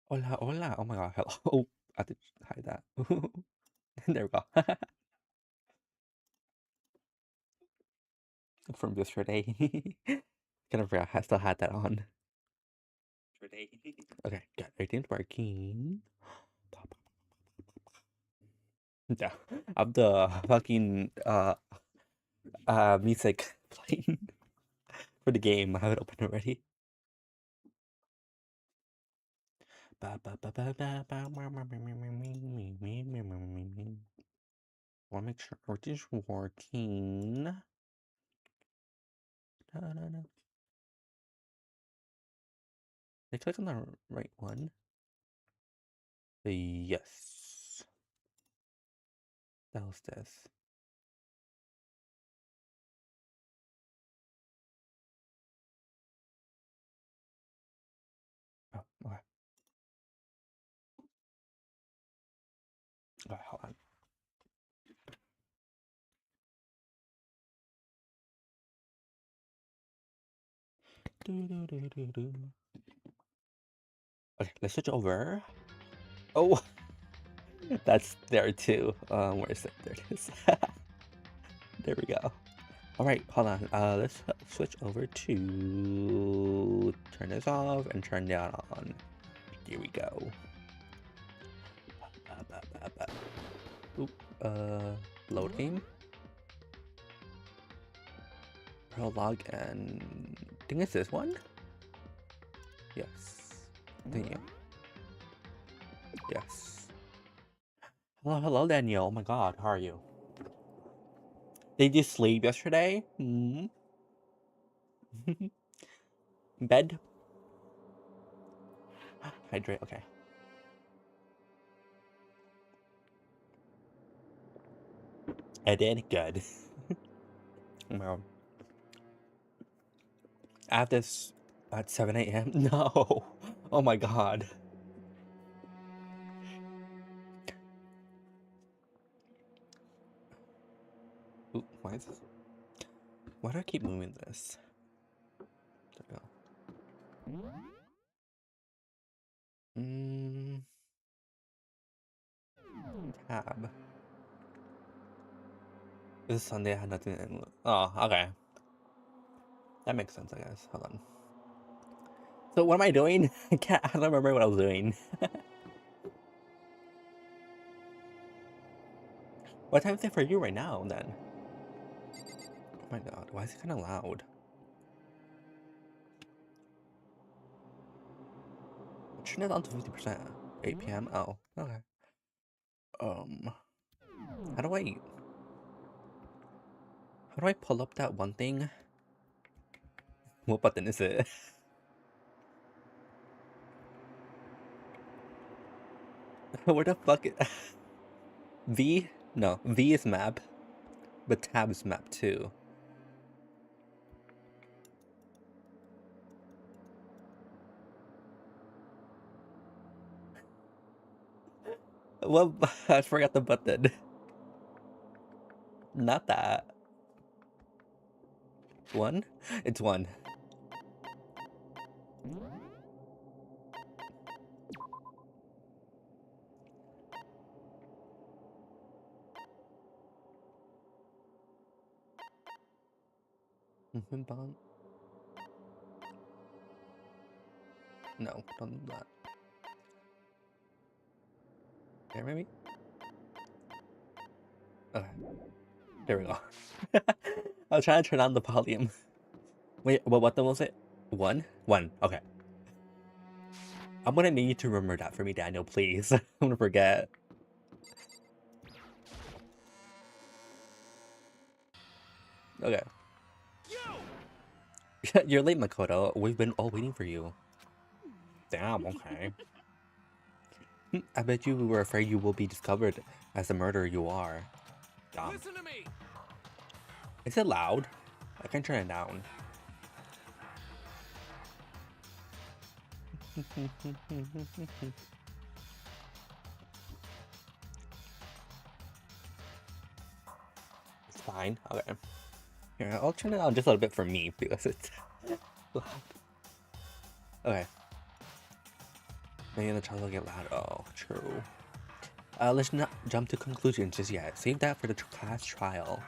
Hola, hola. Oh my god, hello. Oh, I have to hide that. There we go. From yesterday. Kind of forgot I still had that on. Yesterday. Okay, got everything's working. Yeah, I have the fucking music playing for the game. I have it open already. Want to make sure everything's working. Did I click on the right one? Yes. That was this. Oh, okay. Okay, hold on. Okay, let's switch over. Oh, that's there too. Where is it? There it is. There we go. All right, hold on. Let's switch over to turn this off and turn that on. Here we go. Oop, load game. Prologue and I think it's this one. Yes. Continue. Yes. Hello, hello, Daniel. Oh my God, how are you? Did you sleep yesterday? Hmm. Bed? Hydrate, okay. I did? Good. Well, I have this at 7 a.m. No. Oh my God. Ooh, why is this? Why do I keep moving this? There we go. Tab. This is Sunday, I had nothing in. Oh, okay. That makes sense, I guess. Hold on. So what am I doing? I don't remember what I was doing. What time is it for you right now, then? Oh my God, why is it kind of loud? Turn it on to 50%. 8 p.m. Oh, okay. How do I pull up that one thing? What button is it? Where the fuck is... V? No, V is map, but tab is map too. Well, I forgot the button. Not that. One? It's one. No, don't do that. There, maybe? Okay. There we go. I was trying to turn on the volume. Wait, what button was it? One? One. Okay. I'm gonna need you to remember that for me, Daniel, please. I'm gonna forget. Okay. You're late, Makoto. We've been all waiting for you. Damn, okay. I bet you were afraid you will be discovered as the murderer you are. Damn. Listen to me. Is it loud? I can turn it down. It's fine. Okay. Here, I'll turn it on just a little bit for me because it's loud. Okay. Maybe the child will get loud. Oh, true. Let's not jump to conclusions just yet. Save that for the class trial.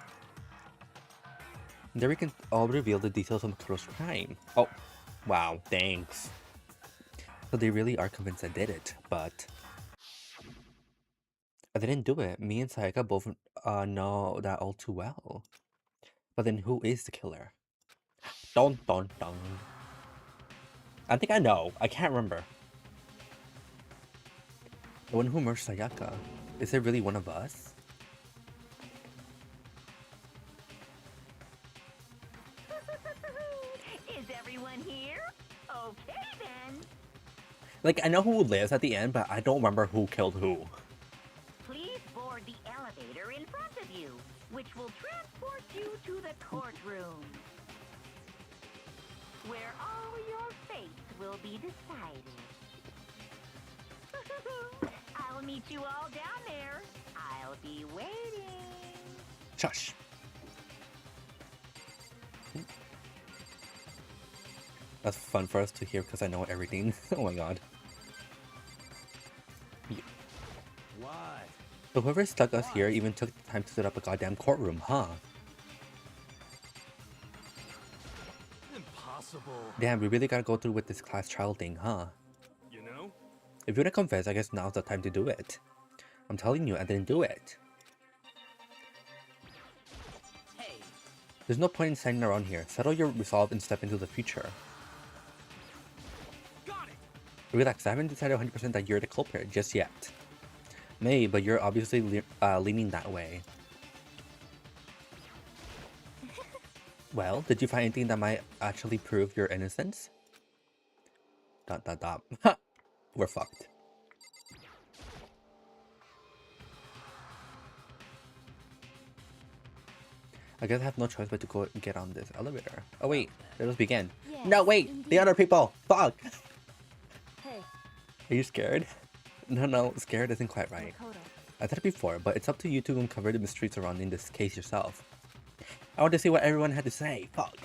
There we can all reveal the details of Makoto's crime. Oh, wow, thanks. So they really are convinced I did it, but I didn't do it. Me and Sayaka both know that all too well. But then who is the killer? Dun dun dun. I think I know. I can't remember. The one who murdered Sayaka. Is it really one of us? Is everyone here? Okay then. Like, I know who lives at the end, but I don't remember who killed who. Please board the elevator in front of you, which will transport you to the courtroom, where all your fates will be decided. I'll meet you all down there. I'll be waiting. Shush. That's fun for us to hear because I know everything. Oh my god. What? So whoever stuck us here even took the time to set up a goddamn courtroom, huh? Impossible. Damn, we really gotta go through with this class trial thing, huh? You know? If you wanna confess, I guess now's the time to do it. I'm telling you, I didn't do it. Hey. There's no point in standing around here. Settle your resolve and step into the future. Got it. Relax, I haven't decided 100% that you're the culprit just yet. Maybe, but you're obviously leaning that way. Well, did you find anything that might actually prove your innocence? Dot dot dot. Ha! We're fucked. I guess I have no choice but to go and get on this elevator. Oh wait, let us begin. Yes, No wait, indeed. the other people! Fuck! Hey, Are you scared? No, scared isn't quite right. Makoto. I said it before, but it's up to you to uncover the mystery surrounding this case yourself. I want to see what everyone had to say. Fuck.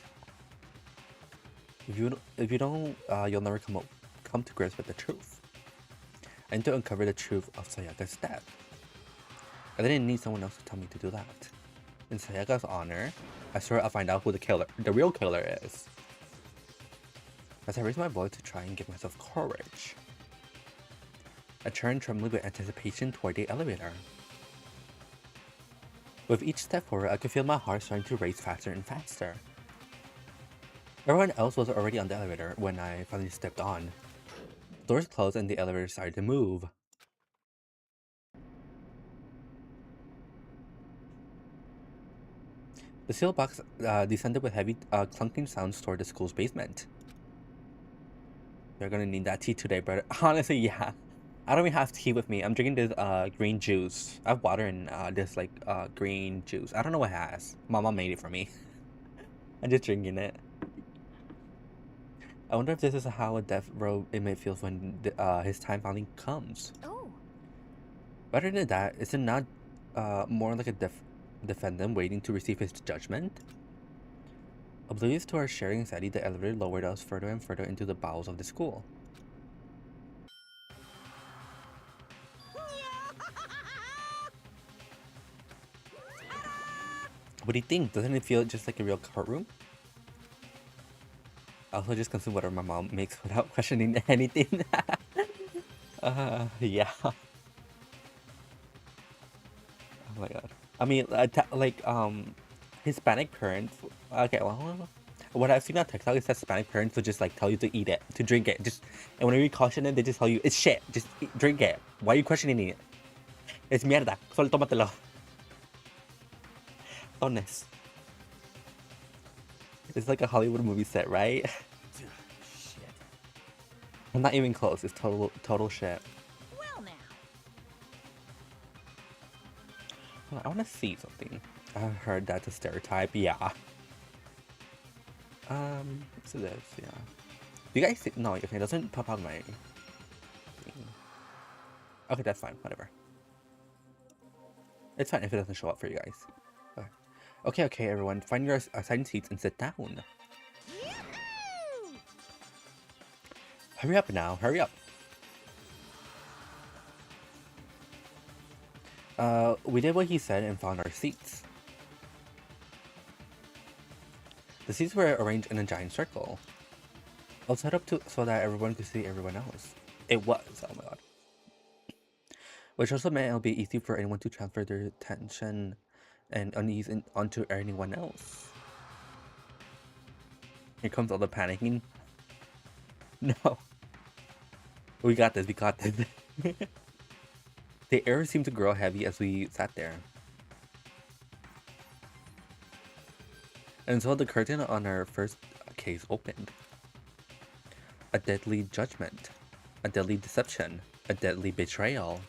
If you don't, you'll never come to grips with the truth. I need to uncover the truth of Sayaka's death. I didn't need someone else to tell me to do that. In Sayaka's honor, I swear I'll find out who the real killer is. As I raise my voice to try and give myself courage, I turn trembling with anticipation toward the elevator. With each step forward, I could feel my heart starting to race faster and faster. Everyone else was already on the elevator when I finally stepped on. Doors closed and the elevator started to move. The seal box descended with heavy clunking sounds toward the school's basement. You're gonna need that tea today, brother. Honestly, yeah. I don't even have tea with me. I'm drinking this green juice. I have water and this like green juice. I don't know what it has. Mama made it for me. I'm just drinking it. I wonder if this is how a death row inmate feels when his time finally comes. Oh, Better than that, is it not more like a defendant waiting to receive his judgment? Oblivious to our sharing anxiety, the elevator lowered us further and further into the bowels of the school. What do you think? Doesn't it feel just like a real courtroom? I also just consume whatever my mom makes without questioning anything. Yeah. Oh my god. I mean, Hispanic parents. Okay, well, what I've seen on TikTok is that Hispanic parents will just like tell you to eat it, to drink it. Just and whenever you caution it, they just tell you it's shit. Just drink it. Why are you questioning it? Es mierda. Solo tómatelo. Honest. It's like a Hollywood movie set, right? Shit. I'm not even close. It's total shit. Well now. I want to see something. I heard that's a stereotype. Yeah. So this, yeah. Do you guys see? No, okay, it doesn't pop out my thing. Okay, that's fine. Whatever. It's fine if it doesn't show up for you guys. Okay, everyone. Find your assigned seats and sit down. Yoo-hoo! Hurry up now. Hurry up. We did what he said and found our seats. The seats were arranged in a giant circle. All set up so that everyone could see everyone else. It was, oh my god. Which also meant it'll be easy for anyone to transfer their tension and unease onto anyone else. Here comes all the panicking. No. We got this, we got this. The air seemed to grow heavy as we sat there. And so the curtain on our first case opened. A deadly judgment. A deadly deception. A deadly betrayal.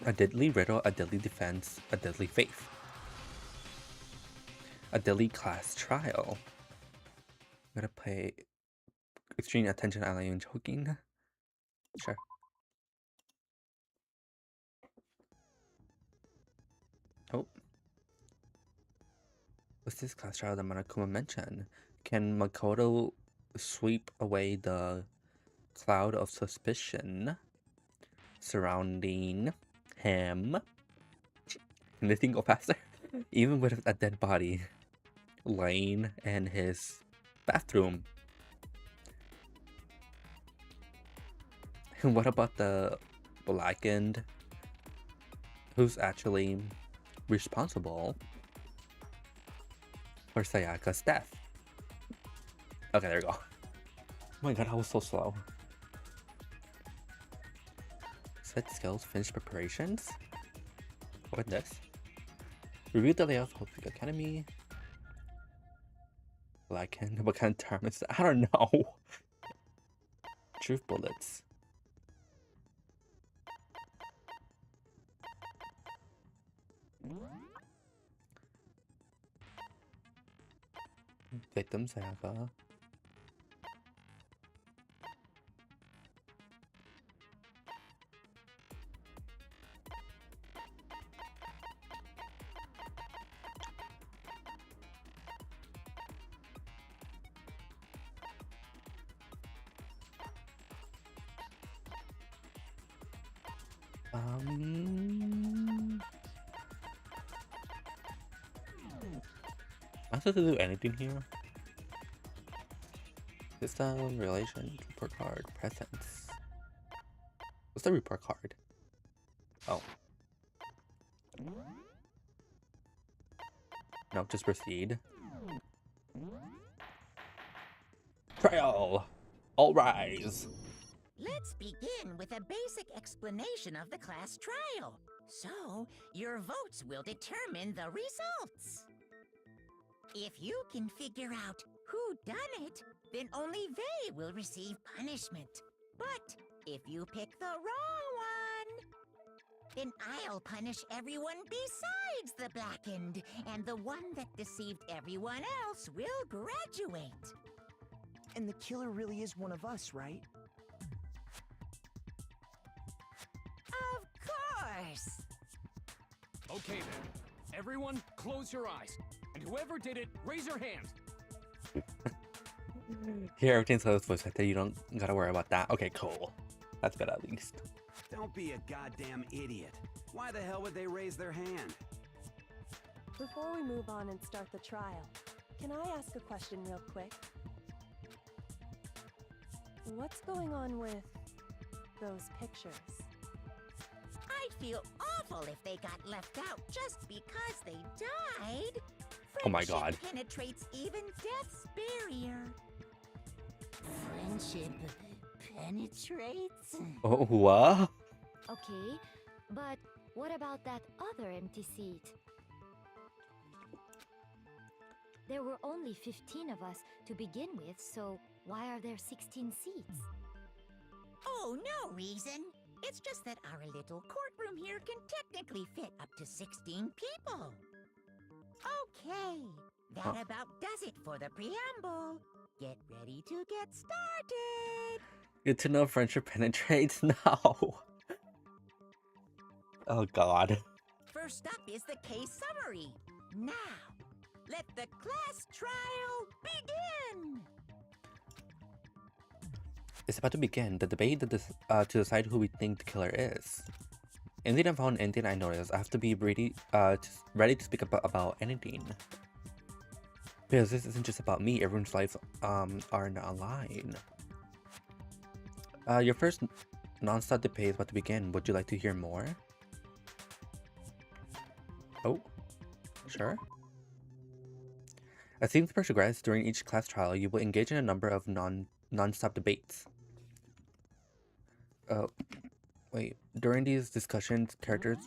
A deadly riddle, a deadly defense, a deadly faith. A deadly class trial. I'm gonna pay extreme attention, I'm not even joking. Sure. Oh. What's this class trial that Monokuma mentioned? Can Makoto sweep away the cloud of suspicion surrounding him? Can this thing go faster? Even with a dead body laying in his bathroom. And what about the blackened? Who's actually responsible for Sayaka's death? Okay, there we go. Oh my god, I was so slow. Set skills, finish preparations. What this? Review the layout of Hope Academy. Blackened. What kind of term is that? I don't know. Truth bullets. Victim Sayaka. I'm supposed to do anything here? System, relations, report card, presence. What's the report card? Oh. No, just proceed. Trial! All rise! Let's begin with a basic explanation of the class trial. So, your votes will determine the results. If you can figure out who done it, then only they will receive punishment. But if you pick the wrong one, then I'll punish everyone besides the blackened, and the one that deceived everyone else will graduate. And the killer really is one of us, right? Of course! Okay then. Everyone, close your eyes. And whoever did it, raise your hand. Here, everything's closed voice actor. You don't gotta worry about that. Okay, cool. That's good at least. Don't be a goddamn idiot. Why the hell would they raise their hand? Before we move on and start the trial, can I ask a question real quick? What's going on with those pictures? I'd feel awful if they got left out just because they died. Oh my god. Friendship penetrates even death's barrier. Friendship penetrates? Oh, what? Okay, but what about that other empty seat? There were only 15 of us to begin with, so why are there 16 seats? Oh, no reason. It's just that our little courtroom here can technically fit up to 16 people. Okay, that about does it for the preamble. Get ready to get started. Good to know friendship penetrates now. Oh god. First up is the case summary. Now, let the class trial begin. It's about to begin. The debate to decide who we think the killer is. Anything I found, anything I noticed, I have to be ready to speak about anything. Because this isn't just about me. Everyone's lives are on line. Your first non-stop debate is about to begin. Would you like to hear more? Oh, sure. As things progress during each class trial, you will engage in a number of non-stop debates. Wait. During these discussions, characters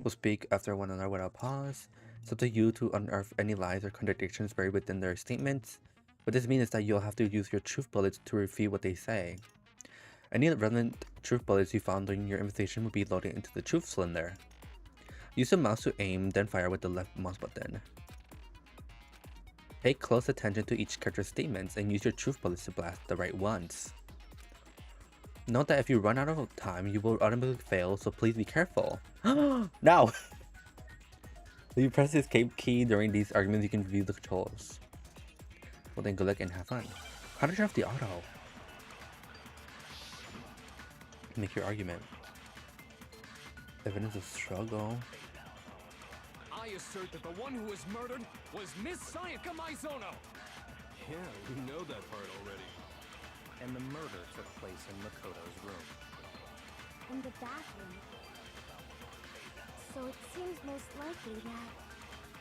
will speak after one another without pause. It's up to you to unearth any lies or contradictions buried within their statements. What this means is that you'll have to use your truth bullets to refute what they say. Any relevant truth bullets you found during your investigation will be loaded into the truth cylinder. Use the mouse to aim, then fire with the left mouse button. Pay close attention to each character's statements and use your truth bullets to blast the right ones. Note that if you run out of time, you will automatically fail, so please be careful. No! If you press the escape key during these arguments, you can view the controls. Well then, good luck and have fun. How to turn off the auto? Make your argument. Evidence of struggle. I assert that the one who was murdered was Miss Sayaka Maizono. Yeah, we know that part already. And the murder took place in Makoto's room. In the bathroom. So it seems most likely that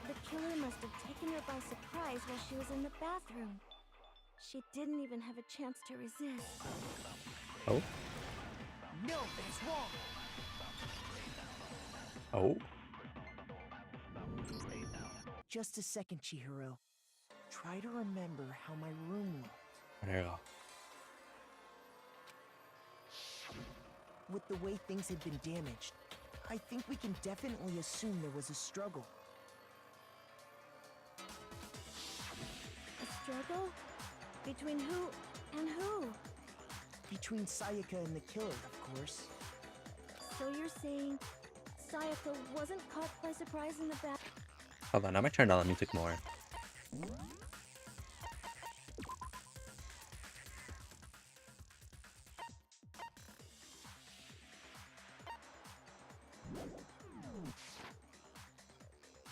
the killer must have taken her by surprise while she was in the bathroom. She didn't even have a chance to resist. Oh? No, that's wrong. Oh? Just a second, Chihiro. Try to remember how my room looked. There you go. With the way things had been damaged, I think we can definitely assume there was a struggle. A struggle? Between who and who? Between Sayaka and the killer, of course. So you're saying Sayaka wasn't caught by surprise in the bath? Hold on, I'm gonna turn down the music more.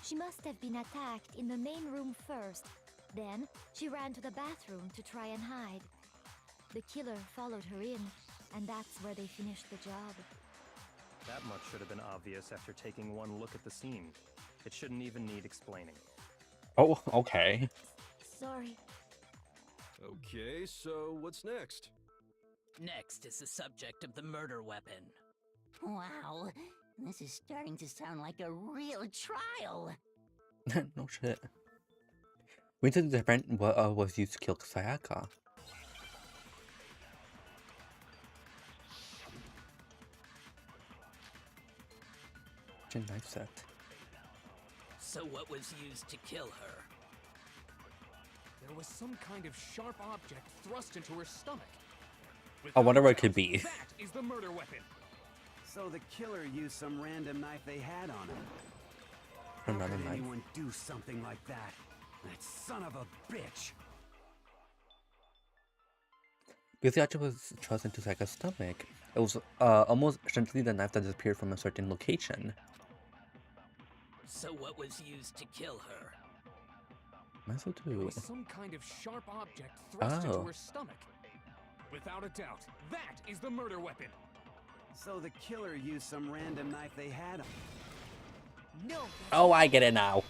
She must have been attacked in the main room first. Then, she ran to the bathroom to try and hide. The killer followed her in, and that's where they finished the job. That much should have been obvious after taking one look at the scene. It shouldn't even need explaining. Oh, okay. Sorry. Okay, so what's next? Next is the subject of the murder weapon. Wow, this is starting to sound like a real trial. No shit. We need to determine what was used to kill Sayaka. Knife set. So what was used to kill her? There was some kind of sharp object thrust into her stomach. I wonder what it Without could be. doubt, That is the murder weapon. So the killer used some random knife they had on him. How Another could knife. anyone do something like that? That son of a bitch! Because the object was thrust into Sayaka's stomach. It was almost essentially the knife that disappeared from a certain location. So what was used to kill her? Might as well There do. was some kind of sharp object thrust Oh. into her stomach. Without a doubt, that is the murder weapon. So the killer used some random knife they had on. No. Oh, I get it now.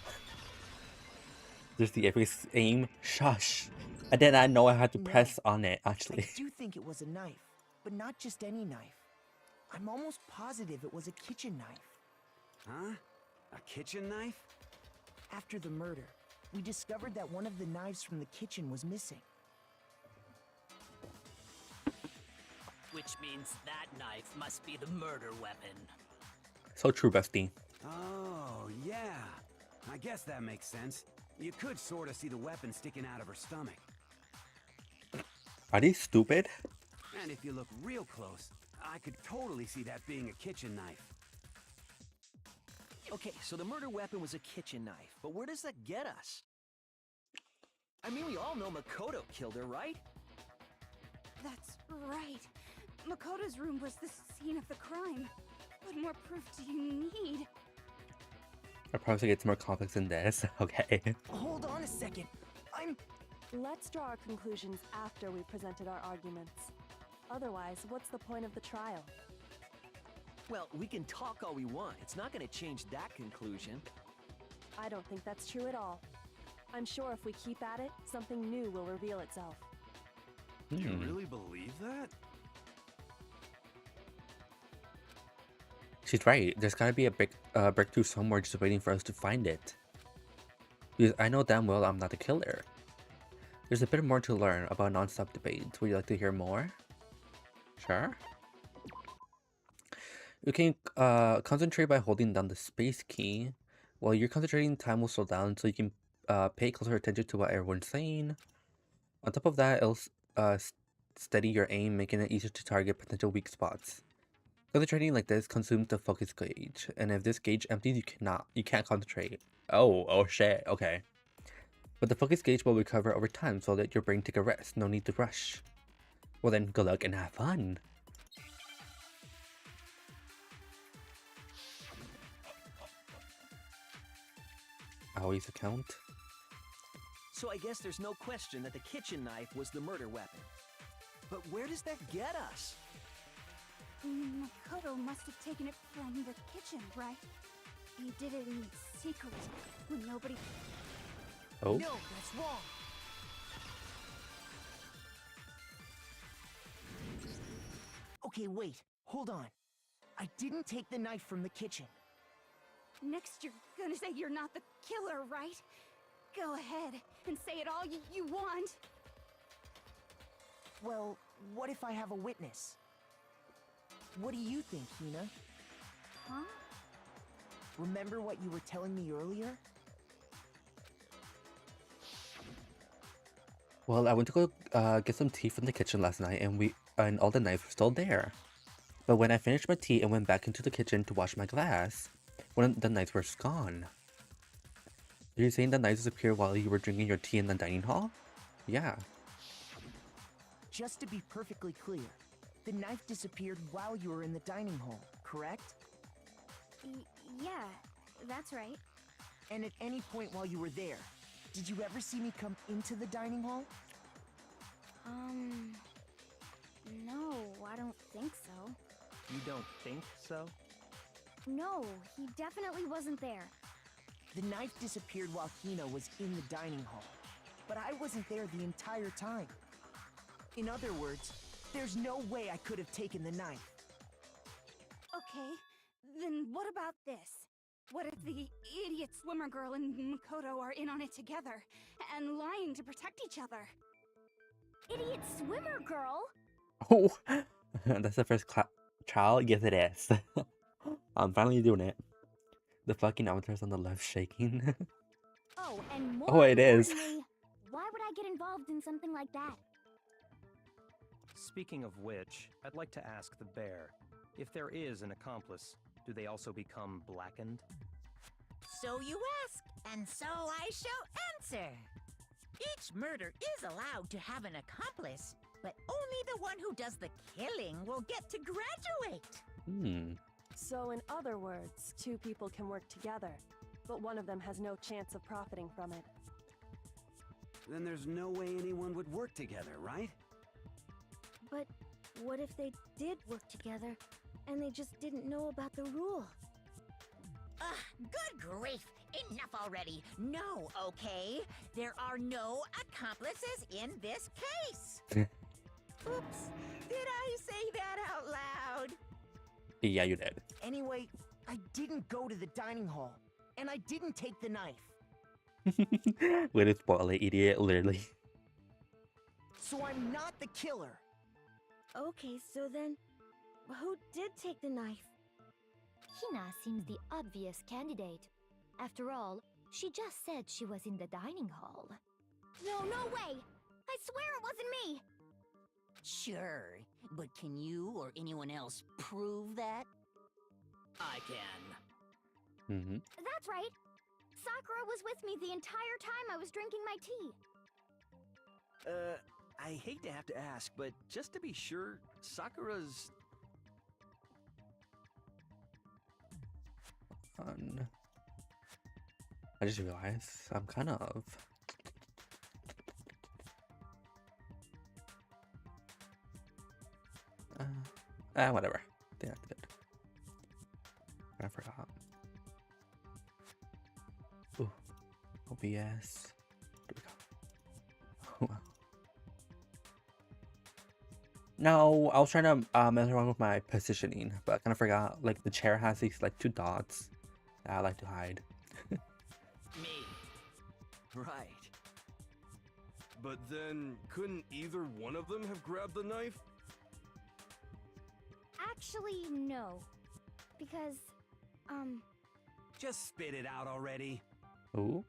There's the every aim. Shush. I did not know I had to No. press on it, I actually. do think it was a knife, but not just any knife. I'm almost positive it was a kitchen knife. Huh? A kitchen knife? After the murder, we discovered that one of the knives from the kitchen was missing. Which means that knife must be the murder weapon. So true, bestie. Oh, yeah. I guess that makes sense. You could sort of see the weapon sticking out of her stomach. Are they stupid? And if you look real close, I could totally see that being a kitchen knife. Okay, so the murder weapon was a kitchen knife, but where does that get us? I mean, we all know Makoto killed her, right? That's Right. Makoto's room was the scene of the crime. What more proof do you need? I promise it gets more complex than this. Okay. Hold on a second. Let's draw our conclusions after we've presented our arguments. Otherwise, what's the point of the trial? Well, we can talk all we want. It's not gonna change that conclusion. I don't think that's true at all. I'm sure if we keep at it, something new will reveal itself. You really believe that? She's right. There's gotta be a breakthrough somewhere just waiting for us to find it. Because I know damn well I'm not the killer. There's a bit more to learn about non-stop debates. Would you like to hear more? Sure. You can concentrate by holding down the space key. While you're concentrating, time will slow down so you can pay closer attention to what everyone's saying. On top of that, it'll steady your aim, making it easier to target potential weak spots. Concentrating like this consumes the focus gauge, and if this gauge empties, you can't concentrate. Oh shit, okay. But the focus gauge will recover over time, so let your brain take a rest, no need to rush. Well then, good luck and have fun! Aoi's account. So I guess there's no question that the kitchen knife was the murder weapon. But where does that get us? Makoto must have taken it from the kitchen, right? He did it in secret, when nobody... Oh? No, that's wrong. Okay, wait. Hold on. I didn't take the knife from the kitchen. Next you're gonna say you're not the killer, right? Go ahead and say it all you want. Well, what if I have a witness? What do you think, Hina? Huh? Remember what you were telling me earlier? Well, I went to go get some tea from the kitchen last night, and all the knives were still there. But when I finished my tea and went back into the kitchen to wash my glass, one of the knives was gone. Are you saying the knives disappeared while you were drinking your tea in the dining hall? Yeah. Just to be perfectly clear, the knife disappeared while you were in the dining hall, correct? Yeah, that's right. And at any point while you were there, did you ever see me come into the dining hall? No, I don't think so. You don't think so? No, he definitely wasn't there. The knife disappeared while Hina was in the dining hall, but I wasn't there the entire time. In other words, there's no way I could have taken the knife. Okay, then what about this? What if the idiot swimmer girl and Makoto are in on it together, and lying to protect each other? Idiot swimmer girl? Oh, that's the first trial? Yes, it is. I'm finally doing it. The fucking avatar's on the left shaking. Oh, and more Oh, it is. importantly, why would I get involved in something like that? Speaking of which, I'd like to ask the bear, if there is an accomplice, do they also become blackened? So you ask, and so I shall answer. Each murder is allowed to have an accomplice, but only the one who does the killing will get to graduate. So in other words, two people can work together, but one of them has no chance of profiting from it. Then there's no way anyone would work together, right? But what if they did work together, and they just didn't know about the rule? Ugh, good grief! Enough already! No, okay? There are no accomplices in this case! Oops, did I say that out loud? Yeah, you did. Anyway, I didn't go to the dining hall, and I didn't take the knife. Way to spoil it, idiot, literally. So I'm not the killer. Okay, so then, who did take the knife? Hina seems the obvious candidate. After all, she just said she was in the dining hall. No way! I swear it wasn't me! Sure, but can you or anyone else prove that? I can. That's right! Sakura was with me the entire time I was drinking my tea. I hate to have to ask, but just to be sure, Sakura's... Fun. I just realized I'm kind of... whatever. I think that's good. I forgot. Ooh. OBS. There we go. Wow. No, I was trying to mess around with my positioning, but I kind of forgot. Like the chair has these like 2 dots that I like to hide. Me. Right. But then, couldn't either one of them have grabbed the knife? Actually, no. Because, Just spit it out already. Ooh.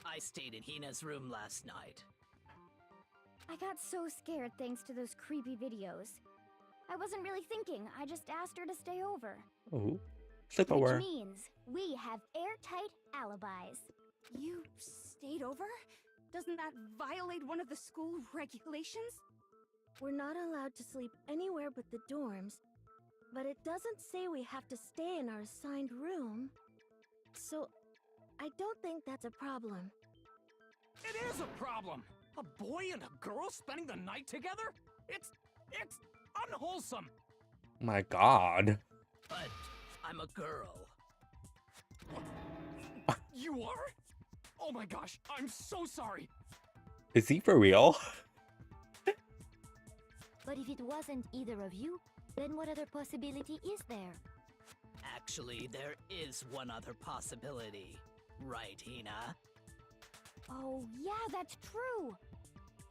I stayed in Hina's room last night. I got so scared thanks to those creepy videos. I wasn't really thinking, I just asked her to stay over. Ooh. Sleepover. Which means we have airtight alibis. You stayed over? Doesn't that violate one of the school regulations? We're not allowed to sleep anywhere but the dorms, but it doesn't say we have to stay in our assigned room. So, I don't think that's a problem. It is a problem! A boy and a girl spending the night together? It's unwholesome! My god. But I'm a girl. You are? Oh my gosh, I'm so sorry! Is he for real? But if it wasn't either of you, then what other possibility is there? Actually, there is one other possibility. Right, Hina? Oh, yeah, that's true!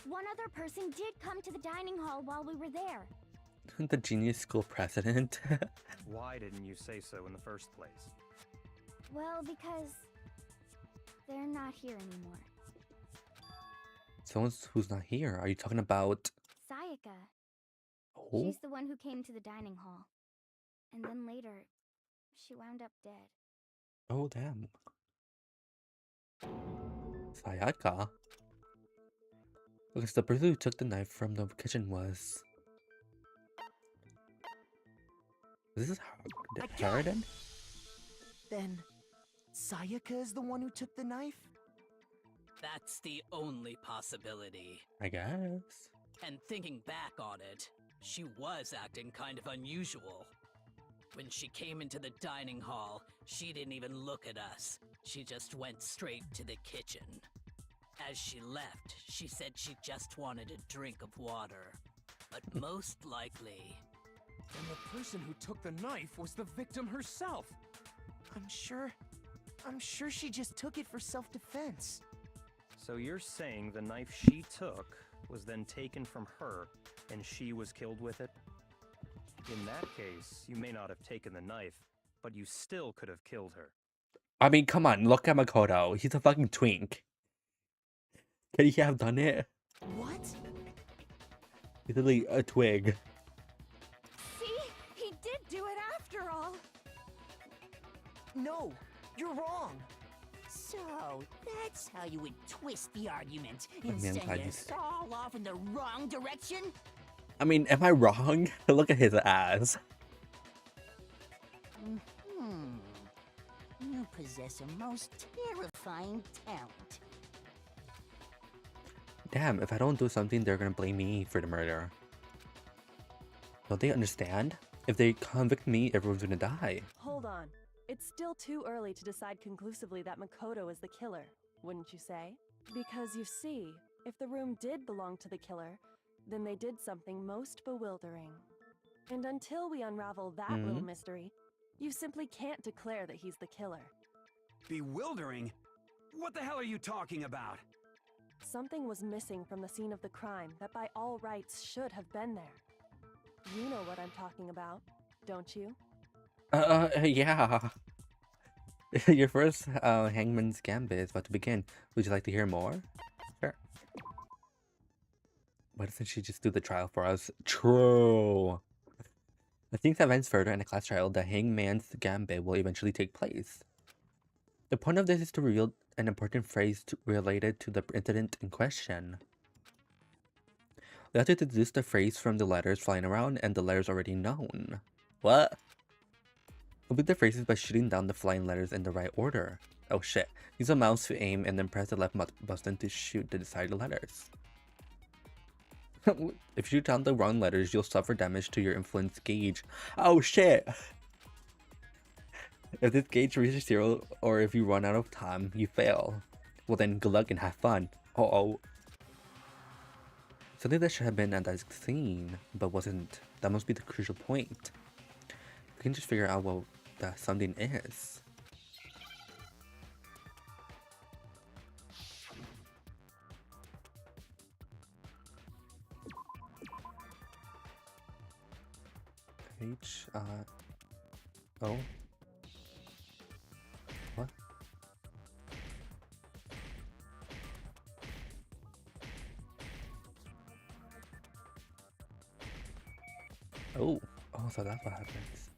One other person did come to the dining hall while we were there. The genius school president. Why didn't you say so in the first place? Well, because they're not here anymore. Someone who's not here. Are you talking about... Sayaka. Oh? She's the one who came to the dining hall. And then later, she wound up dead. Oh, damn. Sayaka? Because the person who took the knife from the kitchen was... This is Harden? Then, Sayaka is the one who took the knife? That's the only possibility. I guess. And thinking back on it, she was acting kind of unusual. When she came into the dining hall, she didn't even look at us. She just went straight to the kitchen. As she left, she said she just wanted a drink of water. But most likely... And the person who took the knife was the victim herself! I'm sure she just took it for self-defense. So you're saying the knife she took was then taken from her, and she was killed with it? In that case, you may not have taken the knife, but you still could have killed her. I mean, come on, look at Makoto. He's a fucking twink. Could he have done it? What? He's literally a twig. See? He did do it after all! No, you're wrong. So, that's how you would twist the argument Man, and send glad you- us all off in the wrong direction? I mean, am I wrong? Look at his ass. You possess a most terrifying talent. Damn, if I don't do something, they're gonna blame me for the murder. Don't they understand? If they convict me, everyone's gonna die. Hold on. It's still too early to decide conclusively that Makoto is the killer, wouldn't you say? Because you see, if the room did belong to the killer, then they did something most bewildering. And until we unravel that little mystery, you simply can't declare that he's the killer. Bewildering? What the hell are you talking about? Something was missing from the scene of the crime that by all rights should have been there. You know what I'm talking about, don't you? Yeah. Your first Hangman's Gambit is about to begin. Would you like to hear more? Sure. Why doesn't she just do the trial for us? True. As things advance further in the class trial, the Hangman's Gambit will eventually take place. The point of this is to reveal an important phrase related to the incident in question. They have to deduce the phrase from the letters flying around and the letters already known. What? Complete the phrases by shooting down the flying letters in the right order. Oh shit. Use a mouse to aim and then press the left button to shoot the desired letters. If you shoot down the wrong letters, you'll suffer damage to your influence gauge. Oh shit! If this gauge reaches 0 or if you run out of time, you fail. Well then, good luck and have fun. Uh-oh. Something that should have been at that scene, but wasn't. That must be the crucial point. We can just figure out what that something is. Oh. What? Oh. Oh, so that's what happens.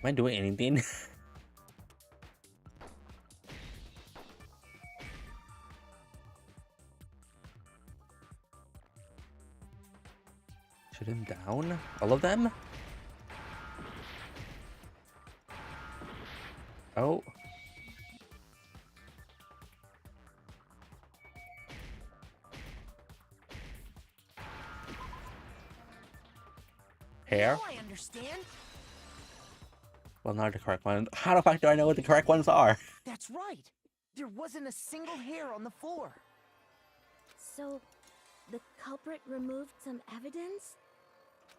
Am I doing anything? Shoot him down? All of them? Oh. Hair? Now I understand. Well, not the correct one. How the fuck do I know what the correct ones are? That's right. There wasn't a single hair on the floor. So, the culprit removed some evidence?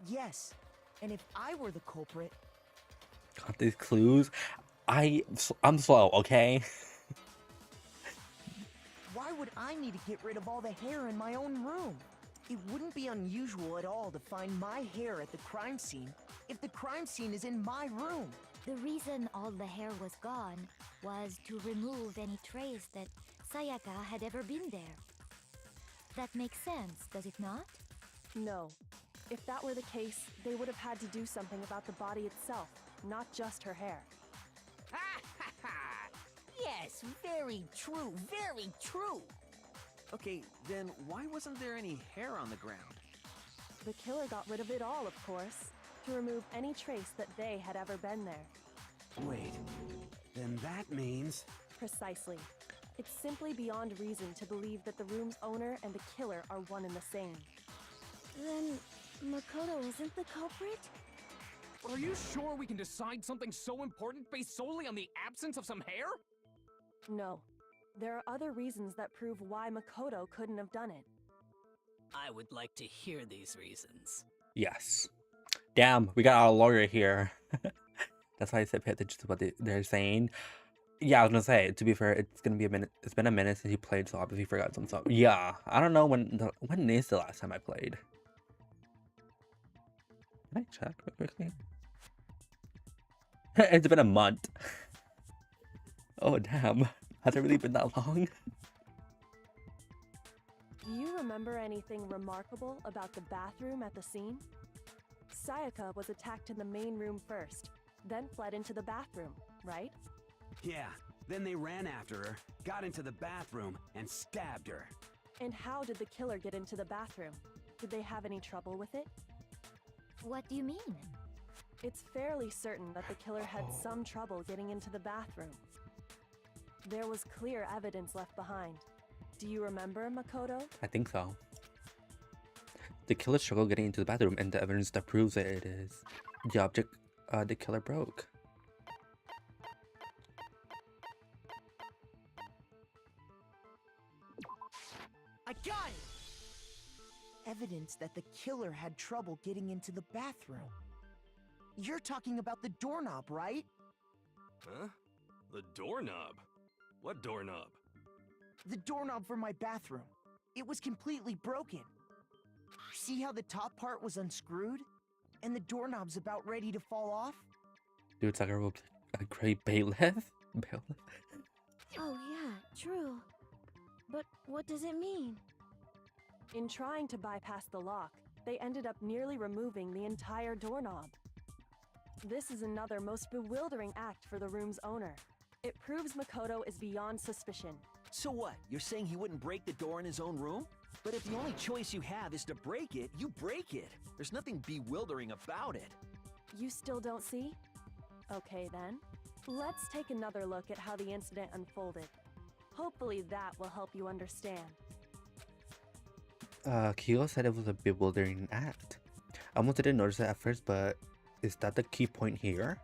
Yes. And if I were the culprit... Got these clues? I'm slow, okay? Why would I need to get rid of all the hair in my own room? It wouldn't be unusual at all to find my hair at the crime scene if the crime scene is in my room. The reason all the hair was gone was to remove any trace that Sayaka had ever been there. That makes sense, does it not? No. If that were the case, they would have had to do something about the body itself, not just her hair. Yes, very true, very true. Okay, then why wasn't there any hair on the ground? The killer got rid of it all, of course, to remove any trace that they had ever been there. Wait, then that means... Precisely. It's simply beyond reason to believe that the room's owner and the killer are one and the same. Then, Makoto isn't the culprit? Are you sure we can decide something so important based solely on the absence of some hair? No. There are other reasons that prove why Makoto couldn't have done it. I would like to hear these reasons. Yes. Damn, we got our lawyer here. That's why I said pay attention to what they're saying. Yeah, I was gonna say, to be fair, it's gonna be a minute. It's been a minute since you played, so obviously forgot some stuff. Yeah, I don't know when is the last time I played. Can I check real quickly? It's been a month. Oh damn, has it really been that long? Do you remember anything remarkable about the bathroom at the scene? Sayaka was attacked in the main room first, then fled into the bathroom, right? Yeah, then they ran after her, got into the bathroom, and stabbed her. And how did the killer get into the bathroom? Did they have any trouble with it? What do you mean? It's fairly certain that the killer had some trouble getting into the bathroom. There was clear evidence left behind. Do you remember, Makoto? I think so. The killer struggled getting into the bathroom, and the evidence that proves that it is the object the killer broke. I got it! Evidence that the killer had trouble getting into the bathroom. You're talking about the doorknob, right? Huh? The doorknob? What doorknob? The doorknob for my bathroom. It was completely broken. See how the top part was unscrewed? And the doorknob's about ready to fall off? Dude, it's like a great bailiff. Oh yeah, true. But what does it mean? In trying to bypass the lock, they ended up nearly removing the entire doorknob. This is another most bewildering act for the room's owner. It proves Makoto is beyond suspicion. So what? You're saying he wouldn't break the door in his own room? But if the only choice you have is to break it, you break it. There's nothing bewildering about it. You still don't see? Okay then. Let's take another look at how the incident unfolded. Hopefully that will help you understand. Kyo said it was a bewildering act. I almost didn't notice it at first, but is that the key point here?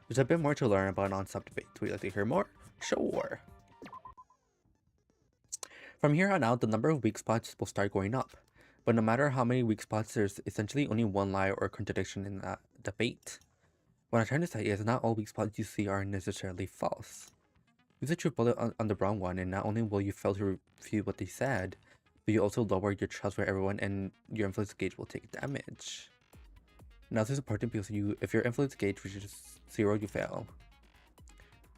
There's a bit more to learn about non-stop debates. Would you like to hear more? Sure. From here on out, the number of weak spots will start going up. But no matter how many weak spots, there's essentially only one lie or contradiction in that debate. What I'm trying to say is not all weak spots you see are necessarily false. Use a true bullet on the wrong one, and not only will you fail to refute what they said, but you also lower your trust for everyone and your influence gauge will take damage. Now this is important because if your influence gauge reaches 0, you fail.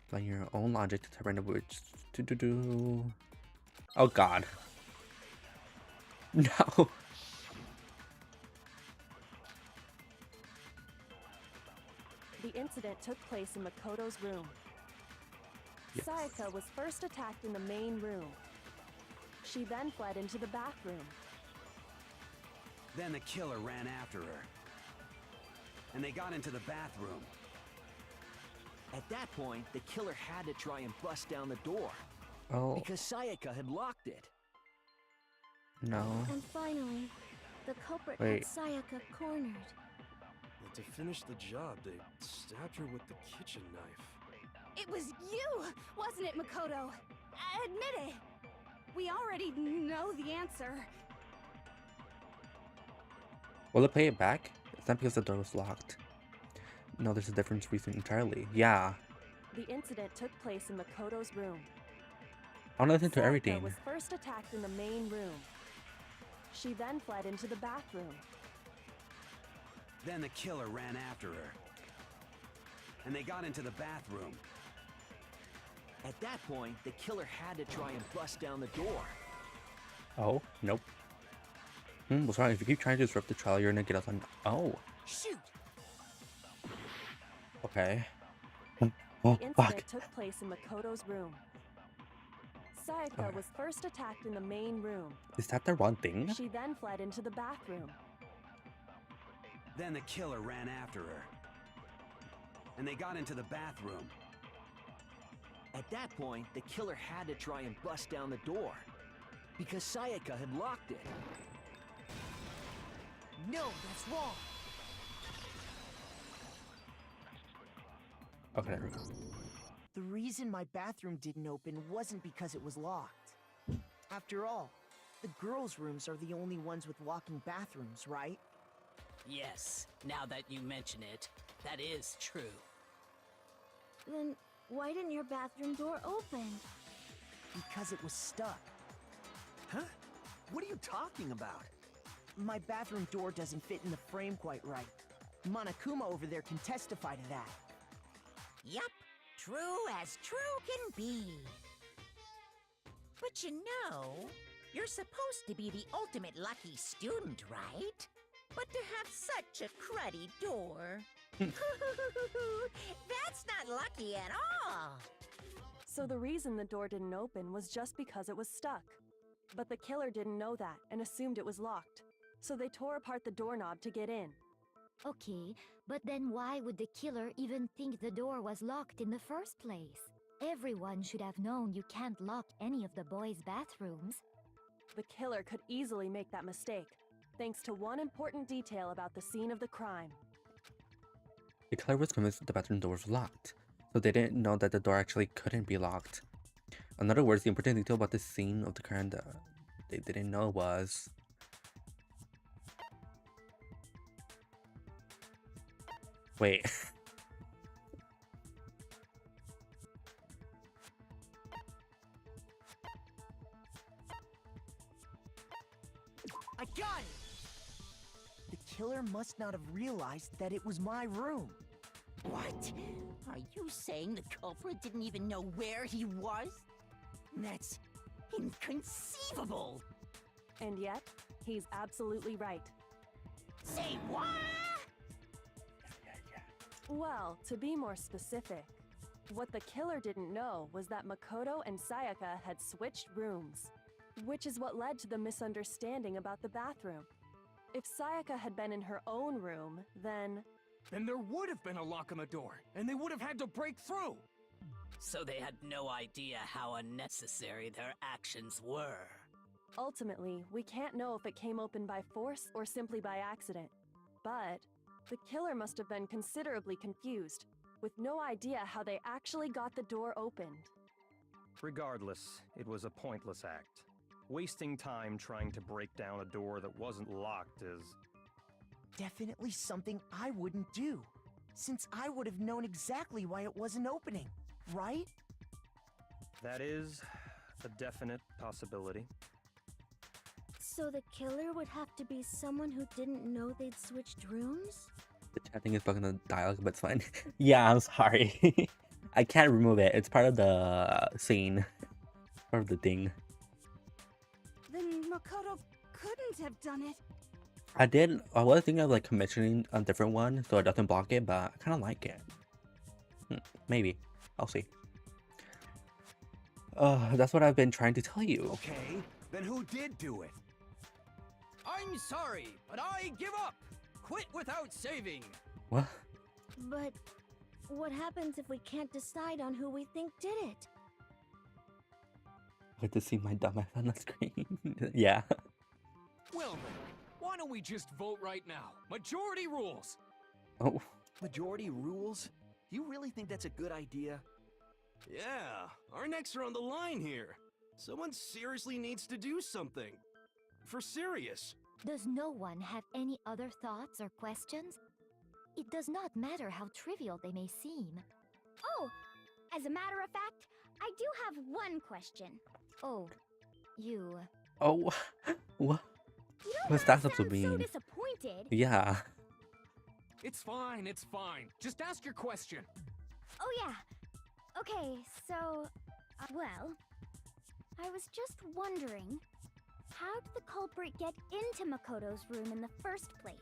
Applying your own logic to determine which to do. Oh god. No. The incident took place in Makoto's room. Yes. Sayaka was first attacked in the main room. She then fled into the bathroom. Then the killer ran after her. And they got into the bathroom. At that point, the killer had to try and bust down the door. Oh. Because Sayaka had locked it. No. And finally, the culprit Wait. had Sayaka cornered. But to finish the job, they stabbed her with the kitchen knife. It was you, wasn't it, Makoto? Admit it. We already know the answer. Will it play it back? It's not because the door was locked. No, there's a different reason entirely. Yeah. The incident took place in Makoto's room. I want to listen to Sayaka everything. was first attacked in the main room. She then fled into the bathroom. Then the killer ran after her. And they got into the bathroom. At that point, the killer had to try and bust down the door. Oh, nope. What's wrong? If you keep trying to disrupt the trial, you're gonna get us on. Oh. Shoot! Okay. The Oh, incident fuck. took place in Makoto's room. Sayaka was first attacked in the main room. Is that the wrong thing? She then fled into the bathroom. Then the killer ran after her. And they got into the bathroom. At that point, the killer had to try and bust down the door. Because Sayaka had locked it. No, that's wrong. Okay, there we go. The reason my bathroom didn't open wasn't because it was locked. After all, the girls' rooms are the only ones with walking bathrooms, right? Yes, now that you mention it, that is true. Then why didn't your bathroom door open? Because it was stuck. Huh? What are you talking about? My bathroom door doesn't fit in the frame quite right. Monokuma over there can testify to that. Yup, true as true can be. But you know, you're supposed to be the ultimate lucky student, right? But to have such a cruddy door... That's not lucky at all! So the reason the door didn't open was just because it was stuck. But the killer didn't know that and assumed it was locked. So they tore apart the doorknob to get in. Okay, but then why would the killer even think the door was locked in the first place? Everyone should have known you can't lock any of the boys' bathrooms. The killer could easily make that mistake, thanks to one important detail about the scene of the crime. The killer was convinced that the bathroom door was locked, so they didn't know that the door actually couldn't be locked. In other words, the important detail about the scene of the crime that they didn't know was... Wait. I got it! The killer must not have realized that it was my room. What? Are you saying the culprit didn't even know where he was? That's inconceivable! And yet, he's absolutely right. Say what? Well, to be more specific, what the killer didn't know was that Makoto and Sayaka had switched rooms, which is what led to the misunderstanding about the bathroom. If Sayaka had been in her own room, then Then there would have been a lock on the door, and they would have had to break through. So they had no idea how unnecessary their actions were. ultimately, we can't know if it came open by force or simply by accident. But the killer must have been considerably confused, with no idea how they actually got the door opened. Regardless, it was a pointless act. Wasting time trying to break down a door that wasn't locked is... Definitely something I wouldn't do, since I would have known exactly why it wasn't opening, right? That is a definite possibility. So the killer would have to be someone who didn't know they'd switched rooms? The chatting is bugging the dialogue, but it's fine. Yeah, I'm sorry. I can't remove it. It's part of the scene. Part of the thing. Then Makoto couldn't have done it. I was thinking of like commissioning a different one so it doesn't block it, but I kind of like it. Maybe. I'll see. That's what I've been trying to tell you. Okay, then who did do it? I'm sorry, but I give up. Quit without saving. What? But what happens if we can't decide on who we think did it? I get to see my dumbass on the screen. Yeah. Well then, why don't we just vote right now? Majority rules. Oh. Majority rules? You really think that's a good idea? Yeah, our necks are on the line here. Someone seriously needs to do something. For serious. Does no one have any other thoughts or questions? It does not matter how trivial they may seem. Oh, as a matter of fact, I do have one question. Oh, you... Oh, what? You don't What's have that to supposed to sound so mean? disappointed. Yeah. It's fine, it's fine. Just ask your question. Oh yeah. Okay, so, well, I was just wondering, how did the culprit get into Makoto's room in the first place?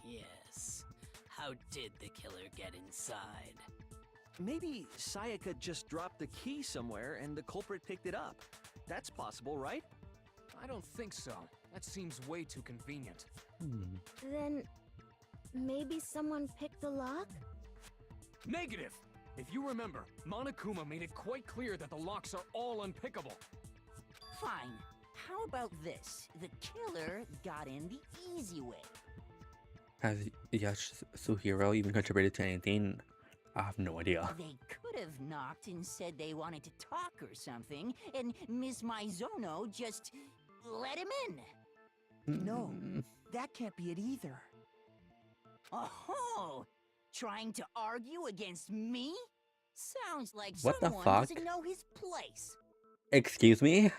Yes. How did the killer get inside? Maybe Sayaka just dropped the key somewhere and the culprit picked it up. That's possible, right? I don't think so. That seems way too convenient. Then maybe someone picked the lock? Negative! If you remember, Monokuma made it quite clear that the locks are all unpickable. Fine. How about this? The killer got in the easy way. Has Yasuhiro even contributed to anything? I have no idea. They could have knocked and said they wanted to talk or something, and Miss Maizono just let him in. No, that can't be it either. Oh, trying to argue against me? Sounds like What the someone fuck? doesn't know his place. Excuse me?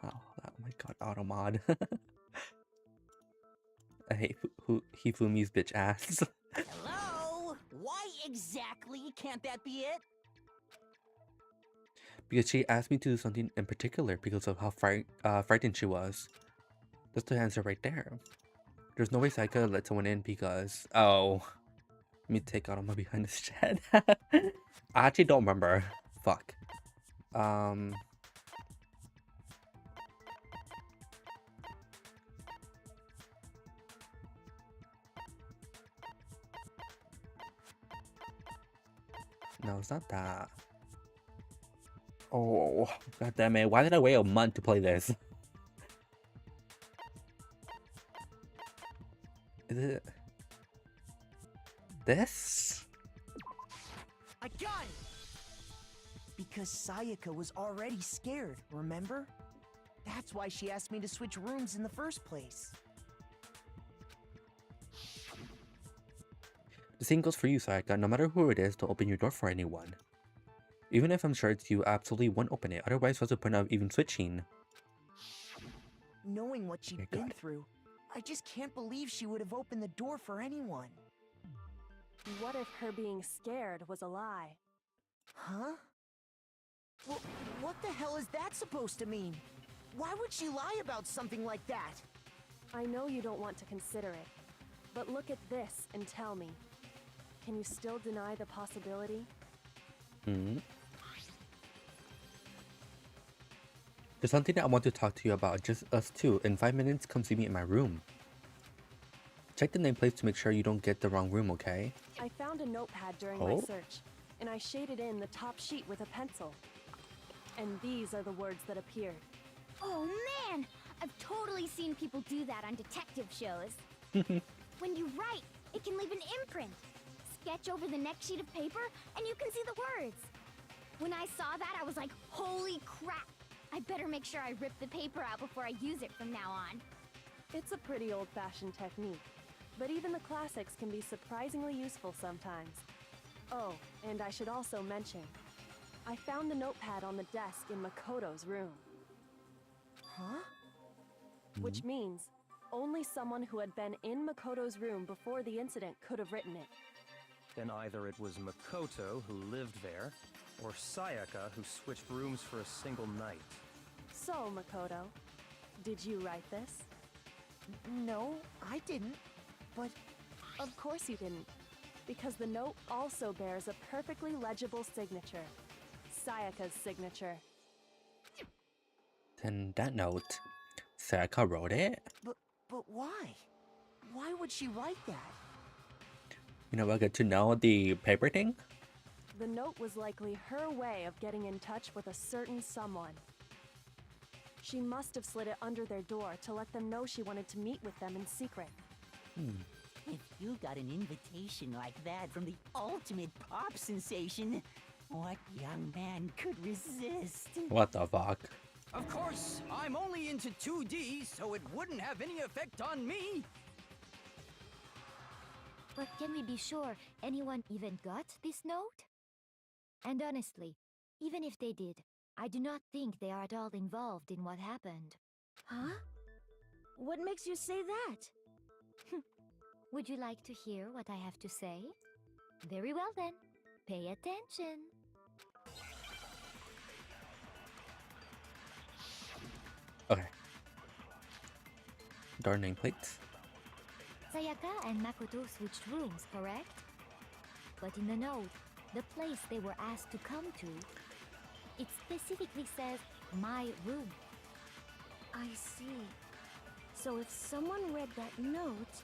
Oh my god, Automod. I hate Hifumi's bitch ass. Hello? Why exactly can't that be it? Because she asked me to do something in particular because of how frightened she was. That's the answer right there. There's no way Saika let someone in because... Oh. Let me take Automa behind this shed. I actually don't remember. Fuck. No, it's not that. Oh, god damn it. Why did I wait a month to play this? Is it... this? I got it! Because Sayaka was already scared, remember? That's why she asked me to switch rooms in the first place. The same goes for you, Sayaka. No matter who it is, don't open your door for anyone. Even if I'm sure it's you, absolutely won't open it. Otherwise, what's the point of even switching? Knowing what she'd been through, I just can't believe she would have opened the door for anyone. What if her being scared was a lie? Huh? Well, what the hell is that supposed to mean? Why would she lie about something like that? I know you don't want to consider it, but look at this and tell me. Can you still deny the possibility? Hmm. There's something that I want to talk to you about, just us two. In 5 minutes, come see me in my room. Check the nameplates to make sure you don't get the wrong room, okay? I found a notepad during my search, and I shaded in the top sheet with a pencil. And these are the words that appeared. Oh man! I've totally seen people do that on detective shows. When you write, it can leave an imprint. Sketch over the next sheet of paper, and you can see the words. When I saw that, I was like, holy crap! I better make sure I rip the paper out before I use it from now on. It's a pretty old-fashioned technique, but even the classics can be surprisingly useful sometimes. Oh, and I should also mention, I found the notepad on the desk in Makoto's room. Huh? Which means only someone who had been in Makoto's room before the incident could have written it. Then either it was Makoto who lived there, or Sayaka who switched rooms for a single night. So, Makoto, did you write this? No, I didn't. But of course you didn't, because the note also bears a perfectly legible signature. Sayaka's signature. Then that note, Sayaka wrote it? But why? Why would she write that? You know, I get to know the paper thing? The note was likely her way of getting in touch with a certain someone. She must have slid it under their door to let them know she wanted to meet with them in secret. If you got an invitation like that from the ultimate pop sensation, what young man could resist? What the fuck? Of course, I'm only into 2D, so it wouldn't have any effect on me. But can we be sure anyone even got this note? And honestly, even if they did, I do not think they are at all involved in what happened. Huh? What makes you say that? Would you like to hear what I have to say? Very well then, pay attention. Okay. Door nameplates. Sayaka and Makoto switched rooms, correct? But in the note, the place they were asked to come to, it specifically says, my room. I see. So if someone read that note,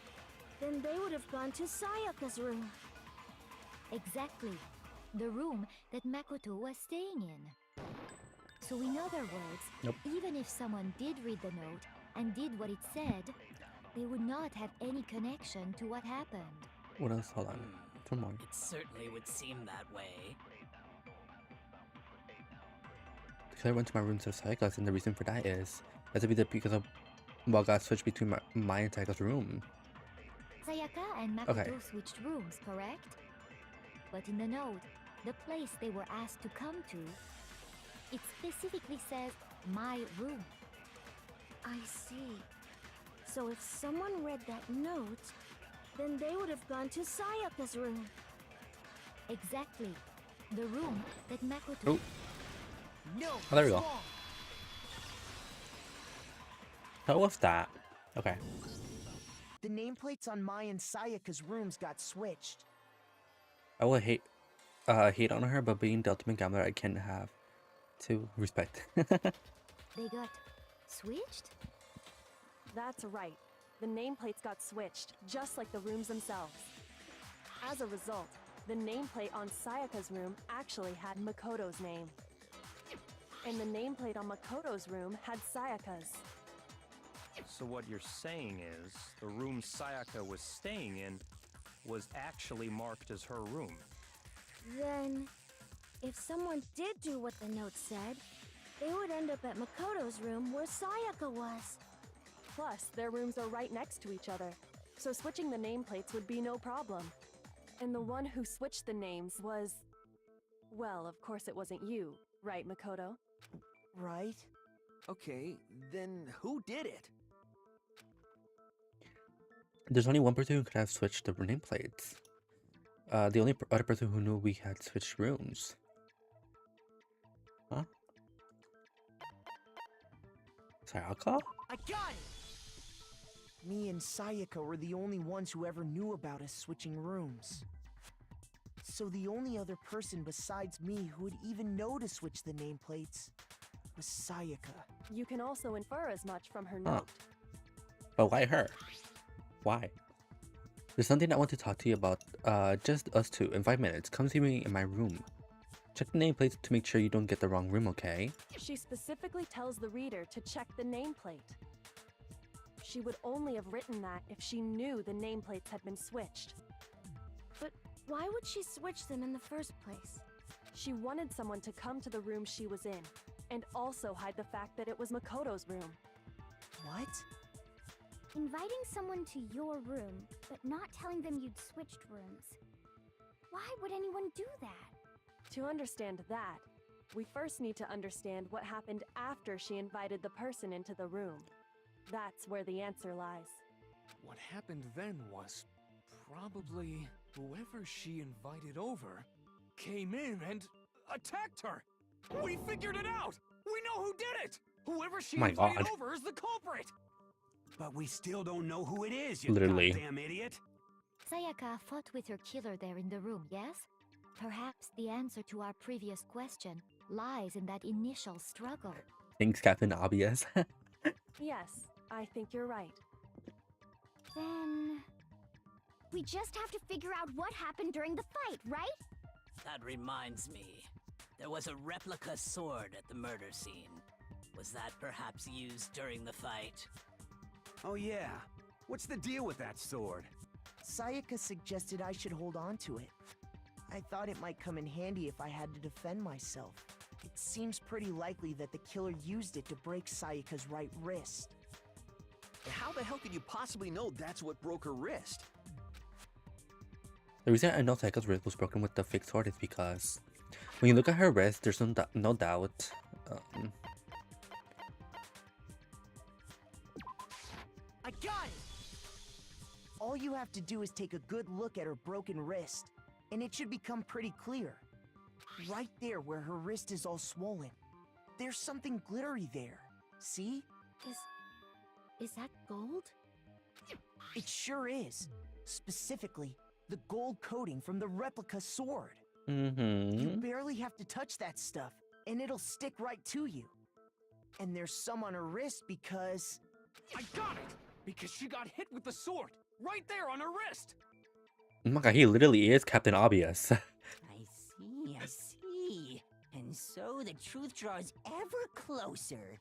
then they would have gone to Sayaka's room. Exactly. The room that Makoto was staying in. So in other words, even if someone did read the note and did what it said, they would not have any connection to what happened. What else? Hold on. Come on. It certainly would seem that way. The killer went to my room to Sayaka's, and the reason for that is has to be because of got switched between my and Sayaka's room. Sayaka and Makoto switched rooms, correct? But in the note, the place they were asked to come to, it specifically says, my room. I see. So if someone read that note, then they would have gone to Sayaka's room. Exactly. The room that Makoto... Oh. No, Oh, there we go. How was that? Okay. The nameplates on Mai and Sayaka's rooms got switched. I will hate on her, but being the ultimate gambler, I can have to respect. They got switched? That's right. The nameplates got switched, just like the rooms themselves. As a result, the nameplate on Sayaka's room actually had Makoto's name. And the nameplate on Makoto's room had Sayaka's. So what you're saying is, the room Sayaka was staying in was actually marked as her room. Then, if someone did do what the note said, they would end up at Makoto's room where Sayaka was. Plus, their rooms are right next to each other, so switching the nameplates would be no problem. And the one who switched the names was... Well, of course it wasn't you, right, Makoto? Right. Okay, then who did it? There's only one person who could have switched the nameplates. The only other person who knew we had switched rooms. Huh? Sayaka? I got it! Me and Sayaka were the only ones who ever knew about us switching rooms. So the only other person besides me who would even know to switch the nameplates was Sayaka. You can also infer as much from her Huh. note. But why her? Why? There's something I want to talk to you about. Just us two in 5 minutes. Come see me in my room. Check the nameplates to make sure you don't get the wrong room, okay? She specifically tells the reader to check the nameplate. She would only have written that if she knew the nameplates had been switched. But why would she switch them in the first place? She wanted someone to come to the room she was in, and also hide the fact that it was Makoto's room. What? Inviting someone to your room, but not telling them you'd switched rooms. Why would anyone do that? To understand that, we first need to understand what happened after she invited the person into the room. That's where the answer lies. What happened then was probably whoever she invited over came in and attacked her. We figured it out! We know who did it! Whoever she My invited God. over is the culprit! But we still don't know who it is, you Literally. goddamn idiot! Sayaka fought with her killer there in the room, yes? Perhaps the answer to our previous question lies in that initial struggle. Thanks, Captain Obvious. Yes, I think you're right. Then... we just have to figure out what happened during the fight, right? That reminds me. There was a replica sword at the murder scene. Was that perhaps used during the fight? Oh yeah. What's the deal with that sword? Sayaka suggested I should hold on to it. I thought it might come in handy if I had to defend myself. It seems pretty likely that the killer used it to break Sayaka's right wrist. How the hell could you possibly know that's what broke her wrist? The reason I know Sayaka's wrist was broken with the fixed sword is because when you look at her wrist, there's no doubt. I got it! All you have to do is take a good look at her broken wrist, and it should become pretty clear. Right there where her wrist is all swollen, there's something glittery there. See? Is that gold? It sure is. Specifically, the gold coating from the replica sword. You barely have to touch that stuff, and it'll stick right to you. And there's some on her wrist because... I got it! Because she got hit with the sword! Right there on her wrist! Oh my god, he literally is Captain Obvious. I see. And so the truth draws ever closer.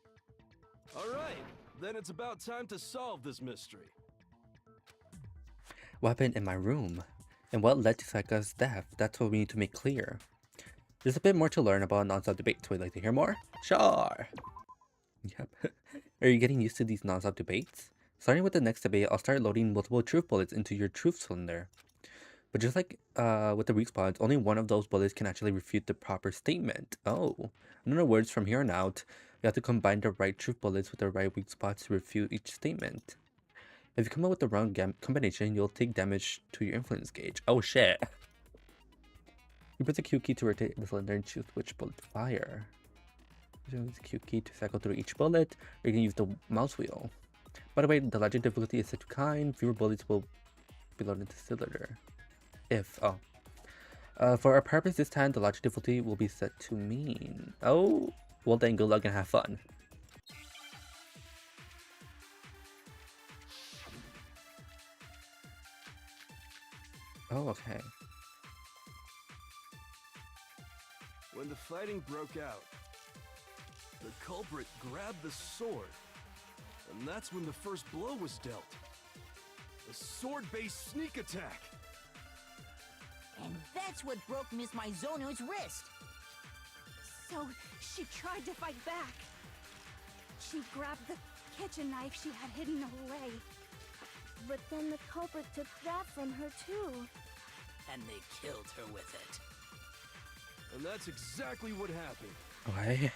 Alright, then it's about time to solve this mystery. What happened in my room? And what led to Sayaka's death? That's what we need to make clear. There's a bit more to learn about non-stop debates. Would you like to hear more? Sure! Yep. Are you getting used to these non-stop debates? Starting with the next debate, I'll start loading multiple truth bullets into your truth cylinder. But just like with the weak spots, only one of those bullets can actually refute the proper statement. Oh. In other words, from here on out, you have to combine the right truth bullets with the right weak spots to refute each statement. If you come up with the wrong combination, you'll take damage to your influence gauge. Oh shit. You press the Q key to rotate the cylinder and choose which bullet to fire. Use the Q key to cycle through each bullet, or you can use the mouse wheel. By the way, the logic difficulty is set to kind. Fewer bullets will be loaded into the cylinder. For our purpose this time, the logic difficulty will be set to mean. Oh, well then good luck and have fun. Oh, okay. When the fighting broke out, the culprit grabbed the sword, and that's when the first blow was dealt. A sword-based sneak attack. And that's what broke Miss Maizono's wrist. So she tried to fight back. She grabbed the kitchen knife she had hidden away. But then the culprit took that from her too. And they killed her with it. And that's exactly what happened. Okay.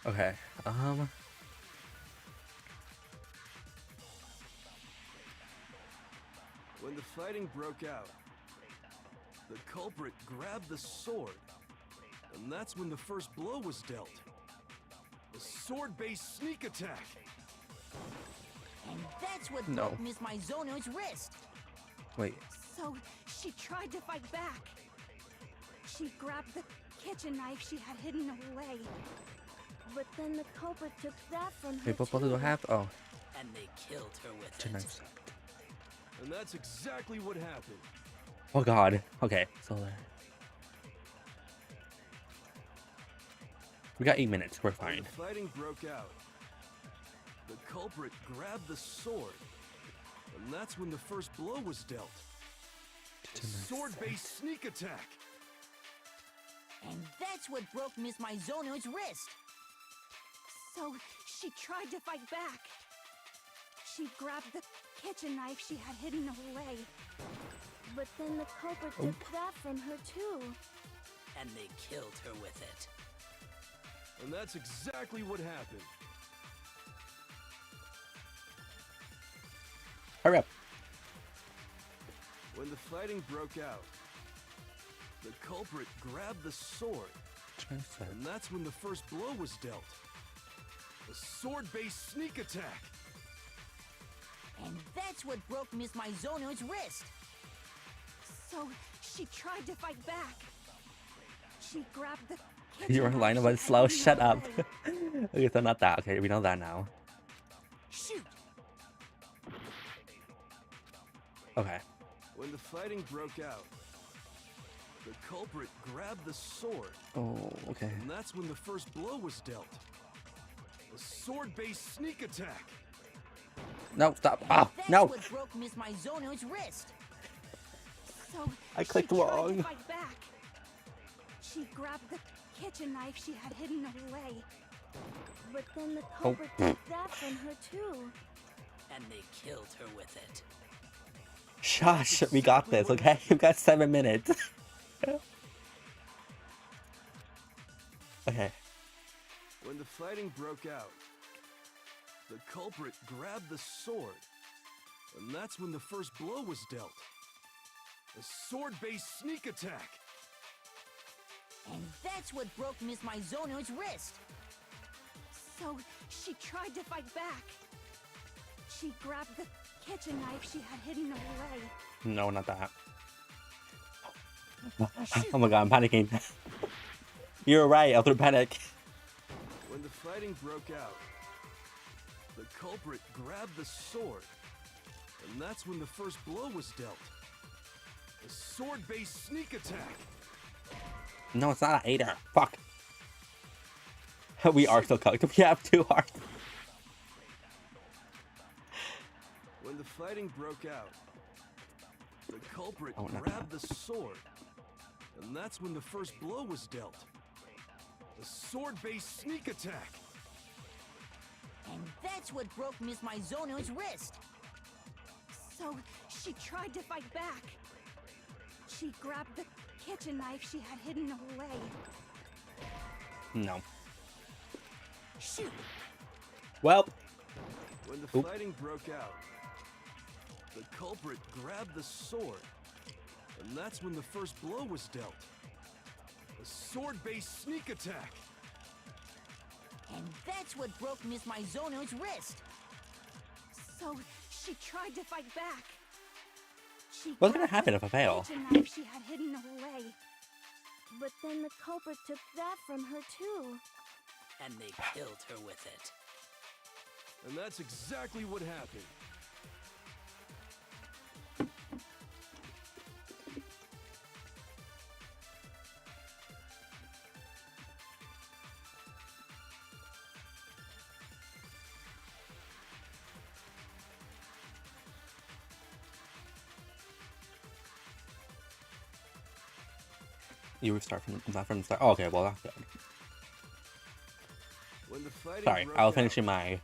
Okay. When the fighting broke out, the culprit grabbed the sword, and that's when the first blow was dealt. A sword-based sneak attack. And that's what No. broke Miss Mizono's wrist. Wait. So she tried to fight back. She grabbed the kitchen knife she had hidden away. But then the culprit took that from her Wait, both too. of them have? Oh. And they killed her with Two it. knives. And that's exactly what happened. Oh god. Okay. So we got 8 minutes. We're When fine. the fighting broke out, the culprit grabbed the sword, and that's when the first blow was dealt. A sword-based sneak attack. And that's what broke Miss Mizono's wrist. So she tried to fight back. She grabbed the kitchen knife she had hidden away. But then the culprit took that from her too. And they killed her with it. And that's exactly what happened. Hurry up. When the fighting broke out, the culprit grabbed the sword, and that's when the first blow was dealt. A sword-based sneak attack. And that's what broke Miss Mizono's wrist. So she tried to fight back. She grabbed the kitchen You were knife lying she about had slow. hidden Shut up. away. Okay, so not that. Okay, we know that now. Shoot! Okay. When the fighting broke out, the culprit grabbed the sword, Oh, okay. and that's when the first blow was dealt. A sword-based sneak attack. No, stop. Ah, That's no. what broke Miss Mizono's wrist. So I clicked she tried to wrong. fight back. She grabbed the kitchen knife she had hidden away. But then the culprit took that from her too. And they killed her with it. Shush. We got this, okay? We've got 7 minutes. Okay. When the fighting broke out, the culprit grabbed the sword, and that's when the first blow was dealt. A sword-based sneak attack. And that's what broke Miss Mizono's wrist. So she tried to fight back. She grabbed the kitchen knife she had hidden away. No, not that. Oh my god, I'm panicking. You're right, I threw panic. When the fighting broke out, the culprit grabbed the sword, and that's when the first blow was dealt. A sword-based sneak attack. No, it's not an aider. Fuck. We are still cooked. We have 2 hearts. When the fighting broke out, the culprit Oh, not grabbed the sword, and that's when the first blow was dealt. A sword-based sneak attack. And that's what broke Miss Mizono's wrist. So she tried to fight back. She grabbed the kitchen knife she had hidden away. No. Shoot! Well. When the Oop. fighting broke out, the culprit grabbed the sword, and that's when the first blow was dealt. A sword-based sneak attack. And that's what broke Miss Mizono's wrist. So she tried to fight back. She What's gonna grabbed happen the if I fail? kitchen knife she had hidden away. But then the culprit took that from her too. And they killed her with it. And that's exactly what happened. You restart from not from the start. Oh, okay, well that's good. When the fighting Sorry, broke I was out, finishing my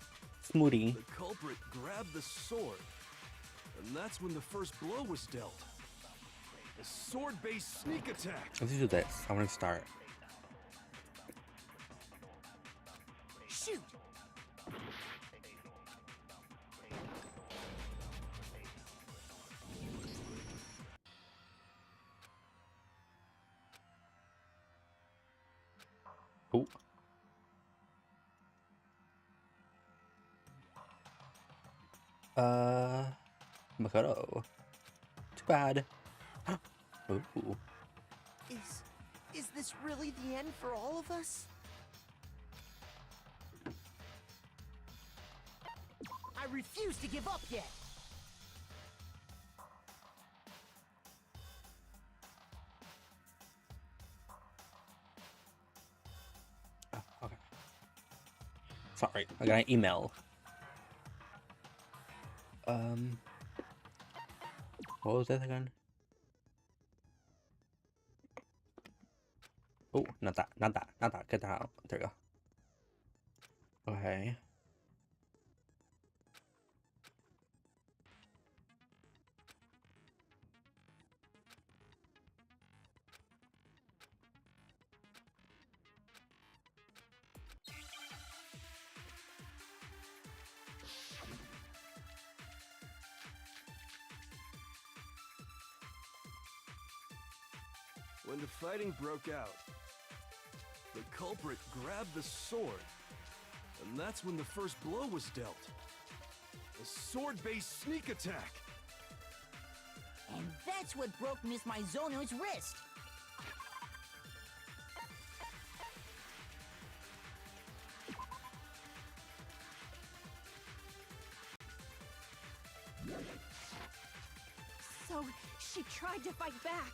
smoothie. the culprit grabbed the sword, and that's when the first blow was dealt. A sword-based sneak attack. Let's do this. I want to start. Shoot! Oh. Makoto. Too bad. Ooh. Is this really the end for all of us? I refuse to give up yet! Oh, okay. Sorry, I got an email. What was that again? Oh, not that. Get that out. There you go. Okay. When the fighting broke out, the culprit grabbed the sword, and that's when the first blow was dealt. A sword-based sneak attack. And that's what broke Miss Mizono's wrist. So, she tried to fight back.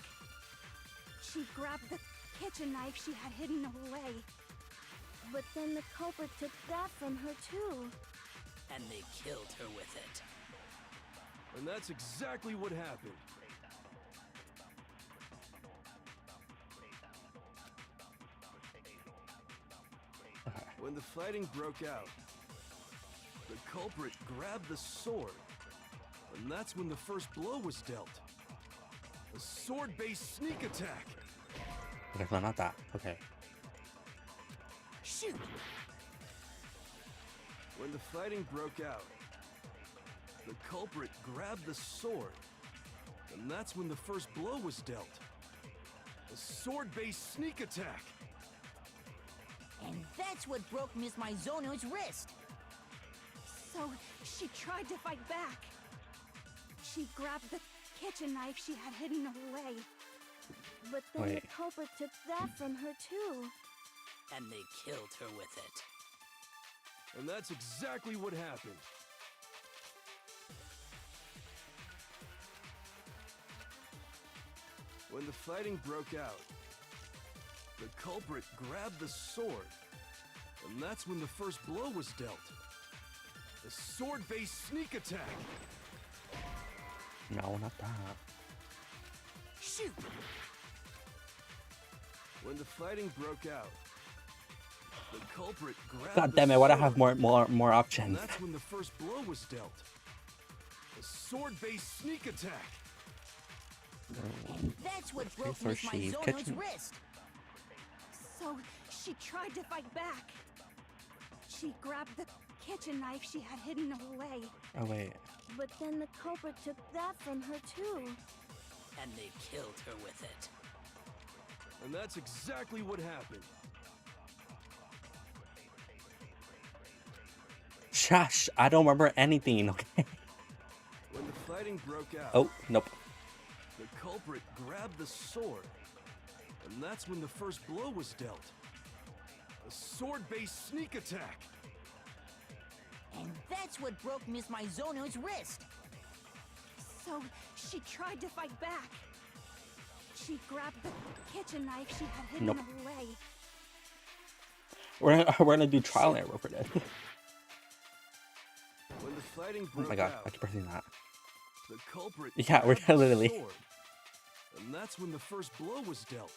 She grabbed the kitchen knife she had hidden away. But then the culprit took that from her too. And they killed her with it. And that's exactly what happened. When the fighting broke out, the culprit grabbed the sword, and that's when the first blow was dealt. A sword-based sneak attack. Okay, so not that. Okay. Shoot! When the fighting broke out, the culprit grabbed the sword, and that's when the first blow was dealt. A sword-based sneak attack. And that's what broke Miss Mizono's wrist. So, she tried to fight back. She grabbed the kitchen knife she had hidden away. But then the culprit took that from her too. And they killed her with it. And that's exactly what happened. When the fighting broke out, the culprit grabbed the sword, and that's when the first blow was dealt. A sword-based sneak attack. No, not that. Shoot! When the fighting broke out, the culprit grabbed God the damn it! Why do I sword, have more and options? that's when the first blow was dealt. A sword-based sneak attack. And that's what broke for Miss sheep. Mizono's Kitchen. wrist. So, she tried to fight back. She grabbed the kitchen knife she had hidden away. Oh wait. But then the culprit took that from her too. And they killed her with it. And that's exactly what happened. Shush! I don't remember anything. Okay. When the fighting broke out, Oh nope. the culprit grabbed the sword, and that's when the first blow was dealt. A sword-based sneak attack. And that's what broke Miss Mizono's wrist. So, she tried to fight back. She grabbed the kitchen knife she had hidden Nope. away. We're gonna do trial and error for this. When the fighting Oh broke my god! out, I keep pressing that. the culprit Yeah, we're grabbed the literally. sword, and that's when the first blow was dealt.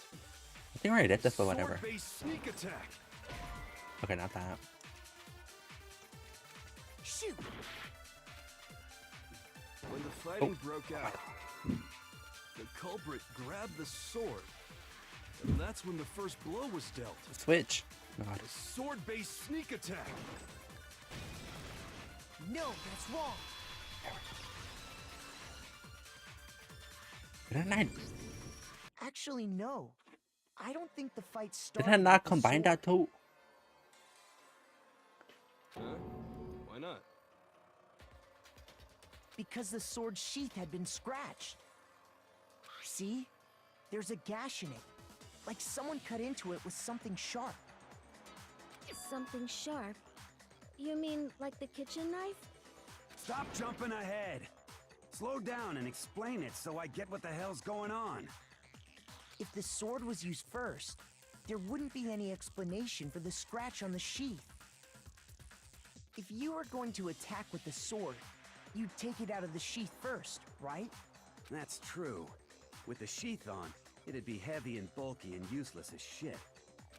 I think I already did this, but whatever. Sword-based sneak attack. Okay, not that. Shoot! When the fighting broke out, the culprit grabbed the sword, and that's when the first blow was dealt. Switch. God. A sword-based sneak attack. No, that's wrong. Didn't I? Actually, no. I don't think the fight started. Did I not with the combine sword. that too? Huh? Why not? because the sword's sheath had been scratched. See? There's a gash in it, like someone cut into it with something sharp. Something sharp? You mean like the kitchen knife? Stop jumping ahead. Slow down and explain it so I get what the hell's going on. If the sword was used first, there wouldn't be any explanation for the scratch on the sheath. If you were going to attack with the sword, you'd take it out of the sheath first, right? That's true. With the sheath on, it'd be heavy and bulky and useless as shit.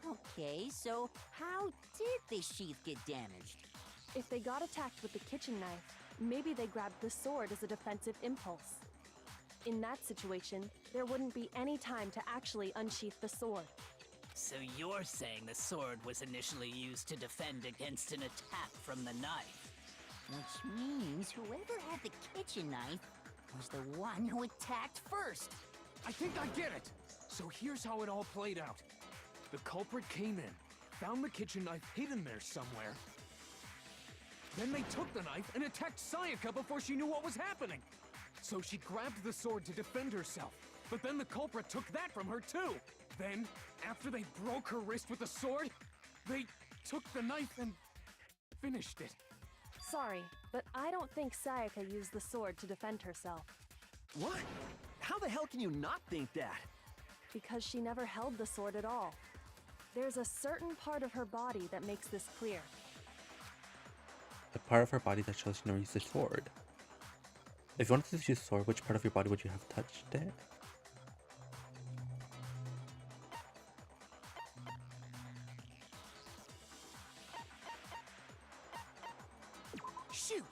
Okay, so how did the sheath get damaged? If they got attacked with the kitchen knife, maybe they grabbed the sword as a defensive impulse. In that situation, there wouldn't be any time to actually unsheath the sword. So you're saying the sword was initially used to defend against an attack from the knife? Which means whoever had the kitchen knife was the one who attacked first. I think I get it! So here's how it all played out. The culprit came in, found the kitchen knife hidden there somewhere. Then they took the knife and attacked Sayaka before she knew what was happening. So she grabbed the sword to defend herself, but then the culprit took that from her too. Then, after they broke her wrist with the sword, they took the knife and finished it. Sorry, but I don't think Sayaka used the sword to defend herself. What? How the hell can you not think that? Because she never held the sword at all. There's a certain part of her body that makes this clear. The part of her body that shows she never used the sword. If you wanted to use the sword, which part of your body would you have touched it? Shoot!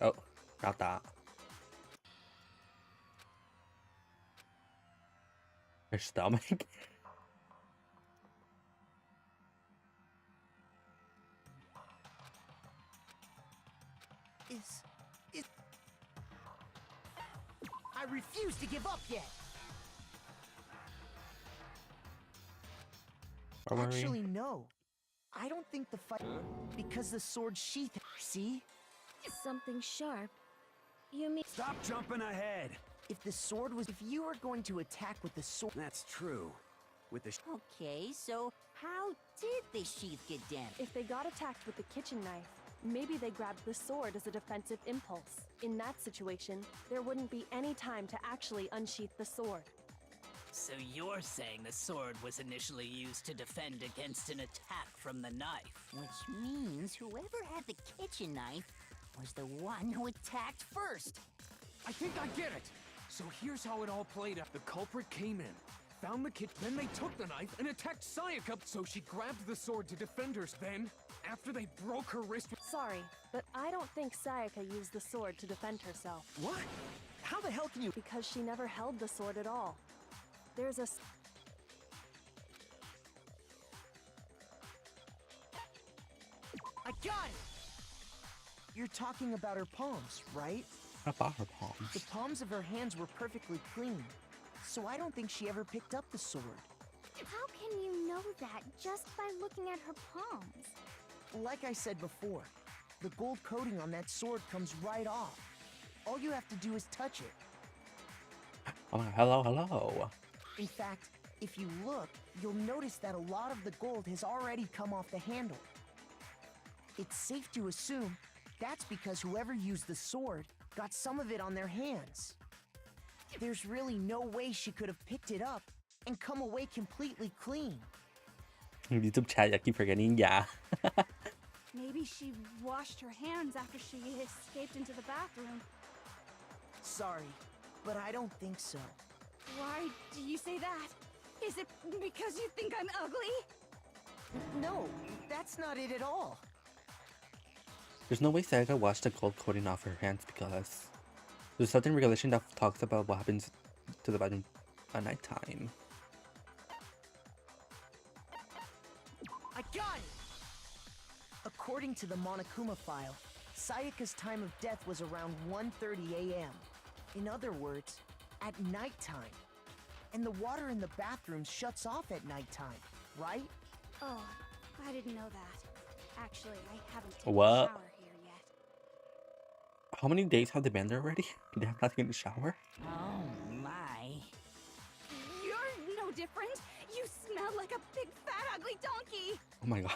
Oh, got that. Her stomach. I refuse to give up yet. Or were we? Actually, no. I don't think the fight... Because the sword sheath... See? Something sharp? You mean... Stop jumping ahead! If the sword was... If you were going to attack with the sword... That's true. With the... Okay, so how did the sheath get damaged? If they got attacked with the kitchen knife, maybe they grabbed the sword as a defensive impulse. In that situation, there wouldn't be any time to actually unsheath the sword. So you're saying the sword was initially used to defend against an attack from the knife? Which means whoever had the kitchen knife was the one who attacked first. I think I get it! So here's how it all played out. The culprit came in, found the kit, then they took the knife and attacked Sayaka, so she grabbed the sword to defend her. Then, after they broke her wrist... Sorry, but I don't think Sayaka used the sword to defend herself. What? How the hell can you... Because she never held the sword at all. There's a... I got it! You're talking about her palms, right? What about her palms? The palms of her hands were perfectly clean, so I don't think she ever picked up the sword. How can you know that just by looking at her palms? Like I said before, the gold coating on that sword comes right off. All you have to do is touch it. Oh my god, hello, hello. In fact, if you look, you'll notice that a lot of the gold has already come off the handle. It's safe to assume that's because whoever used the sword got some of it on their hands. There's really no way she could have picked it up and come away completely clean. YouTube chat, I keep forgetting, yeah. Maybe she washed her hands after she escaped into the bathroom. Sorry, but I don't think so. Why do you say that? Is it because you think I'm ugly? No, that's not it at all. There's no way Sayaka washed the gold coating off her hands because there's something in regulation that talks about what happens to the bathroom at nighttime. I got it! According to the Monokuma file, Sayaka's time of death was around 1:30 a.m. In other words, at nighttime. And the water in the bathroom shuts off at nighttime, right? Oh, I didn't know that. Actually, I haven't taken What? a shower here yet. How many days have they been there already? They have not taken a shower? Oh my. You're no different. You smell like a big, fat, ugly donkey. Oh my god.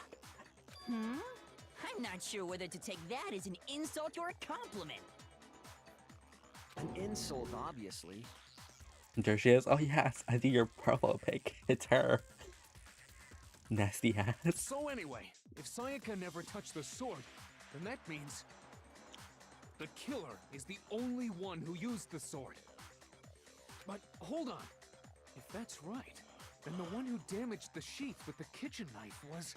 I'm not sure whether to take that as an insult or a compliment. An insult, obviously. There she is. Oh yes, I see your profile pic. It's her. Nasty ass. So anyway, if Sayaka never touched the sword, then that means the killer is the only one who used the sword. But hold on. If that's right, then the one who damaged the sheath with the kitchen knife was...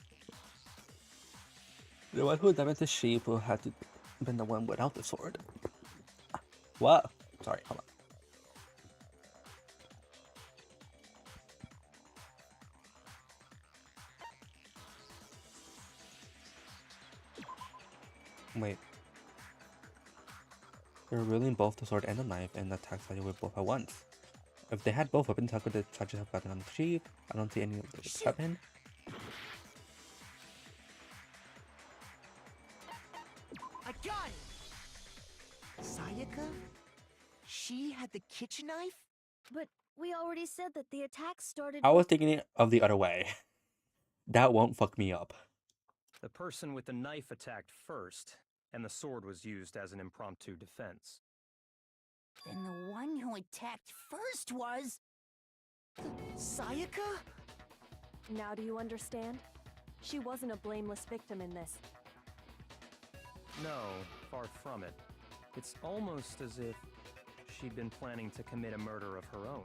The one who damaged the sheep will have to been the one without the sword. What? Sorry, hold on. Wait. They're wielding both the sword and the knife and attack Saya with both at once. If they had both weapons, how could the charges have gotten on the sheep? I don't see any of the weapon. I got it! Sayaka? She had the kitchen knife? But we already said that the attack started. I was thinking it of the other way. That won't fuck me up. The person with the knife attacked first, and the sword was used as an impromptu defense. Then the one who attacked first was... Sayaka? Now do you understand? She wasn't a blameless victim in this. No, far from it. It's almost as if she'd been planning to commit a murder of her own.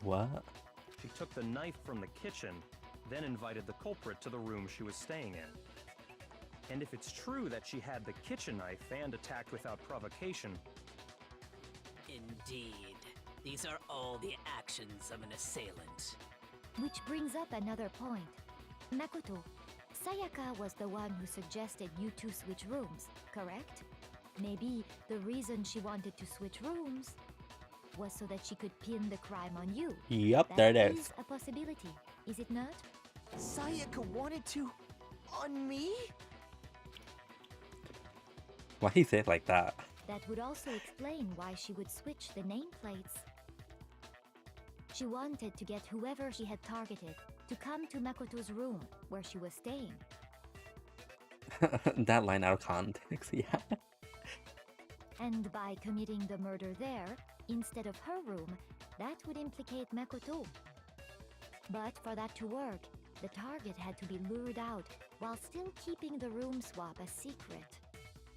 What? She took the knife from the kitchen, then invited the culprit to the room she was staying in. And if it's true that she had the kitchen knife and attacked without provocation... Indeed. These are all the actions of an assailant. Which brings up another point. Makoto, Sayaka was the one who suggested you two switch rooms, correct? Maybe the reason she wanted to switch rooms was so that she could pin the crime on you. Yep, there it That is. is a possibility, is it not? Sayaka wanted to... on me? Why he say it like that? That would also explain why she would switch the nameplates. She wanted to get whoever she had targeted to come to Makoto's room where she was staying. That line out of context, yeah. And by committing the murder there, instead of her room, that would implicate Makoto. But for that to work, the target had to be lured out while still keeping the room swap a secret.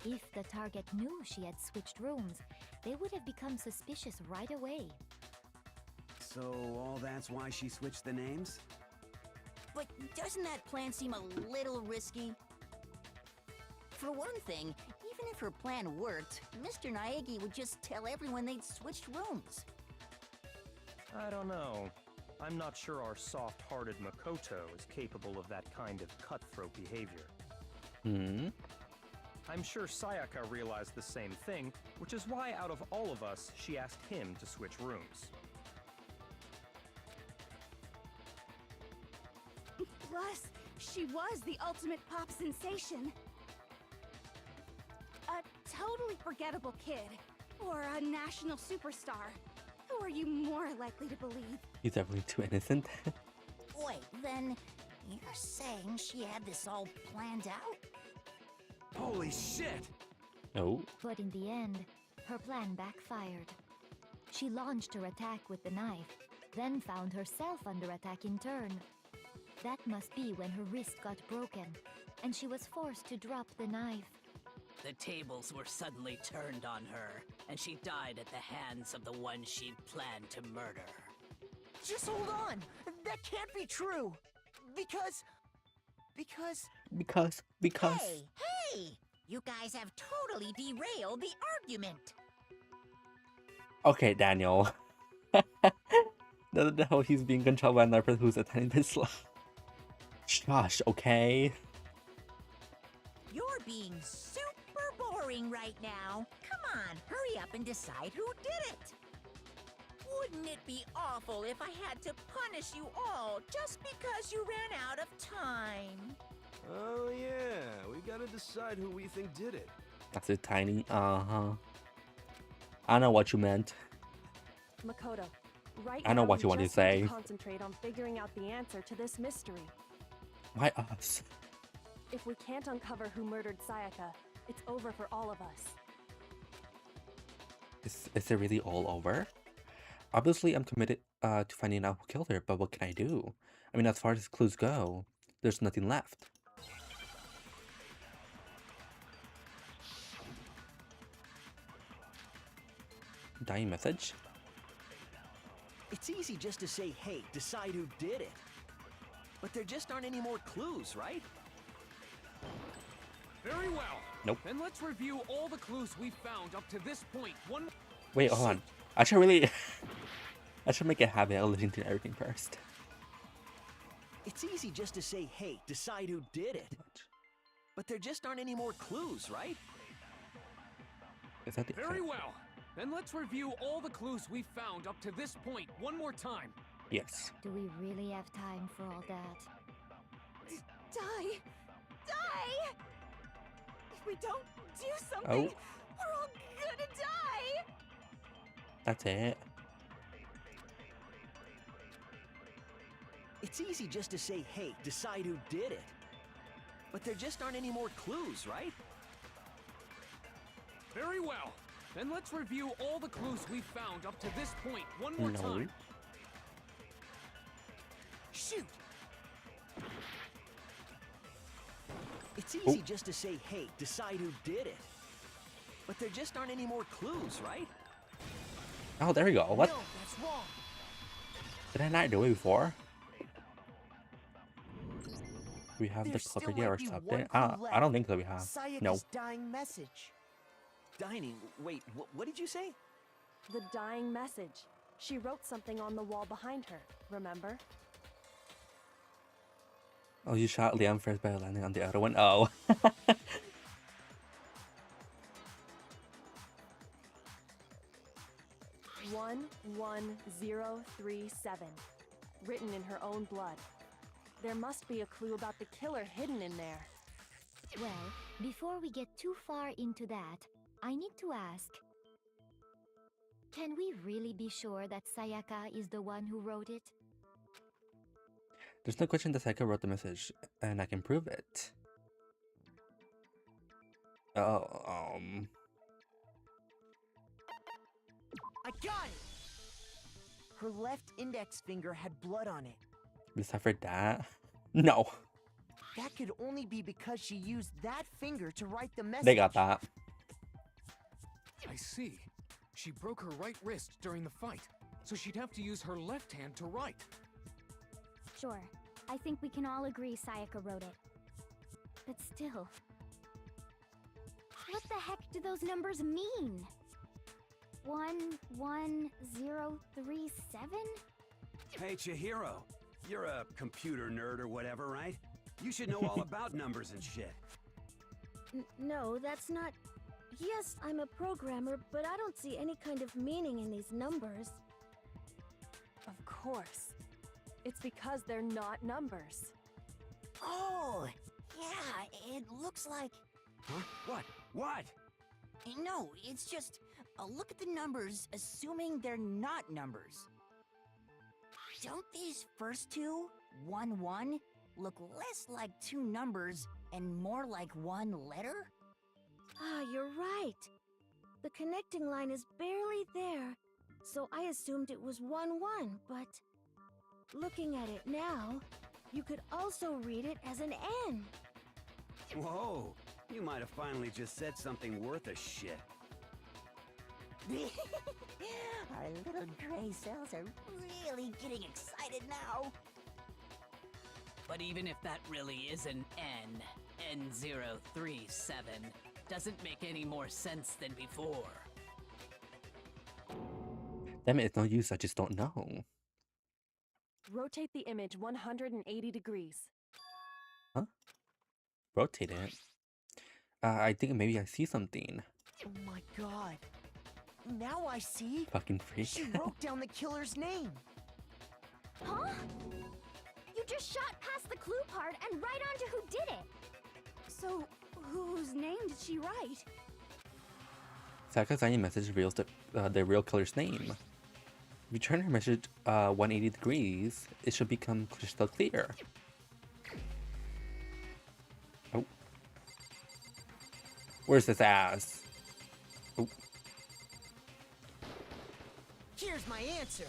If the target knew she had switched rooms, they would have become suspicious right away. So all that's why she switched the names? But doesn't that plan seem a little risky? For one thing, even if her plan worked, Mr. Naegi would just tell everyone they'd switched rooms. I don't know. I'm not sure our soft-hearted Makoto is capable of that kind of cutthroat behavior. Hmm? I'm sure Sayaka realized the same thing, which is why out of all of us, she asked him to switch rooms. Plus, she was the ultimate pop sensation. A totally forgettable kid, or a national superstar. Who are you more likely to believe? He's definitely too innocent. Wait, then you're saying she had this all planned out? Holy shit! No. But in the end, her plan backfired. She launched her attack with the knife, then found herself under attack in turn. That must be when her wrist got broken, and she was forced to drop the knife. The tables were suddenly turned on her, and she died at the hands of the one she'd planned to murder. Just hold on! That can't be true! Because... Hey! You guys have totally derailed the argument! Okay, Daniel. The hell he's being controlled by another person who's a tiny bit slow. Shush, okay? You're being super boring right now. Come on, hurry up and decide who did it! Wouldn't it be awful if I had to punish you all just because you ran out of time? Oh yeah, we gotta decide who we think did it. That's a tiny. I know what you meant. Makoto, right I know now what you want to just need say. concentrate on figuring out the answer to this mystery. Why us? If we can't uncover who murdered Sayaka, it's over for all of us. Is it really all over? Obviously, I'm committed to finding out who killed her, but what can I do? I mean, as far as clues go, there's nothing left. Dying message? It's easy just to say, hey, decide who did it. But there just aren't any more clues, right? Very well. Nope. Then let's review all the clues we've found up to this point. Wait, hold on. I should really... I should make a habit of listening to everything first. It's easy just to say, hey, decide who did it. But there just aren't any more clues, right? Is that the... Very well. Then let's review all the clues we've found up to this point one more time. Yes. Do we really have time for all that? Die! Die! If we don't do something, Oh. we're all gonna die! That's it. It's easy just to say, hey, decide who did it. But there just aren't any more clues, right? Very well. Then let's review all the clues we've found up to this point one more time. Shoot! It's easy just to say, hey, decide who did it. But there just aren't any more clues, right? Oh, there we go. What? No, that's wrong. Did I not do it before? We have There the still clip idea might or be something. one clue I don't left. think so we have. Sayaka's No. dying message. Dining, wait, what did you say? The dying message. She wrote something on the wall behind her, remember? Oh, you shot Liam first by landing on the other one? Oh. 11037. Written in her own blood. There must be a clue about the killer hidden in there. Well, before we get too far into that, I need to ask. Can we really be sure that Sayaka is the one who wrote it? There's no question that Sayaka wrote the message, and I can prove it. Oh, I got it! Her left index finger had blood on it. Besides for that? No. That could only be because she used that finger to write the message. They got that. I see. She broke her right wrist during the fight, so she'd have to use her left hand to write. Sure. I think we can all agree Sayaka wrote it. But still... What the heck do those numbers mean? 11037? Hey, Chihiro. You're a computer nerd or whatever, right? You should know all about numbers and shit. No, that's not... Yes, I'm a programmer, but I don't see any kind of meaning in these numbers. Of course. It's because they're not numbers. Oh, yeah, it looks like... Huh? What? What? No, it's just... look at the numbers, assuming they're not numbers. Don't these first two, 1, 1, look less like two numbers and more like one letter? Ah, you're right. The connecting line is barely there, so I assumed it was 1, 1, but... Looking at it now, you could also read it as an N. Whoa, you might have finally just said something worth a shit. Our little gray cells are really getting excited now. But even if that really is an N037, doesn't make any more sense than before. Damn it, it's no use, I just don't know. Rotate the image 180 degrees. Huh? Rotate it? I think maybe I see something. Oh my god. Now I see. Fucking freak. She wrote down the killer's name. Huh? You just shot past the clue part and right onto who did it. So, whose name did she write? Sayaka's signing message reveals the real killer's name. If you turn her message 180 degrees, it should become crystal clear. Oh. Where's this ass? Oh. Here's my answer.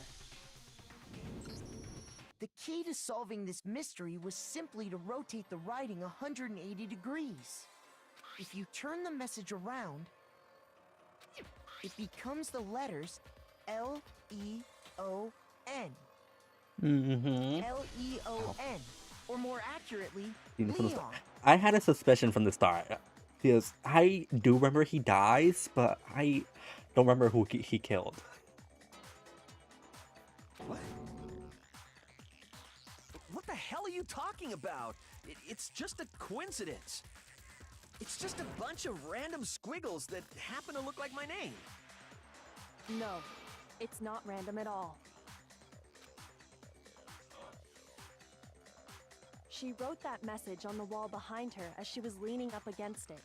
The key to solving this mystery was simply to rotate the writing 180 degrees. If you turn the message around, it becomes the letters L-E-O-N. L-E-O-N. Or more accurately, Leon. I had a suspicion from the start. Because I do remember he dies, but I don't remember who he killed. What the hell are you talking about? It's just a coincidence. It's just a bunch of random squiggles that happen to look like my name. No, it's not random at all. She wrote that message on the wall behind her as she was leaning up against it.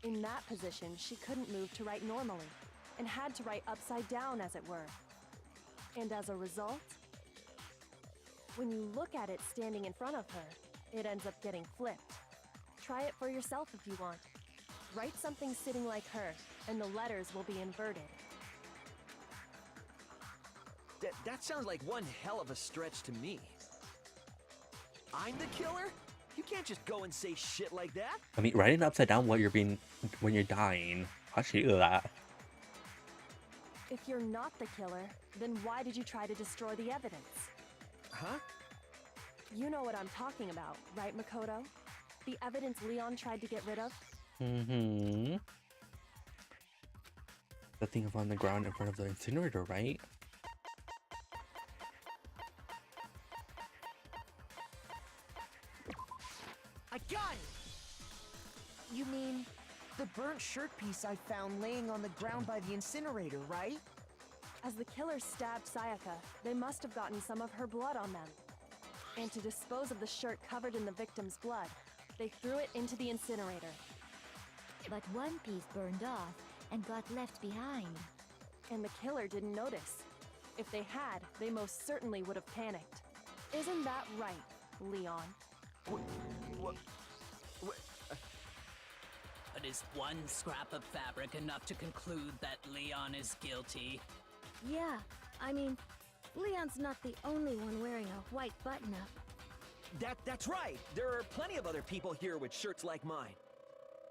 In that position, she couldn't move to write normally, and had to write upside down, as it were. And as a result, when you look at it standing in front of her, it ends up getting flipped. Try it for yourself if you want. Write something sitting like her, and the letters will be inverted. That sounds like one hell of a stretch to me. I'm the killer? You can't just go and say shit like that. I mean, writing upside down when you're dying. How should you do that? If you're not the killer, then why did you try to destroy the evidence? Huh? You know what I'm talking about, right, Makoto? The evidence Leon tried to get rid of? Mm-hmm. The thing on the ground in front of the incinerator, right? I got it! You mean the burnt shirt piece I found laying on the ground by the incinerator, right? As the killers stabbed Sayaka, they must have gotten some of her blood on them. And to dispose of the shirt covered in the victim's blood, they threw it into the incinerator. But one piece burned off and got left behind. And the killer didn't notice. If they had, they most certainly would have panicked. Isn't that right, Leon? But is one scrap of fabric enough to conclude that Leon is guilty? Yeah, I mean, Leon's not the only one wearing a white button-up. That's right. There are plenty of other people here with shirts like mine.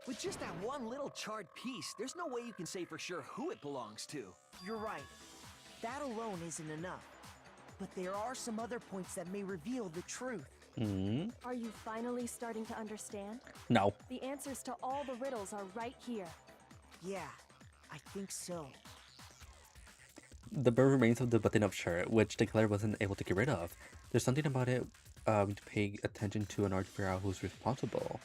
With just that one little charred piece, there's no way you can say for sure who it belongs to. You're right. That alone isn't enough. But there are some other points that may reveal the truth. Mm-hmm. Are you finally starting to understand? No. The answers to all the riddles are right here. Yeah, I think so. The bare remains of the button-up shirt, which the killer wasn't able to get rid of. There's something about it to pay attention to in order to figure out who's responsible.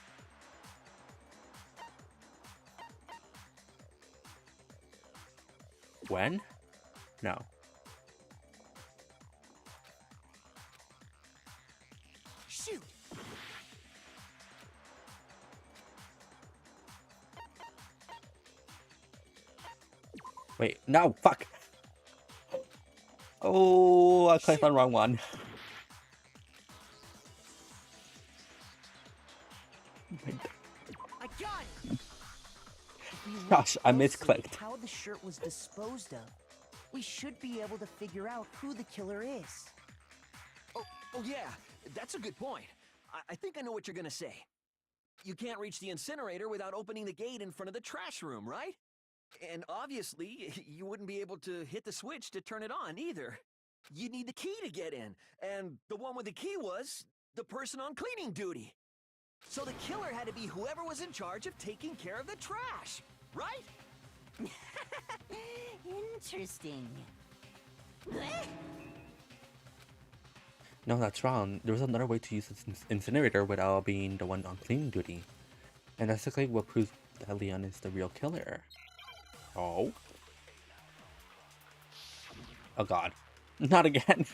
When? No. Shoot! Wait, no, fuck! Oh, I clicked on the wrong one. I got it! If we look Gosh, I closely misclicked. at how the shirt was disposed of, we should be able to figure out who the killer is. Oh yeah, that's a good point. I think I know what you're gonna say. You can't reach the incinerator without opening the gate in front of the trash room, right? And obviously, you wouldn't be able to hit the switch to turn it on either. You'd need the key to get in, and the one with the key was the person on cleaning duty. So the killer had to be whoever was in charge of taking care of the trash, right? Interesting. No, that's wrong. There was another way to use this incinerator without being the one on cleaning duty. And that's exactly what proves that Leon is the real killer. Oh. Oh god. Not again.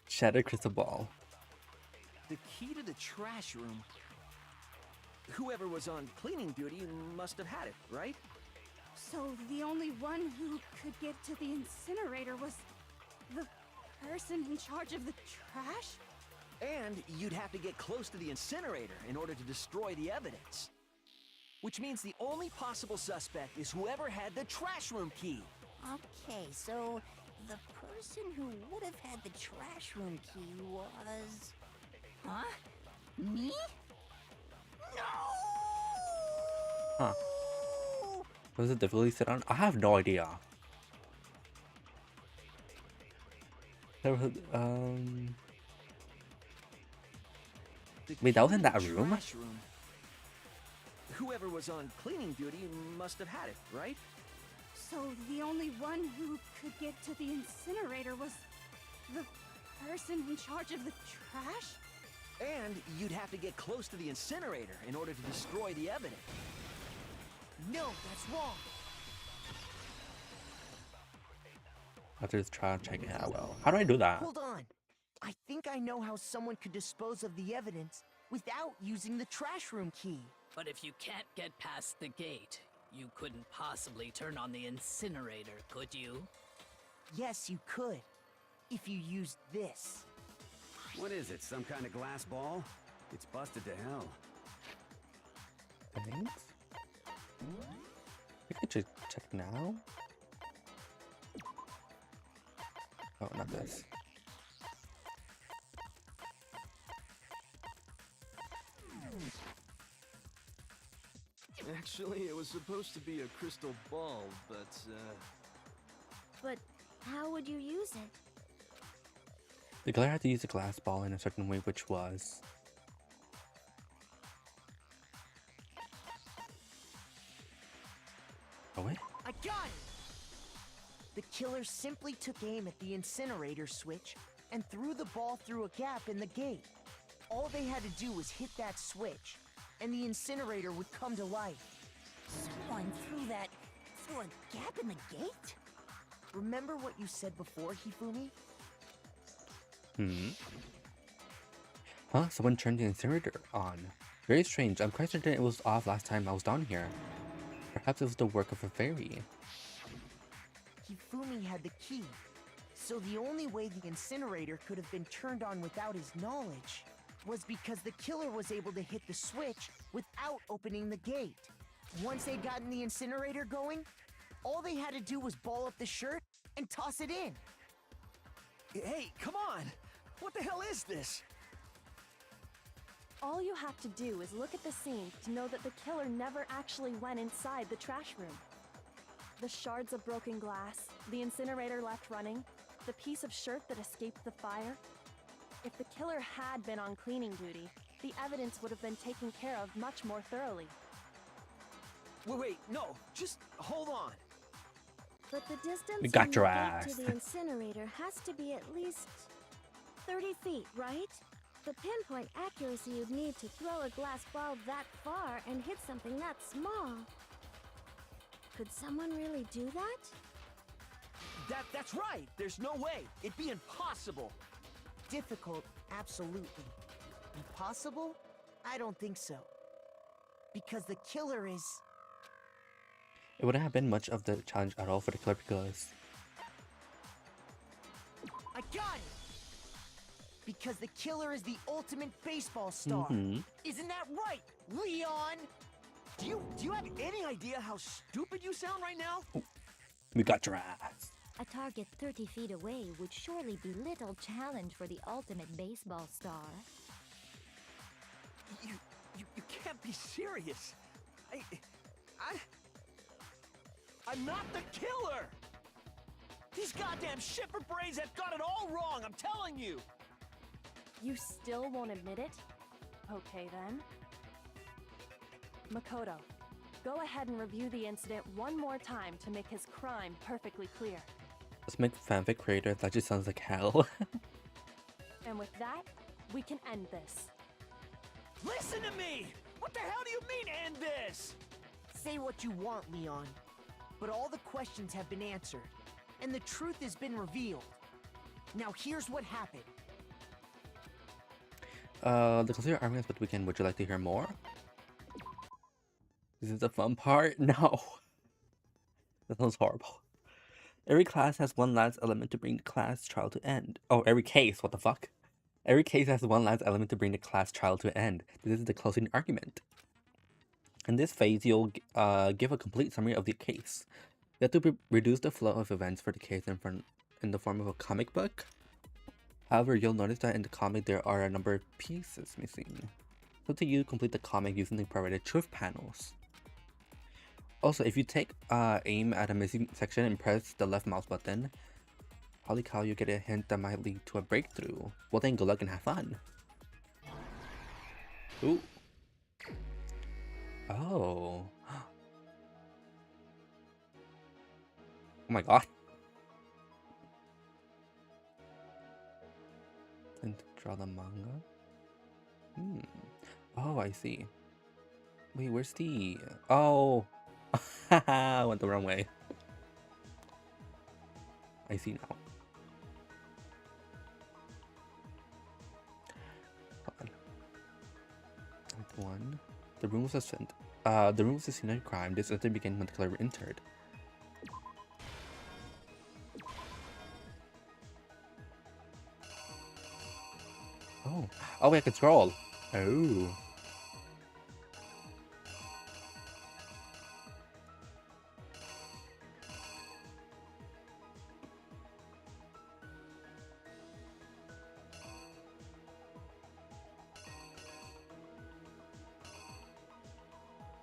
Shattered crystal ball. The key to the trash room. Whoever was on cleaning duty must have had it, right? So the only one who could get to the incinerator was the person in charge of the trash? And you'd have to get close to the incinerator in order to destroy the evidence. Which means the only possible suspect is whoever had the trash room key. Okay, so the person who would have had the trash room key was... Huh? Me? No! Huh. What is it difficulty set on? I have no idea. There was, wait, that was in that room? Trash room. Whoever was on cleaning duty must have had it, right? So the only one who could get to the incinerator was the person in charge of the trash? And you'd have to get close to the incinerator in order to destroy the evidence. No, that's wrong. After this trial, check it out. Well, how do I do that? Hold on. I think I know how someone could dispose of the evidence without using the trash room key. But if you can't get past the gate, you couldn't possibly turn on the incinerator, could you? Yes, you could. If you used this. What is it, some kind of glass ball? It's busted to hell. Thanks. I can just check now. Oh, not this. Actually, it was supposed to be a crystal ball, but, But how would you use it? The killer had to use a glass ball in a certain way, which was... Oh, wait. I got it! The killer simply took aim at the incinerator switch and threw the ball through a gap in the gate. All they had to do was hit that switch, and the incinerator would come to life. Someone threw a gap in the gate? Remember what you said before, Hifumi? Huh? Someone turned the incinerator on. Very strange. I'm quite certain it was off last time I was down here. Perhaps it was the work of a fairy. Hifumi had the key, so the only way the incinerator could have been turned on without his knowledge was because the killer was able to hit the switch without opening the gate. Once they'd gotten the incinerator going, all they had to do was ball up the shirt and toss it in. Hey, come on! What the hell is this? All you have to do is look at the scene to know that the killer never actually went inside the trash room. The shards of broken glass, the incinerator left running, the piece of shirt that escaped the fire. If the killer had been on cleaning duty, the evidence would have been taken care of much more thoroughly. Wait, no, just hold on. But the distance We got from your the gate ass. to the incinerator has to be at least 30 feet, right? The pinpoint accuracy you'd need to throw a glass ball that far and hit something that small. Could someone really do that? That's right! There's no way! It'd be impossible! Difficult, absolutely. Impossible? I don't think so. Because the killer is... It wouldn't have been much of the challenge at all for the killer because... I got it! Because the killer is the ultimate baseball star. Isn't that right, Leon? Do you have any idea how stupid you sound right now? We got your ass. A target 30 feet away would surely be little challenge for the ultimate baseball star. You can't be serious. I'm not the killer! These goddamn shipper brains have got it all wrong, I'm telling you! You still won't admit it? Okay then. Makoto, go ahead and review the incident one more time to make his crime perfectly clear. Let's make fanfic creator. That just sounds like hell. And with that, we can end this. Listen to me! What the hell do you mean, end this? Say what you want, Leon. But all the questions have been answered, and the truth has been revealed. Now here's what happened. The consider arguments but weekend. Would you like to hear more? This is the fun part? No. That sounds horrible. Every class has one last element to bring the class trial to end. Oh, every case, what the fuck? Every case has one last element to bring the class trial to end. This is the closing argument. In this phase, you'll give a complete summary of the case. You have to reduce the flow of events for the case in the form of a comic book. However, you'll notice that in the comic there are a number of pieces missing. So to you, complete the comic using the provided truth panels. Also, if you take aim at a missing section and press the left mouse button, holy cow, you get a hint that might lead to a breakthrough. Well then, good luck and have fun. Ooh. Oh. Oh my god. And draw the manga? Oh, I see. Wait, where's the... Oh! I went the wrong way. I see now. Hold on. Act 1. The room was a scene of crime. This incident began when the killer entered. Oh, we have control. Oh.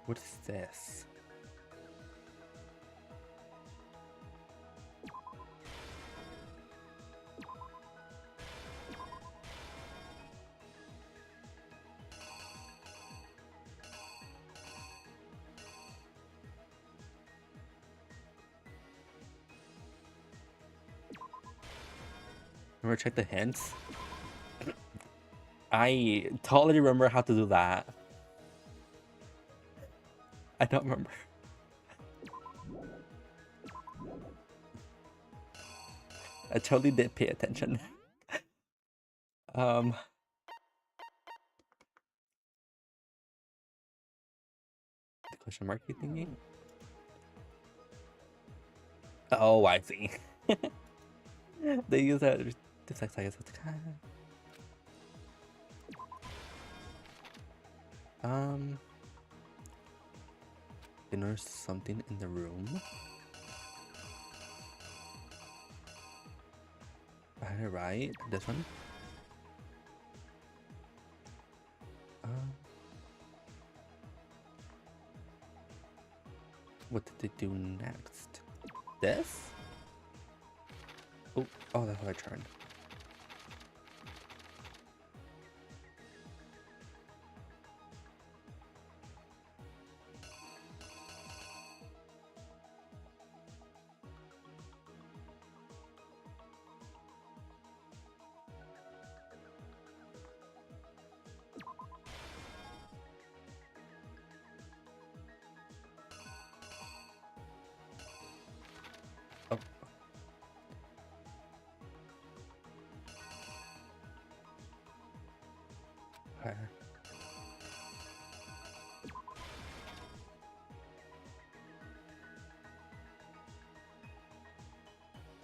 What is this? Remember, check the hints. I totally remember how to do that. I don't remember. I totally did pay attention. The question mark thingy? Oh, I see. They use that defect, I guess. They noticed something in the room. I had it right. This one. What did they do next? This? Oh, that's how I turned.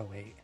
Oh wait.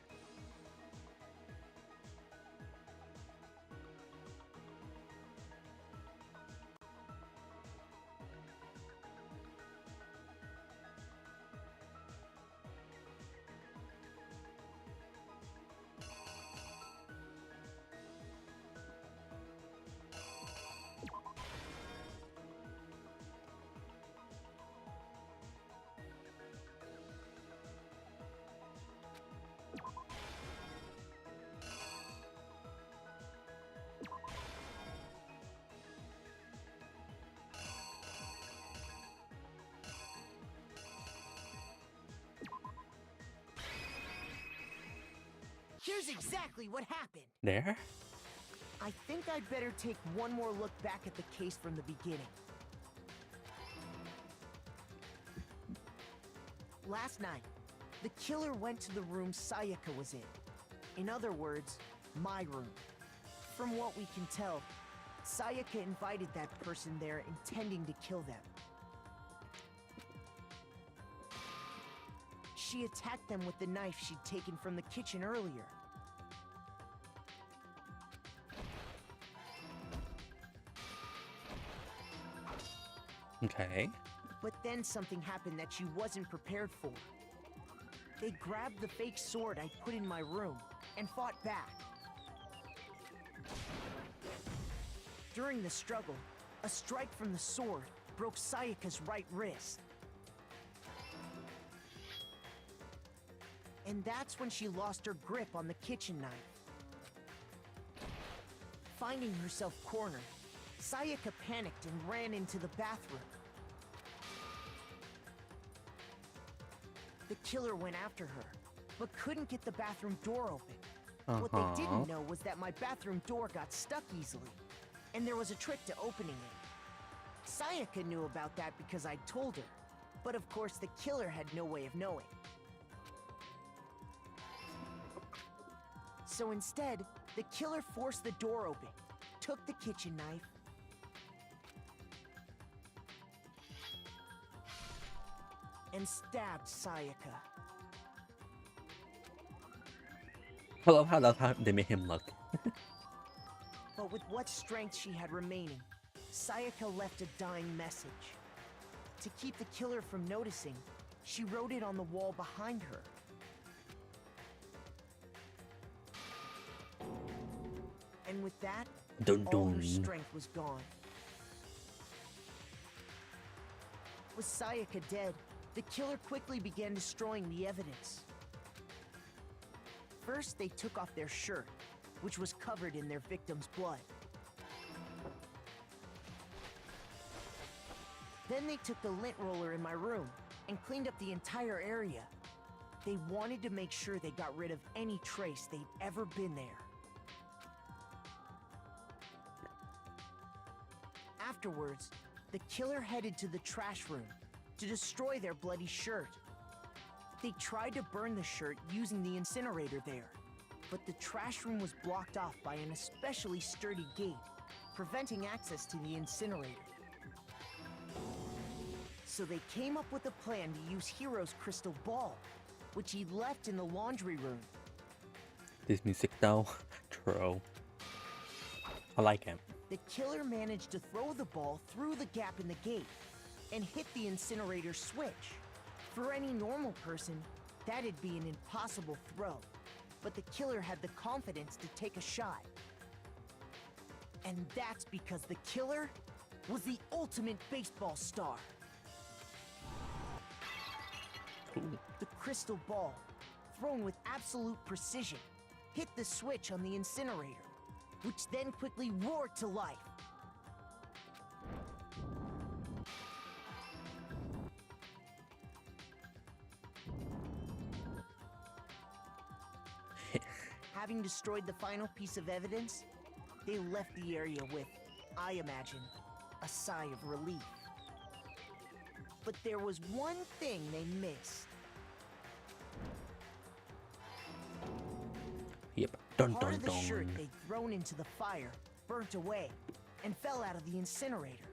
Here's exactly what happened. There? I think I'd better take one more look back at the case from the beginning. Last night, the killer went to the room Sayaka was in. In other words, my room. From what we can tell, Sayaka invited that person there intending to kill them. She attacked them with the knife she'd taken from the kitchen earlier. Okay. But then something happened that she wasn't prepared for. They grabbed the fake sword I put in my room and fought back. During the struggle, a strike from the sword broke Sayaka's right wrist. And that's when she lost her grip on the kitchen knife. Finding herself cornered, Sayaka panicked and ran into the bathroom. The killer went after her, but couldn't get the bathroom door open. What they didn't know was that my bathroom door got stuck easily, and there was a trick to opening it. Sayaka knew about that because I'd told her, but of course the killer had no way of knowing. So instead, the killer forced the door open, took the kitchen knife, and stabbed Sayaka. I love how that's how they made him look. But with what strength she had remaining, Sayaka left a dying message. To keep the killer from noticing, she wrote it on the wall behind her. And with that, all her strength was gone. With Sayaka dead, the killer quickly began destroying the evidence. First, they took off their shirt, which was covered in their victim's blood. Then they took the lint roller in my room and cleaned up the entire area. They wanted to make sure they got rid of any trace they'd ever been there. Afterwards, the killer headed to the trash room to destroy their bloody shirt. They tried to burn the shirt using the incinerator there, but the trash room was blocked off by an especially sturdy gate, preventing access to the incinerator. So they came up with a plan to use Hiro's crystal ball, which he'd left in the laundry room. This music though, true. I like it. The killer managed to throw the ball through the gap in the gate and hit the incinerator switch. For any normal person, that'd be an impossible throw, but the killer had the confidence to take a shot. And that's because the killer was the ultimate baseball star. The crystal ball, thrown with absolute precision, hit the switch on the incinerator, which then quickly roared to life. Having destroyed the final piece of evidence, they left the area with, I imagine, a sigh of relief. But there was one thing they missed. Yep. Dun Part dun of the dun. shirt they'd thrown into the fire burnt away and fell out of the incinerator.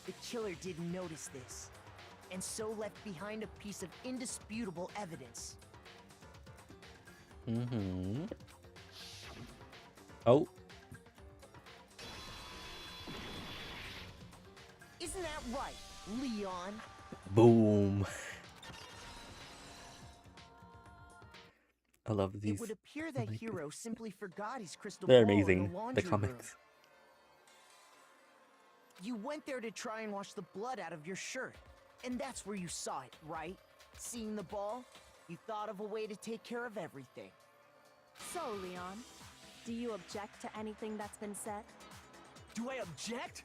The killer didn't notice this, and so left behind a piece of indisputable evidence. Mm-hmm. Oh. Isn't that right, Leon? Boom. I love these. It would appear that Hiro simply forgot his crystal They're ball in amazing. the laundry The room. comics. You went there to try and wash the blood out of your shirt, and that's where you saw it, right? Seeing the ball, you thought of a way to take care of everything. So, Leon, do you object to anything that's been said? Do I object?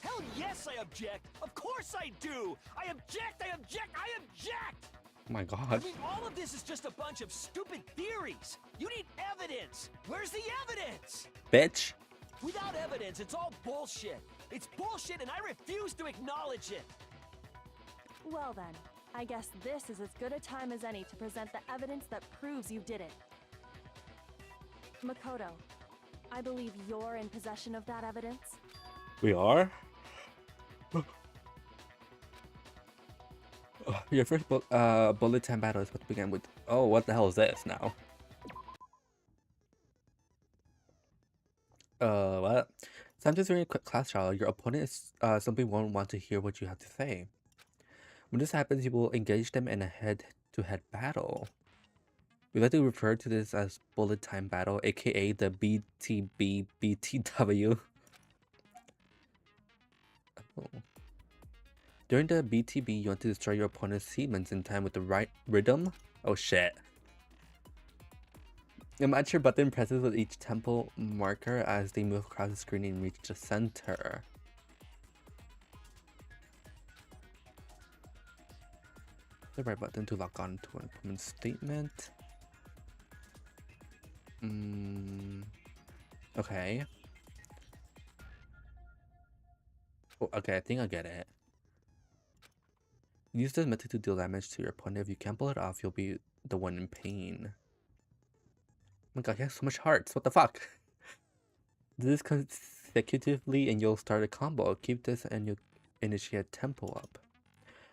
Hell yes, I object! Of course I do! I object! I object! I object! Oh my god. I mean, all of this is just a bunch of stupid theories! You need evidence! Where's the evidence? Bitch. Without evidence, it's all bullshit! It's bullshit and I refuse to acknowledge it! Well then, I guess this is as good a time as any to present the evidence that proves you did it. Makoto, I believe you're in possession of that evidence. We are? Your first bullet time battle is about to begin with. Oh, what the hell is this now? What? Sometimes during a quick class trial, your opponent is, simply won't want to hear what you have to say. When this happens, you will engage them in a head-to-head battle. We like to refer to this as bullet time battle, aka the BTW. Oh. During the BTB, you want to destroy your opponent's achievements in time with the right rhythm. Oh shit. Match your button presses with each tempo marker as they move across the screen and reach the center. The right button to lock on to an opponent's statement. Okay. Oh, okay, I think I get it. Use this method to deal damage to your opponent. If you can't pull it off, you'll be the one in pain. Oh my god, he has so much hearts. What the fuck? Do this consecutively and you'll start a combo. Keep this and you'll initiate tempo up.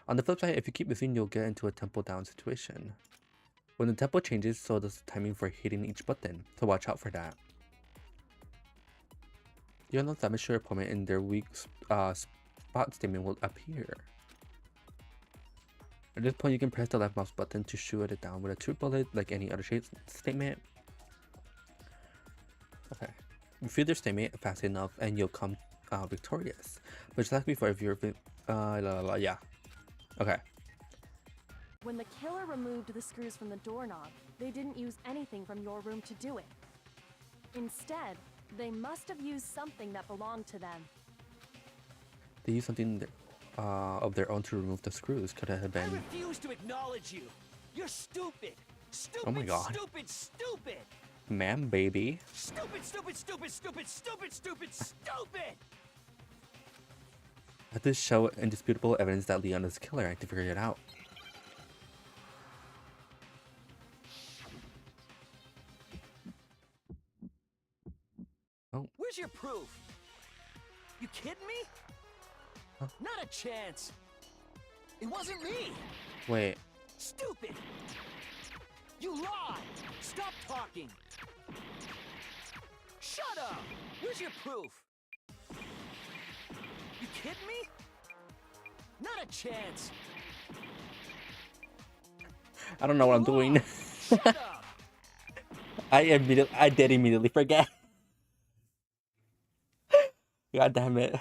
On the flip side, if you keep missing, you'll get into a tempo down situation. When the tempo changes, so does the timing for hitting each button, so watch out for that. You'll know damage to your opponent and their weak spot statement will appear. At this point, you can press the left mouse button to shoot it down with a true bullet like any other statement. Okay. You feed their statement fast enough and you'll come victorious. But just like before, if you're yeah. Okay. When the killer removed the screws from the doorknob, they didn't use anything from your room to do it. Instead, they must have used something that belonged to them. They used something of their own to remove the screws. Could it have been... I refuse to acknowledge you. You're stupid. Stupid, oh my god. Stupid, stupid. Ma'am, baby. Stupid, stupid, stupid, stupid, stupid, stupid, stupid. I have to show indisputable evidence that Leon is the killer. I have to figure it out. Oh. Where's your proof? You kidding me? Huh? Not a chance. It wasn't me. Wait. Stupid. You lied. Stop talking. Shut up. Where's your proof? You kidding me? Not a chance. I don't know what I'm doing. Shut up. I did immediately forget. God damn it.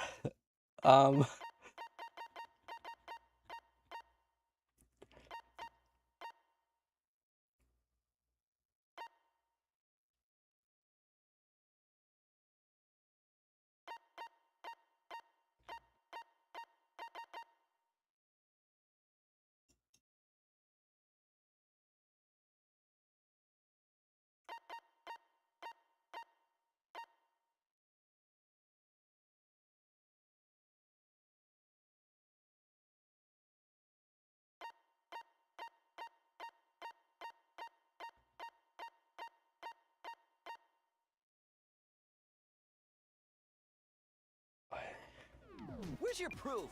Where's your proof?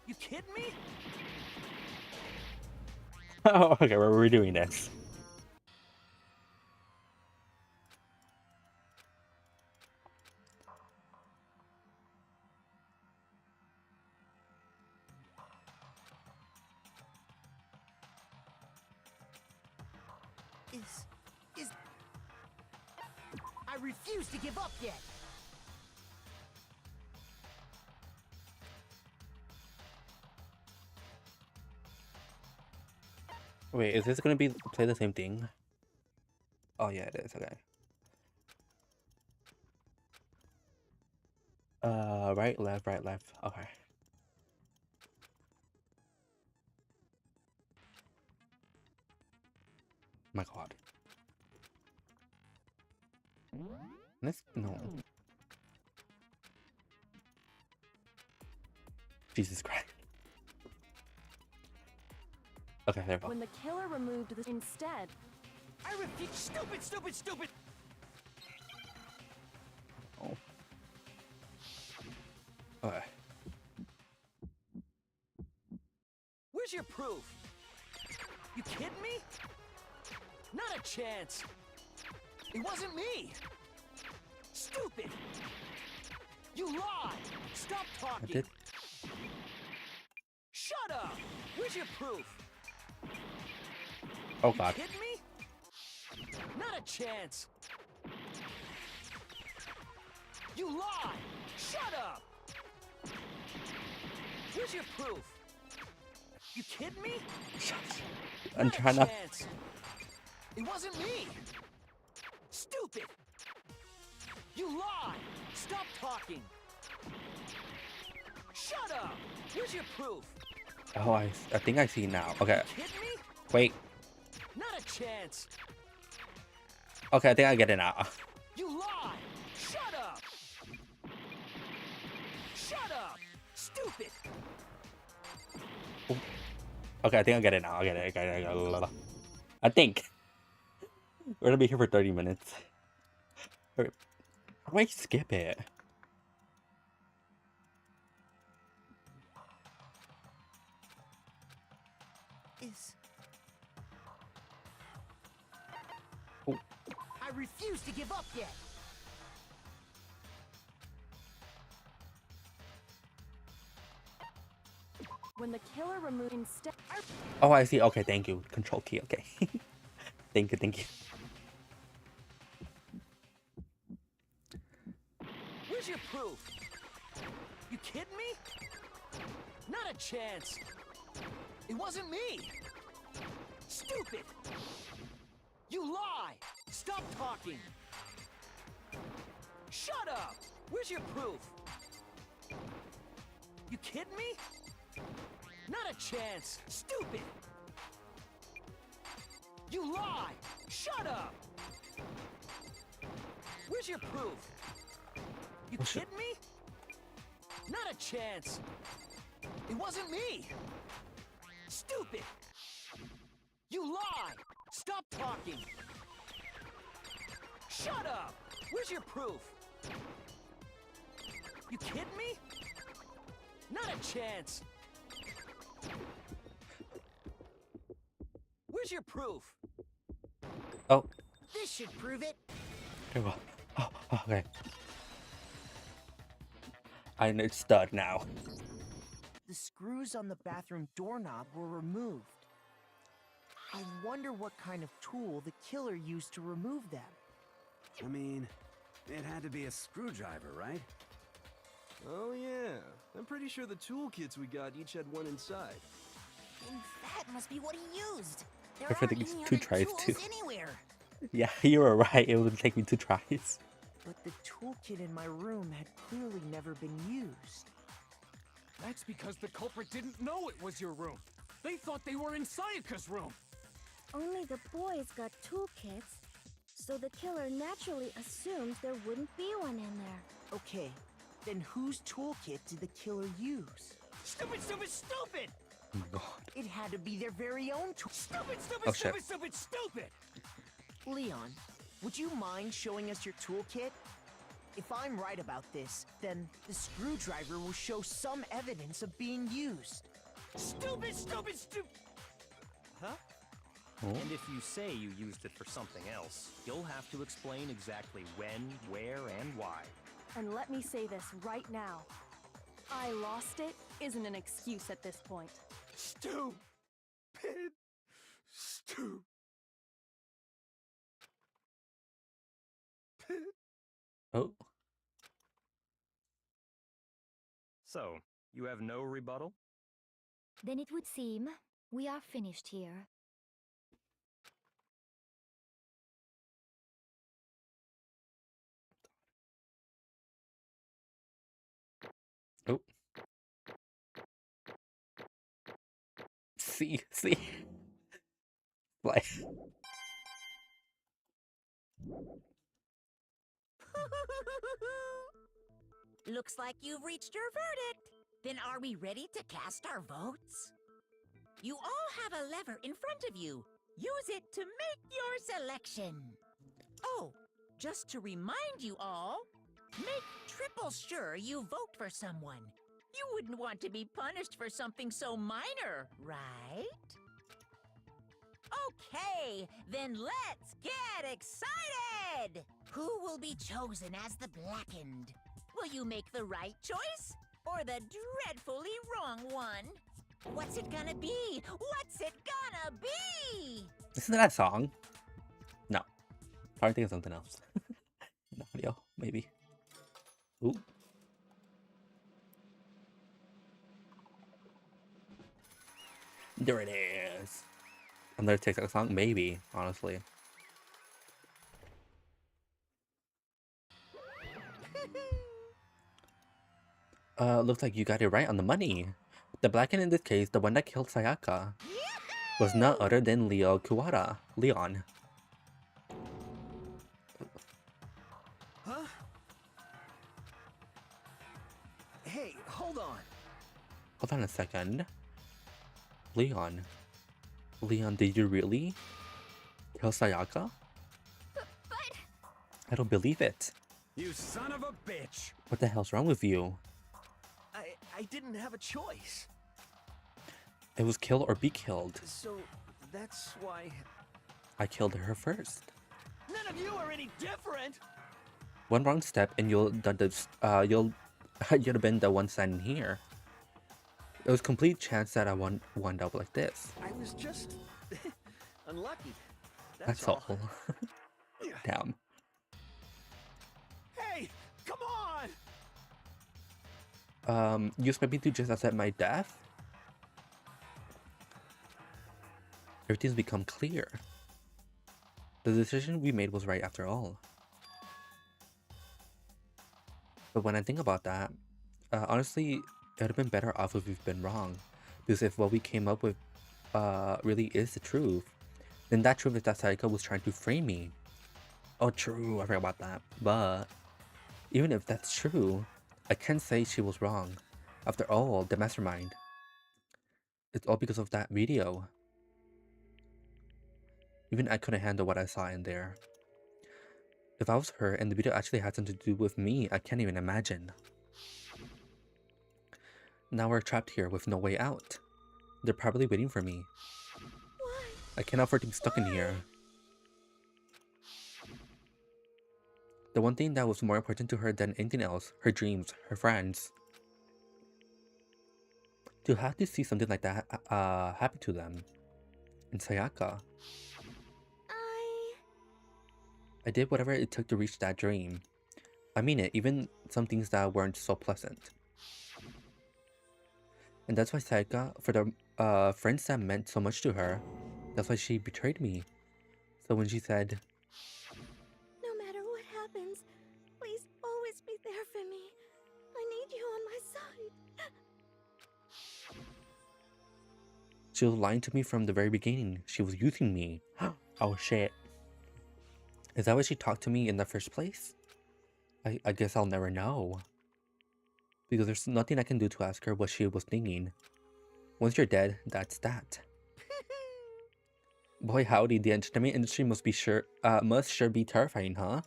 You kidding me? Oh, okay, we're redoing this. I refuse to give up yet. Wait, is this gonna play the same thing? Oh yeah, it is. Okay. Right, left, right, left. Okay. My god. No. Jesus Christ. Okay, there we go. When the killer removed the instead. I refuse. Stupid, stupid, stupid. Oh. Okay. Where's Where's your proof? You kidding me? Not a chance. It wasn't me. Stupid. You lied. Stop talking. did. Shut up. Where's your proof? Oh God. You kidding me? Not a chance. You lied. Shut up. Where's your proof? You kidding me? I'm Not a trying to. chance. It wasn't me. Stupid. You lied. Stop talking. Shut up. Where's your proof? Oh, I think I see now. Okay. You kidding me? Wait. Not a chance. Okay, I think I get it now. You lied. Shut up. Shut up. Stupid. Okay, I think I get it now. I get it. I think. We're gonna be here for 30 minutes. Wait, how do I skip it? Oh. I refuse to give up yet. When the killer removed Oh, I see. Okay, thank you. Control key. Okay. Thank you. Thank you. Where's your proof? You kidding me? Not a chance. It wasn't me. Stupid. You lie. Stop talking. Shut up. Where's your proof? You kidding me? Not a chance. Stupid. You lie. Shut up. Where's your proof? You kidding me? Not a chance. It wasn't me. Stupid. You lie. Stop talking. Shut up. Where's your proof? You kidding me? Not a chance. Where's your proof? Oh. This should prove it. There we go. Oh, okay. I know it's stuck now. The screws on the bathroom doorknob were removed. I wonder what kind of tool the killer used to remove them. I mean, it had to be a screwdriver, right? Oh yeah, I'm pretty sure the toolkits we got each had one inside. And that must be what he used. There I think aren't it's any two other tries tools too. anywhere. Yeah, you were right. It would take me 2 tries. But the toolkit in my room had clearly never been used. That's because the culprit didn't know it was your room. They thought they were in Sayaka's room. Only the boys got toolkits, so the killer naturally assumed there wouldn't be one in there. Okay, then whose toolkit did the killer use? Stupid, stupid, stupid! Oh my God. It had to be their very own tool. Stupid, stupid, Oh, shit. stupid, stupid, stupid! Leon, would you mind showing us your toolkit? If I'm right about this, then the screwdriver will show some evidence of being used. Stupid, stupid, stupid! Huh? Oh. And if you say you used it for something else, you'll have to explain exactly when, where, and why. And let me say this right now. I lost it isn't an excuse at this point. Stupid. Stupid. Oh. So, you have no rebuttal? Then it would seem we are finished here. Oh. See. Like. Looks like you've reached your verdict. Then are we ready to cast our votes? You all have a lever in front of you. Use it to make your selection. Oh, just to remind you all, make triple sure you vote for someone. You wouldn't want to be punished for something so minor, right? Okay, then let's get excited! Who will be chosen as the Blackened? Will you make the right choice? Or the dreadfully wrong one? What's it gonna be? What's it gonna be? Isn't that song? No. Probably think of something else. No audio, maybe. Ooh. There it is. Another TikTok song? Maybe, honestly. Looks like you got it right on the money. The Blackened in this case, the one that killed Sayaka, was none other than Leon. Huh? Hey, hold on. Hold on a second. Leon, did you really kill Sayaka? But... I don't believe it. You son of a bitch! What the hell's wrong with you? I didn't have a choice. It was kill or be killed. So, that's why... I killed her first. None of you are any different! One wrong step and you'd have been the one standing here. It was complete chance that I wound up like this. I was just... unlucky. That's all. Damn. Hey, come on! You expect me to just accept my death? Everything's become clear. The decision we made was right after all. But when I think about that, honestly, it would have been better off if we've been wrong. Because if what we came up with really is the truth, then that truth is that Sayaka was trying to frame me. Oh, true, I forgot about that. But even if that's true, I can't say she was wrong. After all, the mastermind. It's all because of that video. Even I couldn't handle what I saw in there. If I was her and the video actually had something to do with me, I can't even imagine. Now we're trapped here with no way out. They're probably waiting for me. Why? I can't afford to be stuck in here. The one thing that was more important to her than anything else, her dreams, her friends. To have to see something like that happen to them. And Sayaka. I did whatever it took to reach that dream. I mean it, even some things that weren't so pleasant. And that's why Sayaka, for the friends that meant so much to her, that's why she betrayed me. So when she said, No matter what happens, please always be there for me. I need you on my side. she was lying to me from the very beginning. She was using me. Oh shit. Is that why she talked to me in the first place? I guess I'll never know. Because there's nothing I can do to ask her what she was thinking. Once you're dead, that's that. Boy howdy, the entertainment industry must sure be terrifying, huh?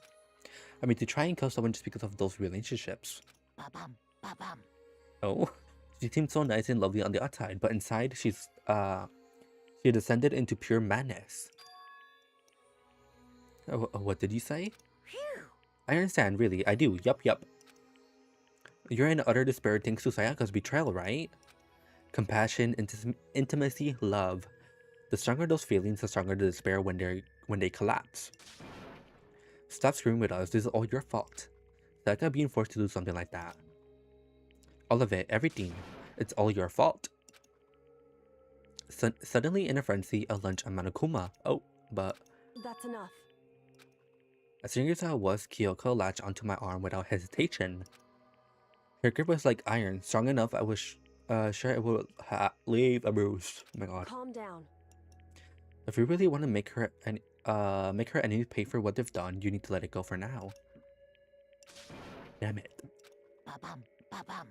I mean, to try and kill someone just because of those relationships. Ba-bum, ba-bum. Oh, she seemed so nice and lovely on the outside, but inside she descended into pure madness. What did you say? Phew. I understand, really, I do, yup. You're in utter despair thanks to Sayaka's betrayal, right? Compassion, intimacy, love. The stronger those feelings, the stronger the despair when they collapse. Stop screwing with us, this is all your fault. Sayaka being forced to do something like that. All of it, everything. It's all your fault. Suddenly in a frenzy, a lunge on Monokuma. Oh, but... That's enough. As soon as I was, Kyoko latched onto my arm without hesitation. Her grip was like iron, strong enough I was sure it would leave a bruise. Oh my god. Calm down. If you really want to make her enemies pay for what they've done, you need to let it go for now. Damn it. Ba-bum, ba-bum.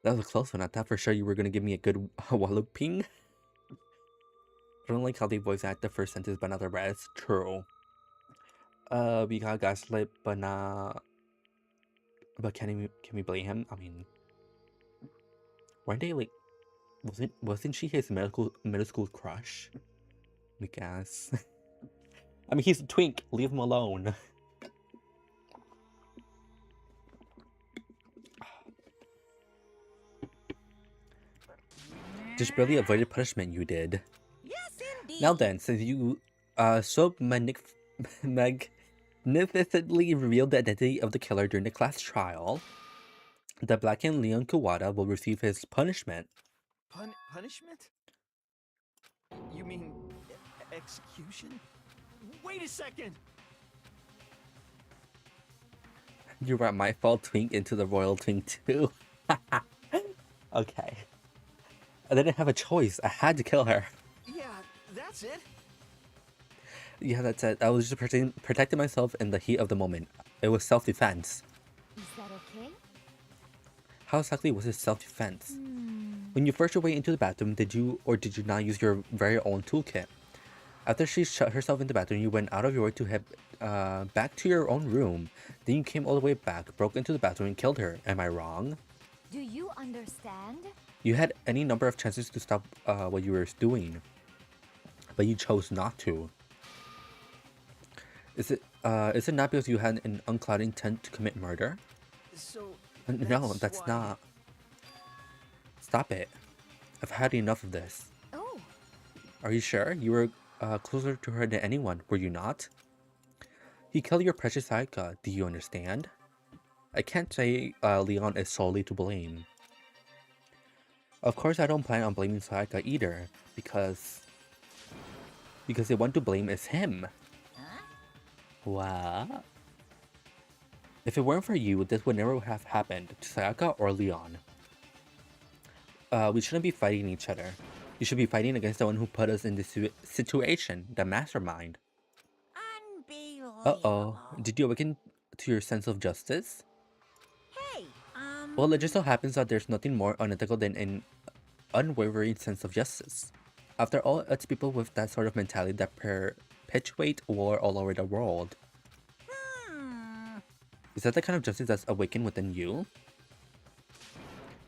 That was a close one. I thought for sure you were going to give me a good walloping. I don't like how they voice act the first sentence but not the rest. True. We got gaslit, but not... But can we blame him? I mean, Weren't they like, wasn't she his middle school crush? I guess. I mean, he's a twink. Leave him alone. Just barely avoided punishment, you did. Yes, indeed. Now then, since you so magnificently revealed the identity of the killer during the class trial, the blackened Leon Kawada will receive his punishment. Punishment? You mean execution? Wait a second! You brought my fault twink into the royal twink too. Okay. I didn't have a choice. I had to kill her. Yeah, that's it. Yeah, that's it. I was just protecting myself in the heat of the moment. It was self-defense. Is that okay? How exactly was it self-defense? When you forced your way into the bathroom, did you or did you not use your very own toolkit? After she shut herself in the bathroom, you went out of your way to head back to your own room. Then you came all the way back, broke into the bathroom, and killed her. Am I wrong? Do you understand? You had any number of chances to stop what you were doing, but you chose not to. Is it not because you had an unclouded intent to commit murder? So No, that's why... not. Stop it. I've had enough of this. Oh. Are you sure? You were closer to her than anyone, were you not? He killed your precious Sayaka, do you understand? I can't say Leon is solely to blame. Of course I don't plan on blaming Sayaka either, because the one to blame is him. Huh? What? If it weren't for you, this would never have happened to Sayaka or Leon. We shouldn't be fighting each other. You should be fighting against the one who put us in this situation, the mastermind. Unbelievable. Uh-oh. Did you awaken to your sense of justice? Hey, Well, it just so happens that there's nothing more unethical than an unwavering sense of justice. After all, it's people with that sort of mentality that perpetuate war all over the world. Is that the kind of justice that's awakened within you?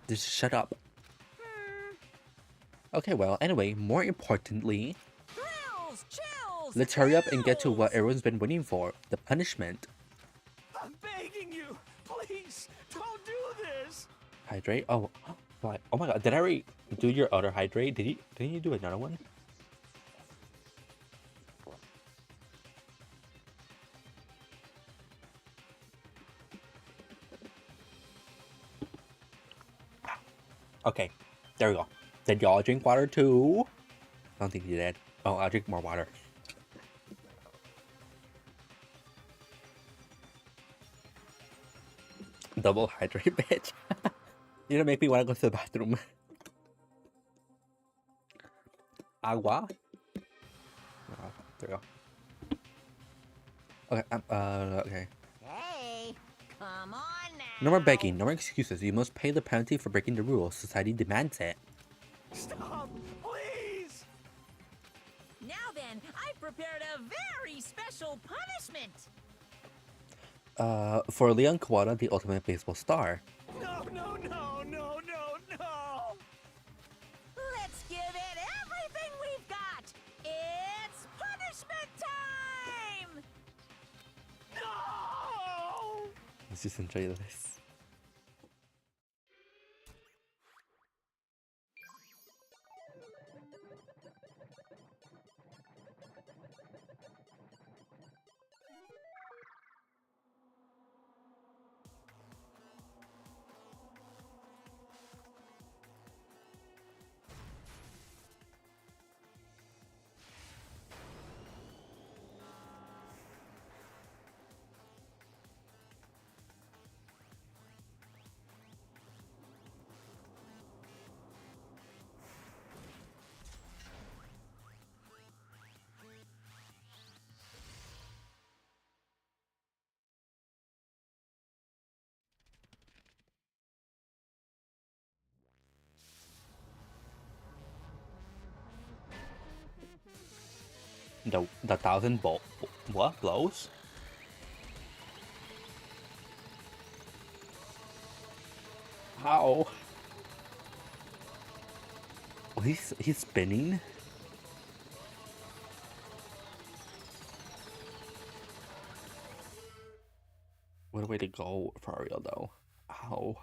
Just shut up. Okay, well, anyway, more importantly, chills, let's hurry up and get to what everyone's been waiting for, the punishment. I'm begging you, please, don't do this. Hydrate? Oh, what? Oh my god, did I already do your other hydrate? Didn't you do another one? Okay, there we go. Did y'all drink water too? I don't think you did. Oh, I'll drink more water. Double hydrate, bitch. You don't make me want to go to the bathroom. Agua? Oh, there we go. Okay, okay. Hey, come on now. No more begging, no more excuses. You must pay the penalty for breaking the rules. Society demands it. Stop, please! Now then, I've prepared a very special punishment. For Leon Kawada, the ultimate baseball star. No, no, no, no, no, no! Let's give it everything we've got. It's punishment time! No! Let's just enjoy this. The thousand what blows? How? he's spinning. What a way to go for real though. Ow.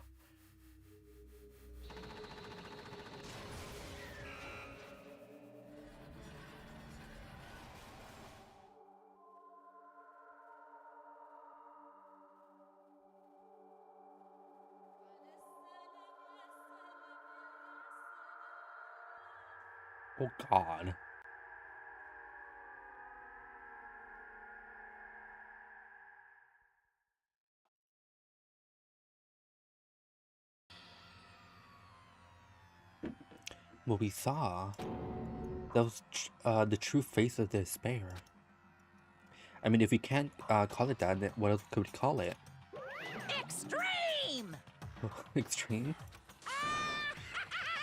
Oh God. What we saw, that was the true face of despair. I mean, if we can't call it that, then what else could we call it? Extreme! Extreme?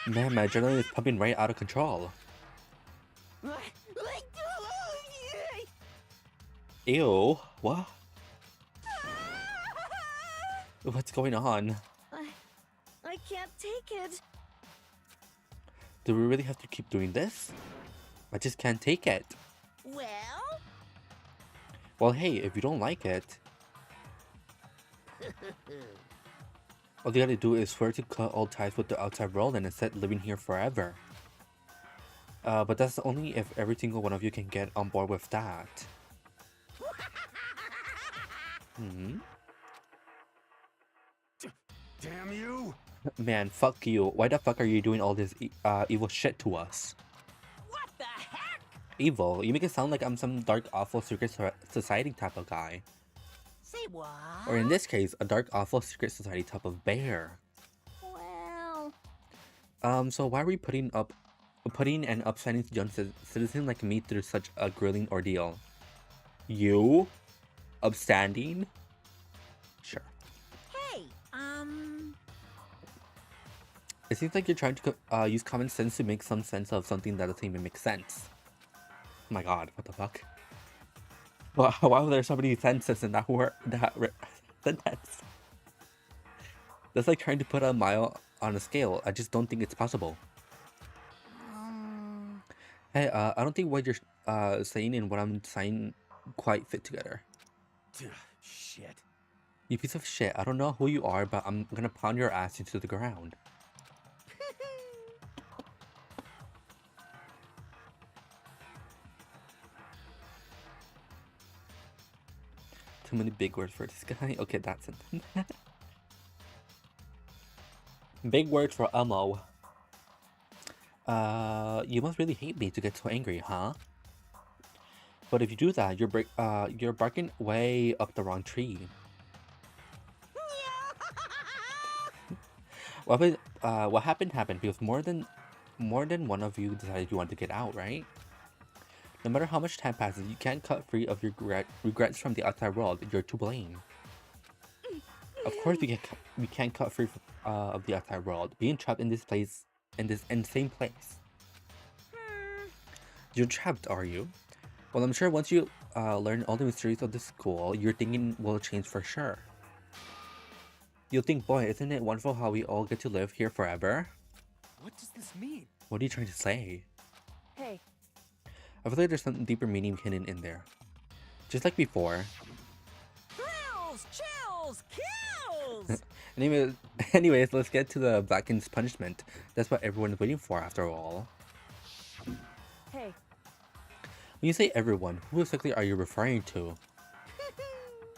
Man, my adrenaline is pumping right out of control. Ew, what? What's going on? I can't take it. Do we really have to keep doing this? I just can't take it. Well? Well, hey, if you don't like it, all you gotta do is swear to cut all ties with the outside world and instead living here forever. But that's only if every single one of you can get on board with that. Damn you! Man, fuck you. Why the fuck are you doing all this evil shit to us? What the heck? Evil? You make it sound like I'm some dark, awful secret society type of guy. Say what? Or in this case, a dark, awful secret society type of bear. Well... So why are we putting an upstanding young citizen like me through such a grueling ordeal? You? Upstanding? Sure. Hey, It seems like you're trying to use common sense to make some sense of something that doesn't even make sense. Oh my god, what the fuck? Why were there so many sentences in that word, sentence? That's like trying to put a mile on a scale. I just don't think it's possible. Hey, I don't think what you're saying and what I'm saying quite fit together. Shit. You piece of shit. I don't know who you are, but I'm gonna pound your ass into the ground. Too many big words for this guy. Okay, that's it. Big words for Elmo. You must really hate me to get so angry, huh? But if you do that, you're barking way up the wrong tree. What happened because more than one of you decided you want to get out, right? No matter how much time passes, you can't cut free of your regrets from the outside world. You're to blame. Of course, we can't cut free of the outside world. Being trapped in this insane place. You're trapped, are you? Well, I'm sure once you learn all the mysteries of the school, your thinking will change for sure. You'll think, boy, isn't it wonderful how we all get to live here forever? What does this mean? What are you trying to say? Hey. I feel like there's some deeper meaning hidden in there. Just like before. Thrills, chills, kills! Anyways, let's get to the Blackened's punishment. That's what everyone's waiting for after all. Hey. When you say everyone, who exactly are you referring to?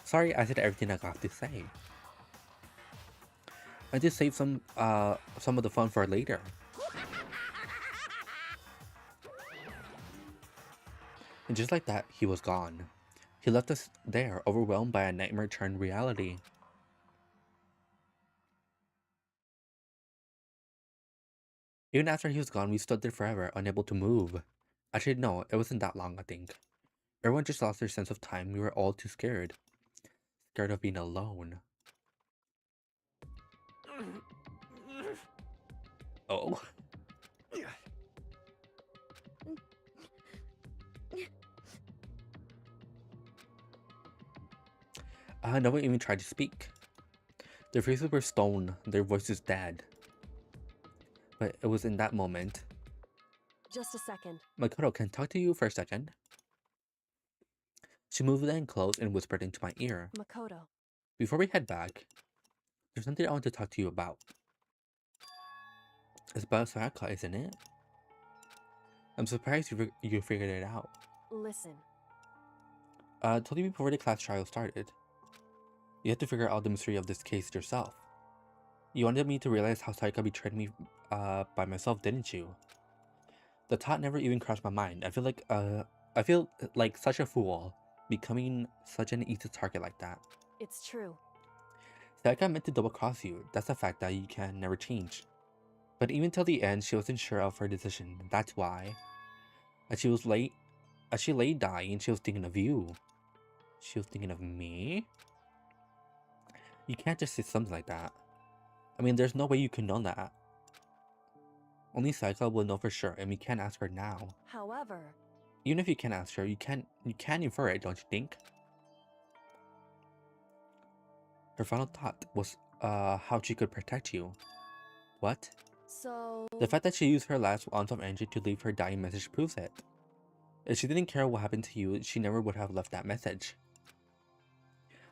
Sorry, I said everything I got to say. I just saved some of the fun for later. And just like that, he was gone. He left us there, overwhelmed by a nightmare turned reality. Even after he was gone, we stood there forever, unable to move. Actually, no, it wasn't that long, I think. Everyone just lost their sense of time. We were all too scared. Scared of being alone. Oh. No one even tried to speak. Their faces were stone, their voices dead. But it was in that moment Just a second. Makoto, can I talk to you for a second? She moved in close and whispered into my ear. Makoto. Before we head back, there's something I want to talk to you about. It's about Sayaka, isn't it? I'm surprised you figured it out. Listen. I told you before the class trial started. You had to figure out the mystery of this case yourself. You wanted me to realize how Sayaka betrayed me by myself, didn't you? The thought never even crossed my mind. I feel like such a fool, becoming such an easy target like that. It's true. Sayaka meant to double cross you. That's a fact that you can never change. But even till the end, she wasn't sure of her decision. That's why. As she lay dying, she was thinking of you. She was thinking of me? You can't just say something like that. I mean, there's no way you can know that. Only Sayaka will know for sure, and we can't ask her now. However... Even if you can ask her, you can infer it, don't you think? Her final thought was how she could protect you. What? So... The fact that she used her last ounce of energy to leave her dying message proves it. If she didn't care what happened to you, she never would have left that message.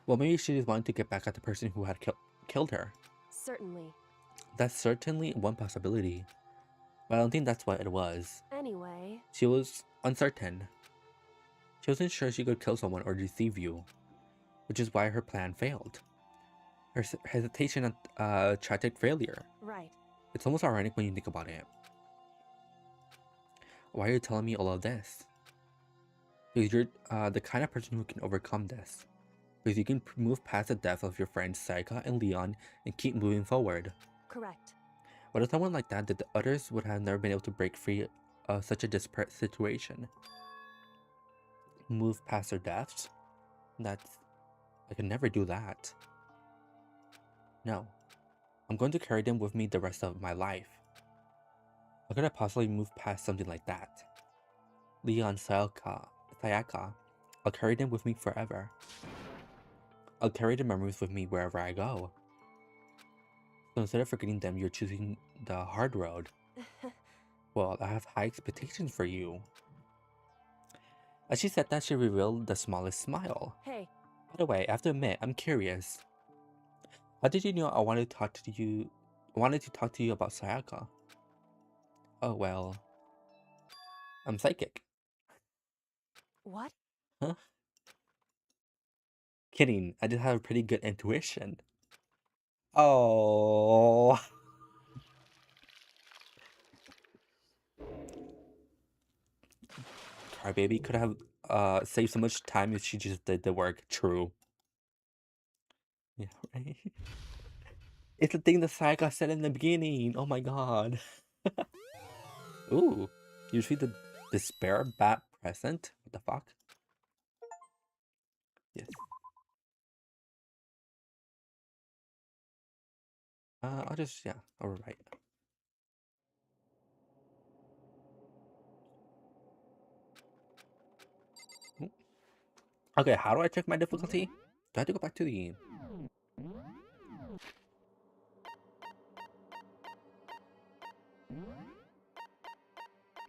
Well, maybe she just wanted to get back at the person who had killed her. Certainly. That's certainly one possibility. But I don't think that's what it was. Anyway... She was uncertain. She wasn't sure she could kill someone or deceive you. Which is why her plan failed. Her hesitation and tragic failure. Right. It's almost ironic when you think about it. Why are you telling me all of this? Because you're the kind of person who can overcome this. Because you can move past the death of your friends Sayaka and Leon and keep moving forward. Correct. Without someone like that, the others would have never been able to break free of such a disparate situation. Move past their deaths? I can never do that. No. I'm going to carry them with me the rest of my life. How could I possibly move past something like that? Leon, Sayaka, I'll carry them with me forever. I'll carry the memories with me wherever I go. So instead of forgetting them, you're choosing the hard road. Well, I have high expectations for you. As she said that, she revealed the smallest smile. Hey. By the way, I have to admit, I'm curious. How did you know I wanted to talk to you about Sayaka? Oh well. I'm psychic. What? Huh? Kidding, I just have a pretty good intuition. Oh. Crybaby could have saved so much time if she just did the work. True. Yeah, right? It's the thing that Sayaka said in the beginning. Oh my god. Ooh. You see the despair bat present? What the fuck? Yes. I'll just, yeah, overwrite. Okay, how do I check my difficulty? Do I have to go back to the...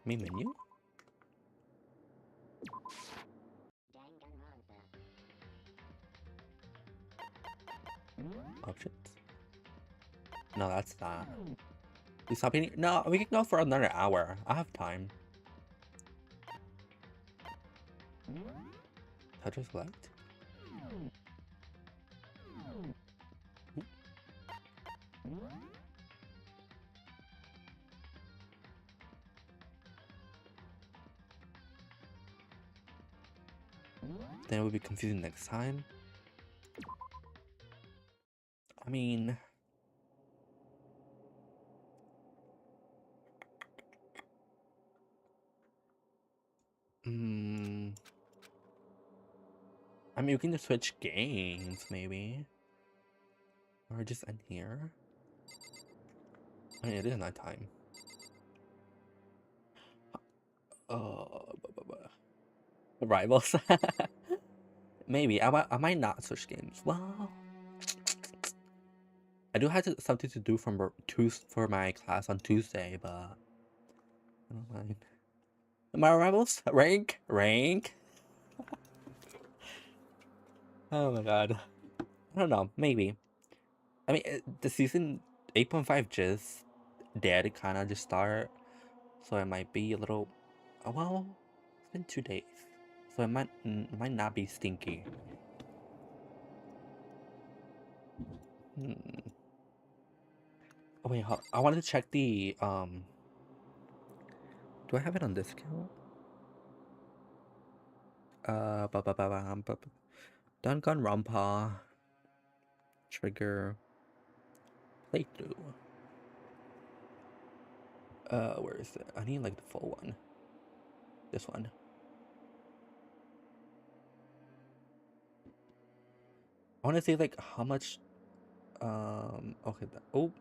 main menu? Options? No, that's not. We stop eating? No, we can go for another hour. I have time. Touch or select? Then it would be confusing next time. I mean... I mean, we can just switch games, maybe. Or just end here. I mean, it is nighttime. Rivals. Maybe. I might not switch games. Well... I do have something to do for my class on Tuesday, but... I don't mind. My rebels? Rank. Oh my god. I don't know. Maybe. I mean, the season 8.5 just dead, kind of just start, so it might be a little. Well, it's been 2 days, so it might not be stinky. Oh wait, I wanted to check the Do I have it on discount? Danganronpa trigger playthrough. Where is it? I need like the full one. This one. I want to see like how much. Okay. Oh.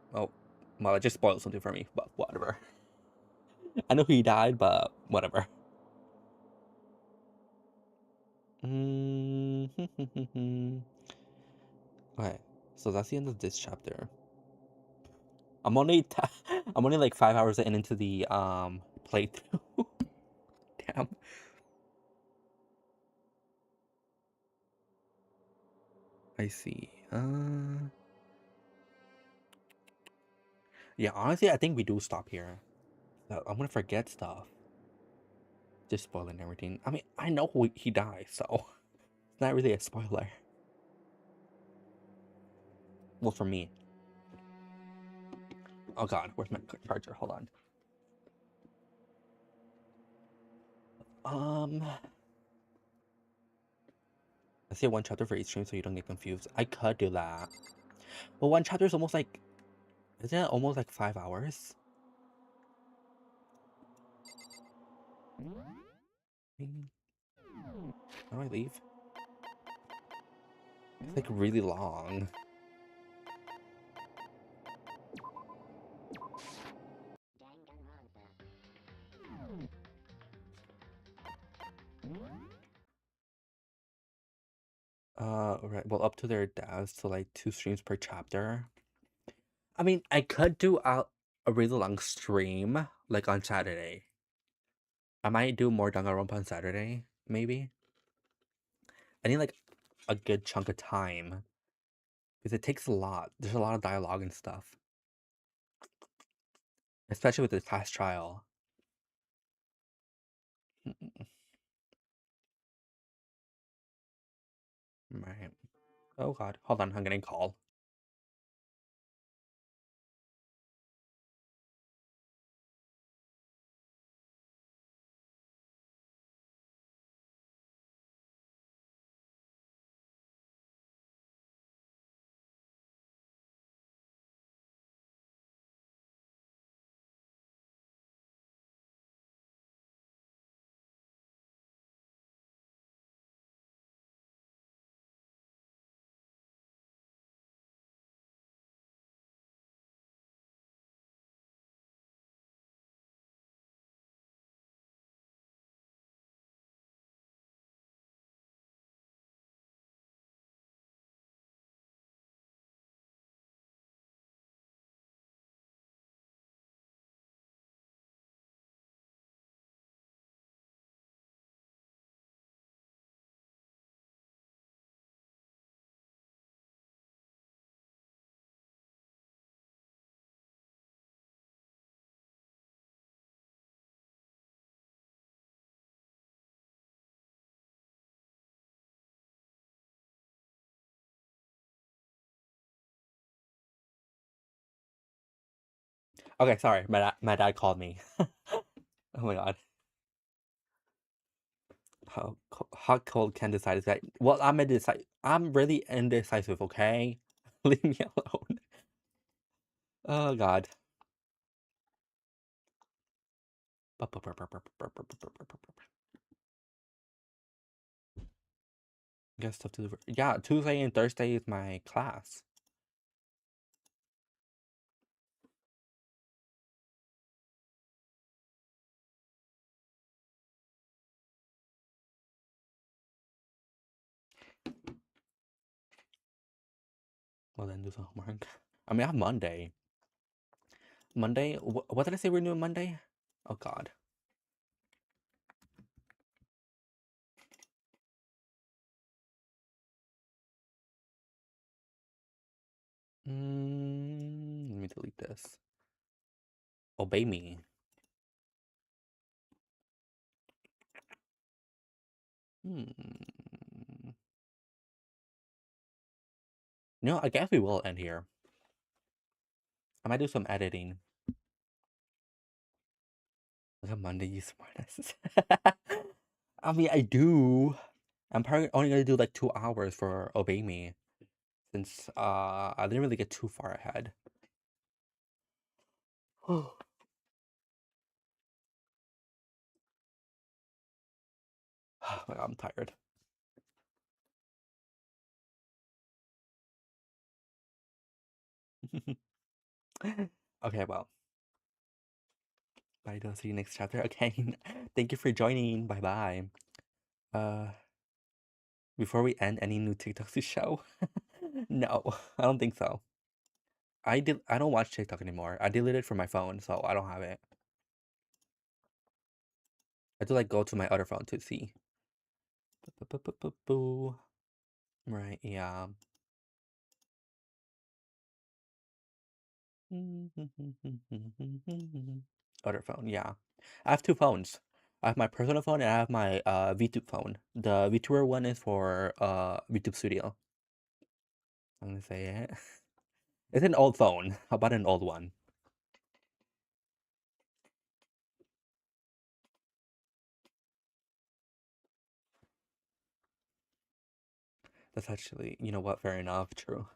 Well, it just spoiled something for me, but whatever. I know he died, but whatever. Okay, so that's the end of this chapter. I'm only I'm only like 5 hours in into the playthrough. Damn. I see. Yeah, honestly, I think we do stop here. I'm gonna forget stuff. Just spoiling everything. I mean, I know he dies, so it's not really a spoiler. Well, for me. Oh god, where's my charger? Hold on. Let's say one chapter for each stream so you don't get confused. I could do that. But one chapter is almost like, isn't it almost like 5 hours? How do I leave? It's like really long. Right. Well, up to their devs, so like 2 streams per chapter. I mean, I could do a really long stream, like on Saturday. I might do more Danganronpa on Saturday, maybe. I need like a good chunk of time because it takes a lot. There's a lot of dialogue and stuff, especially with the class trial. Right. Oh god, hold on, I'm getting a call. Okay, sorry, my dad called me. Oh my god. Hot cold can decide is that. Well, I'm really indecisive. Okay, leave me alone. Oh god. Got stuff to do. Yeah, Tuesday and Thursday is my class. Well, then do some homework. I mean, I have Monday. Monday. What did I say we're doing Monday? Oh god. Let me delete this. Obey me. No, I guess we will end here. I might do some editing. Look at Monday, you smartass. I mean, I do. I'm probably only gonna do like 2 hours for Obey Me, since I didn't really get too far ahead. Oh my God, I'm tired. Okay, well, bye. I'll see you next chapter. Okay, thank you for joining. Bye bye. Before we end, any new TikToks to show? No, I don't think so. I don't watch TikTok anymore. I deleted it from my phone, so I don't have it. I have to like go to my other phone to see. Boo. Right, yeah. Other phone, yeah. I have two phones. I have my personal phone and I have my VTube phone. The VTuber one is for VTube Studio. I'm gonna say it. It's an old phone. How about an old one? That's actually, you know what? Fair enough. True.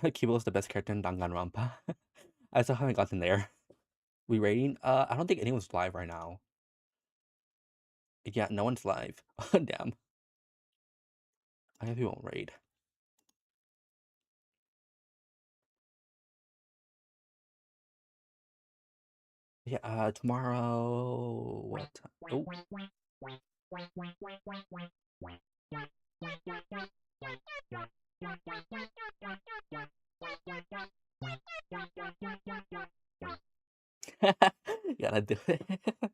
Kibo is the best character in Danganronpa. I still haven't gotten there. We rating? I don't think anyone's live right now. Yeah, no one's live. Damn. I guess we won't raid. Yeah, tomorrow. What time? Gotta do it.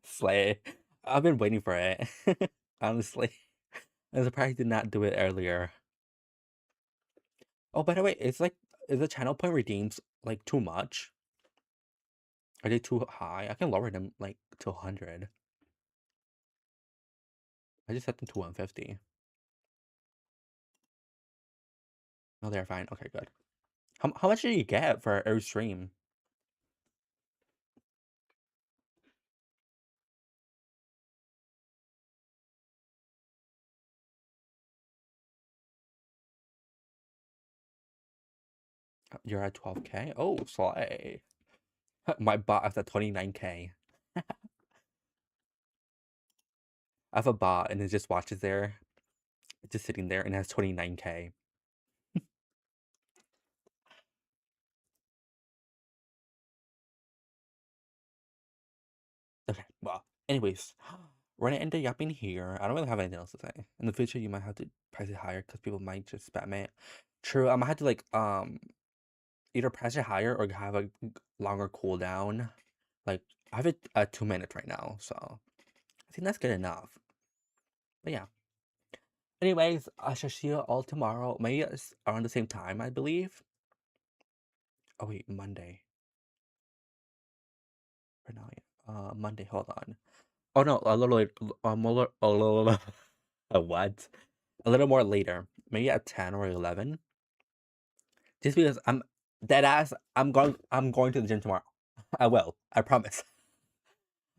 Slay. I've been waiting for it. Honestly. I'm surprised I did not do it earlier. Oh, by the way, it's like, is the channel point redeems like too much? Are they too high? I can lower them like to 100. I just set them to 150. Oh, they're fine. Okay, good. How much do you get for every stream? You're at 12K? Oh, slay. My bot is at 29K. I have a bot and it just watches there. It's just sitting there and it has 29K. Okay, well, anyways, we're gonna end the yapping here. I don't really have anything else to say. In the future, you might have to price it higher because people might just spam it. True, I might have to like either price it higher or have a longer cooldown. Like I have it at 2 minutes right now, so I think that's good enough. But yeah. Anyways, I shall see you all tomorrow. Maybe it's around the same time, I believe. Oh wait, Monday. Or not yet. Monday. Hold on. Oh no, a little late. What? A little more later. Maybe at 10 or 11. Just because I'm dead ass. I'm going to the gym tomorrow. I will. I promise.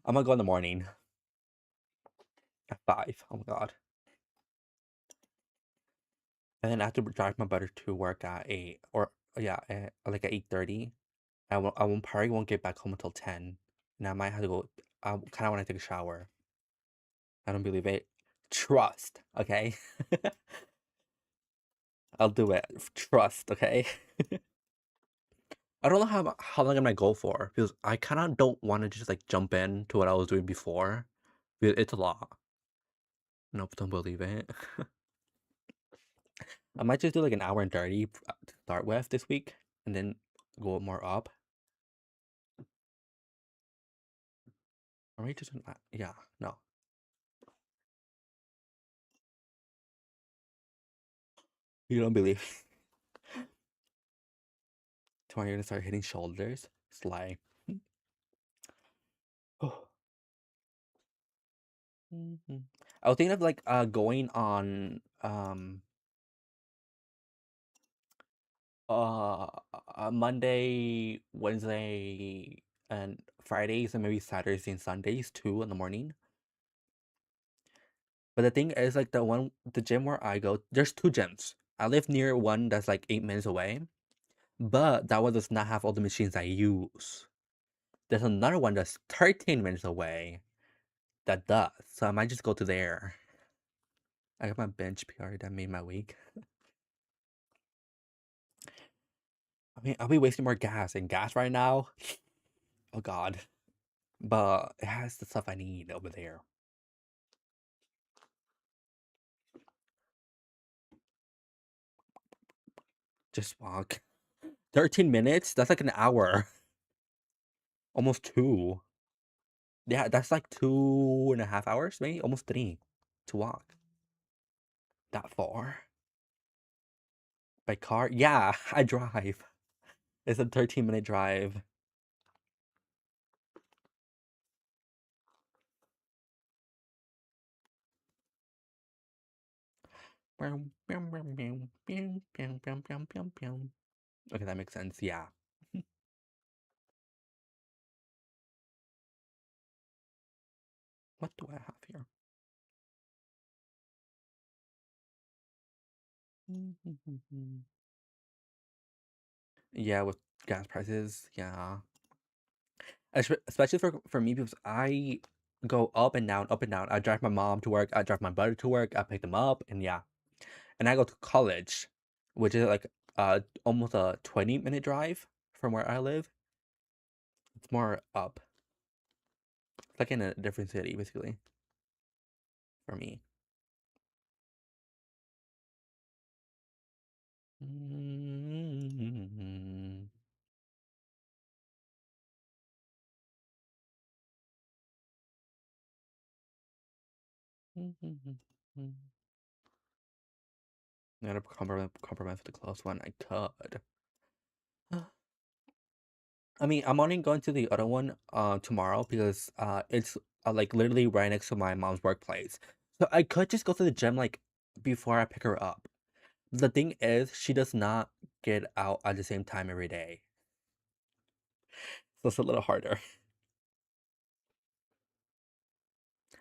I'm gonna go in the morning at 5. Oh my God. And then I have to drive my brother to work at 8 or yeah, like at 8:30. Probably won't get back home until 10. And I might have to go. I kind of want to take a shower. I don't believe it. Trust, okay? I'll do it. Trust, okay? I don't know how long I'm gonna go for because I kind of don't want to just like jump in to what I was doing before. Because it's a lot. Nope, don't believe it. I might just do like an hour and 30 to start with this week, and then go more up. Or maybe just yeah, no. You don't believe. Tomorrow you're gonna start hitting shoulders. Sly. Oh. I was thinking of like going on uh Monday, Wednesday, and Fridays, and maybe Saturdays and Sundays too in the morning. But the thing is, like the gym where I go, there's two gyms. I live near one that's like 8 minutes away, but that one does not have all the machines I use. There's another one that's 13 minutes away that does, so I might just go to there. I got my bench PR that made my week. I mean, I'll be wasting more gas, and gas right now, oh god. But it has the stuff I need over there. Just walk. 13 minutes? That's like an hour. Almost 2. Yeah, that's like 2.5 hours, maybe? Almost 3 to walk. That far? By car? Yeah, I drive. It's a 13-minute drive. Okay, that makes sense. Yeah. What do I have here? Yeah, with gas prices, yeah. Especially for me because I go up and down, up and down. I drive my mom to work, I drive my brother to work, I pick them up, and yeah. And I go to college, which is like almost a 20-minute drive from where I live. It's more up. It's like in a different city, basically, for me. I gotta compromise with the close one. I could. I mean, I'm only going to the other one tomorrow because it's like literally right next to my mom's workplace. So I could just go to the gym like before I pick her up. The thing is, she does not get out at the same time every day. So it's a little harder.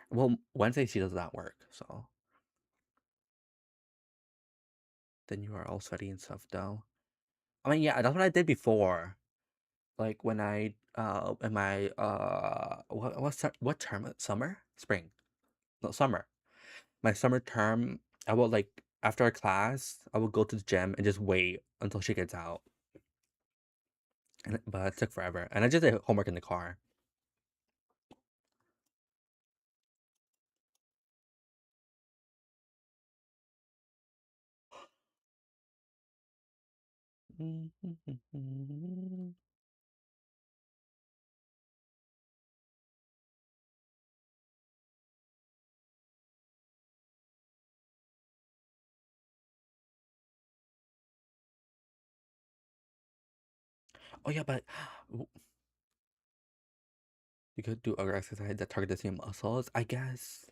Well, Wednesday she does not work, so then you are all sweaty and stuff though. I mean, yeah, that's what I did before. Like when I in my what term? Summer? Spring? No, summer. My summer term, I will like after a class, I will go to the gym and just wait until she gets out. But it took forever, and I just did homework in the car. Oh yeah, but you could do other exercise that target the same muscles. I guess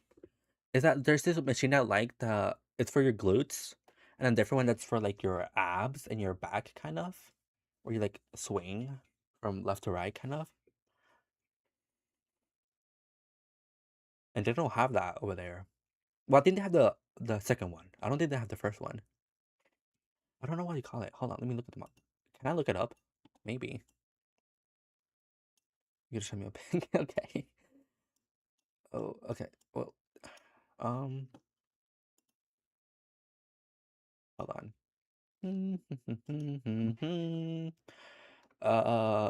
is that there's this machine I like the it's for your glutes, and then different one that's for like your abs and your back, kind of, where you like swing from left to right, kind of. And they don't have that over there. Well, I think they have the second one. I don't think they have the first one. I don't know what you call it. Hold on, let me look at them up. Can I look it up? Maybe. You just show me a pic. Okay. Oh, okay. Well, um, hold on.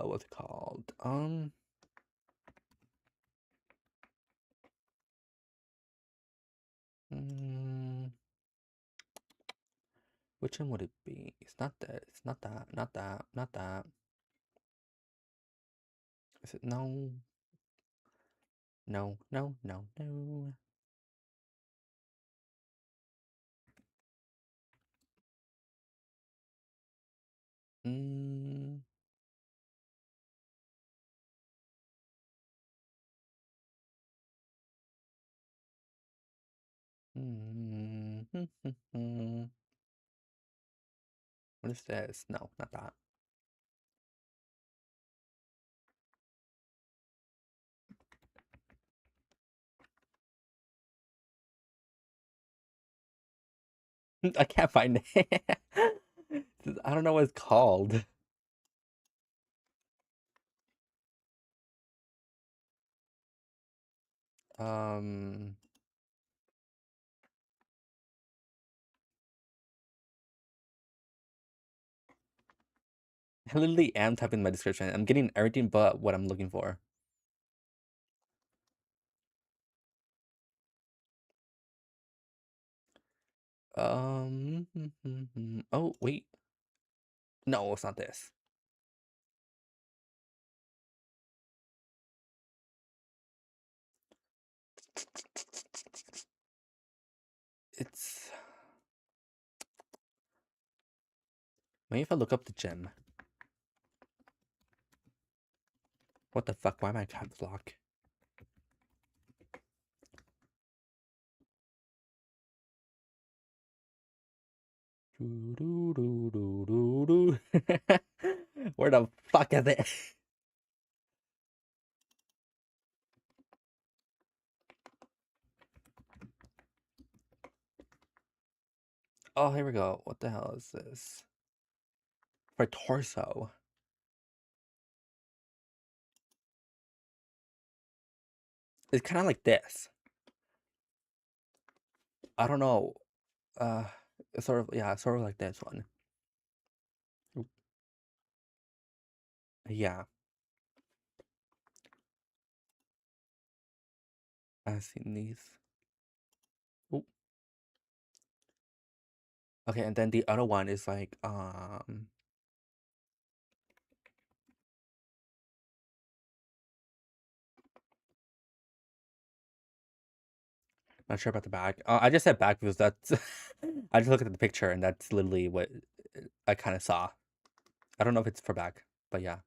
What's it called? Mm, which one would it be? It's not that. It's not that. Not that. Not that. Is it no? No. No. No. No. Mm. What is this? No, not that. I can't find it. I don't know what it's called. Um, I literally am typing my description. I'm getting everything but what I'm looking for. Oh, wait. No, it's not this. It's... Maybe if I look up the gem. What the fuck? Why am I caps lock? Where the fuck is it? Oh, here we go. What the hell is this? For torso. It's kind of like this. I don't know. Uh, it's sort of, yeah, sort of like this one. Oop. Yeah, I've seen these. Oop. Okay, and then the other one is like, not sure about the back. I just said back because that's, I just looked at the picture and that's literally what I kind of saw. I don't know if it's for back, but yeah.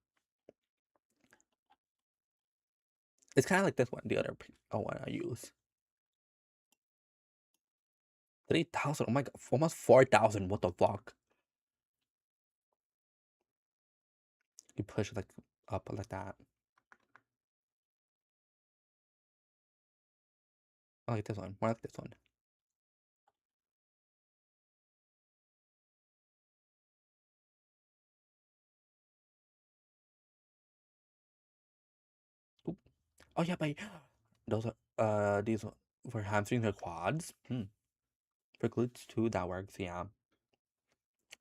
It's kind of like this one, the other one I use. 3,000, oh my god, almost 4,000, what the fuck? You push it like up like that. I like this one, more like this one. Oop. Oh yeah, but those are these for hamstrings or quads. For glutes too, that works. Yeah,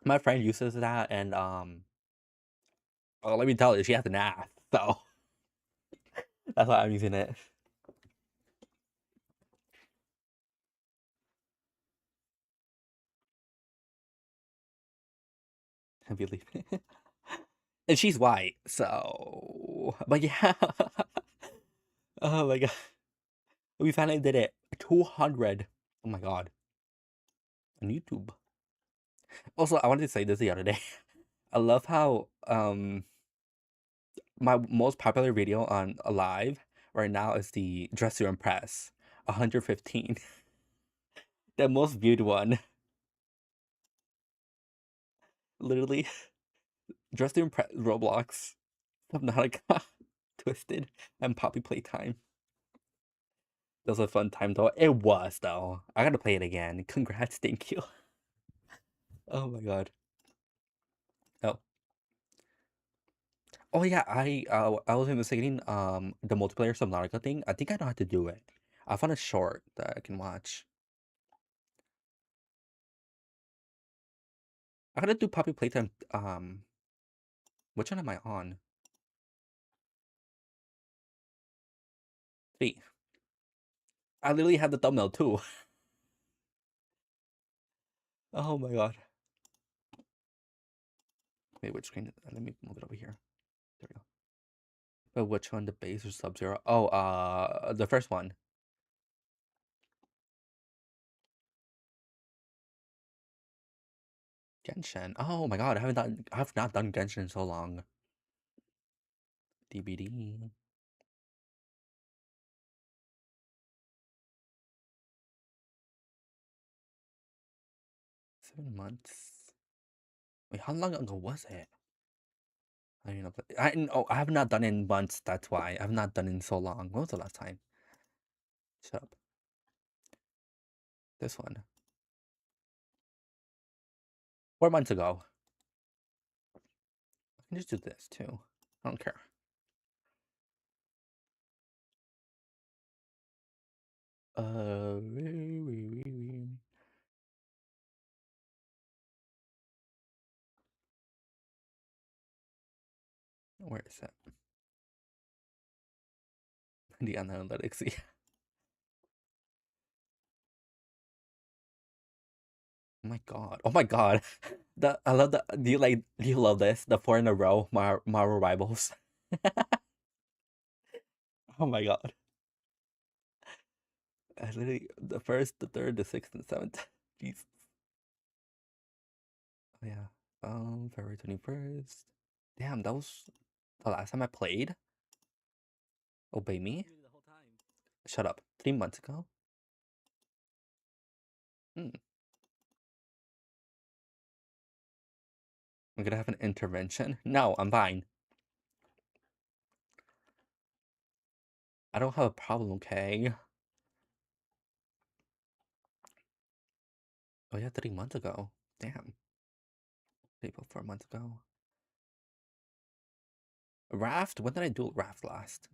my friend uses that, and oh, let me tell you, she has an ass, so that's why I'm using it. I believe it. And she's white, so but yeah. Oh my god, we finally did it. 200. Oh my god, on YouTube. Also, I wanted to say this the other day. I love how my most popular video on Alive right now is the Dress to Impress 115. The most viewed one. Literally, Dress to Impress Roblox, Subnautica, Twisted, and Poppy Playtime. That was a fun time though. It was though. I gotta play it again. Congrats, thank you. Oh my god. Oh. Oh yeah, I was investigating the multiplayer Subnautica thing. I think I know how to do it. I found a short that I can watch. I gotta do Poppy Playtime. Which one am I on? 3. I literally have the thumbnail too. Oh my god. Wait, which screen? Let me move it over here. There we go. But which one? The base or Sub-Zero? Oh, the first one. Genshin. Oh my god, I have not done Genshin in so long. DBD. 2 months. Wait, how long ago was it? I don't know. I have not done it in months. That's why I have not done it in so long. When was the last time? Shut up. This one. 4 months ago. I can just do this too. I don't care. Uh, Where is it? The analytics. Yeah. Oh my god. Oh my god. I love the. Do you love this? The 4 in a row Marvel rivals. Oh my god. I literally the first, the third, the sixth, and the seventh. Jeez. Oh yeah. February 21st. Damn, that was the last time I played. Obey me. Shut up. 3 months ago. Hmm. I'm gonna have an intervention. No, I'm fine. I don't have a problem, okay? Oh yeah, 3 months ago. Damn. People 4 months ago. Raft? When did I do Raft last?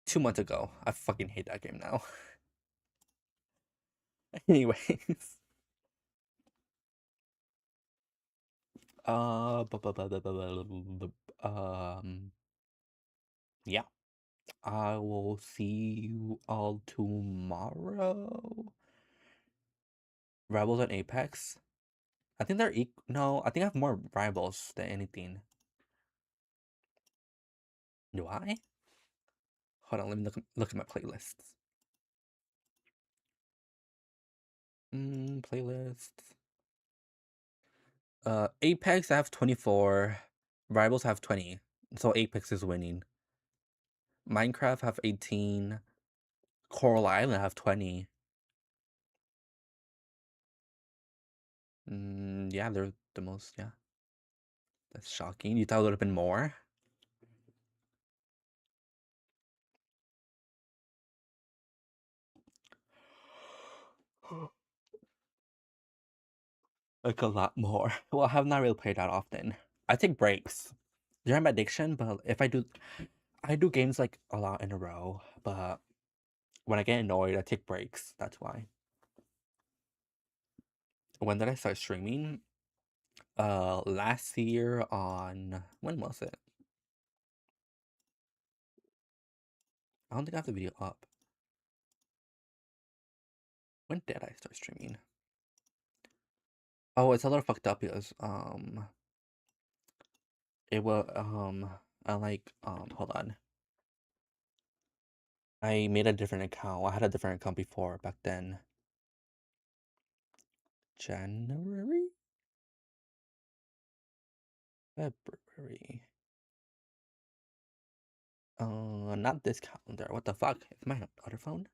2 months ago. I fucking hate that game now. Anyways. Yeah. I will see you all tomorrow. Rebels and Apex. I think they're no, I think I have more rivals than anything. Do I? Hold on, let me look at my playlists. Playlists. Apex I have 24. Rivals have 20. So Apex is winning. Minecraft have 18. Coral Island have 20. Yeah, they're the most, yeah. That's shocking. You thought it would have been more? Like a lot more. Well, I have not really played that often. I take breaks. During my addiction, but if I do games like a lot in a row, but when I get annoyed, I take breaks. That's why. When did I start streaming? Last year on, when was it? I don't think I have the video up. When did I start streaming? Oh, it's a little fucked up because it was I like hold on. I made a different account. I had a different account before back then. January? February. Not this calendar. What the fuck? Is my other phone?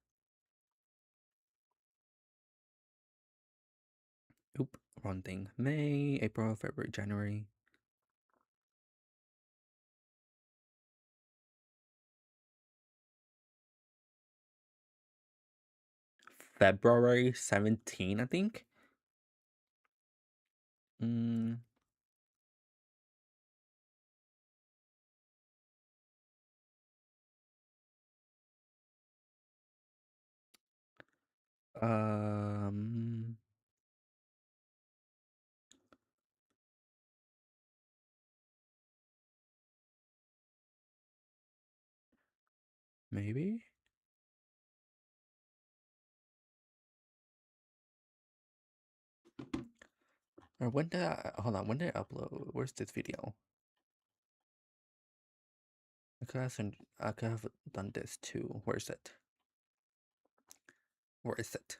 Oop, wrong thing. May, April, February, January. February 17, I think. Mm. Um. Maybe. Or when did hold on, when did I upload? Where's this video? I could have done this too. Where is it? Where is it?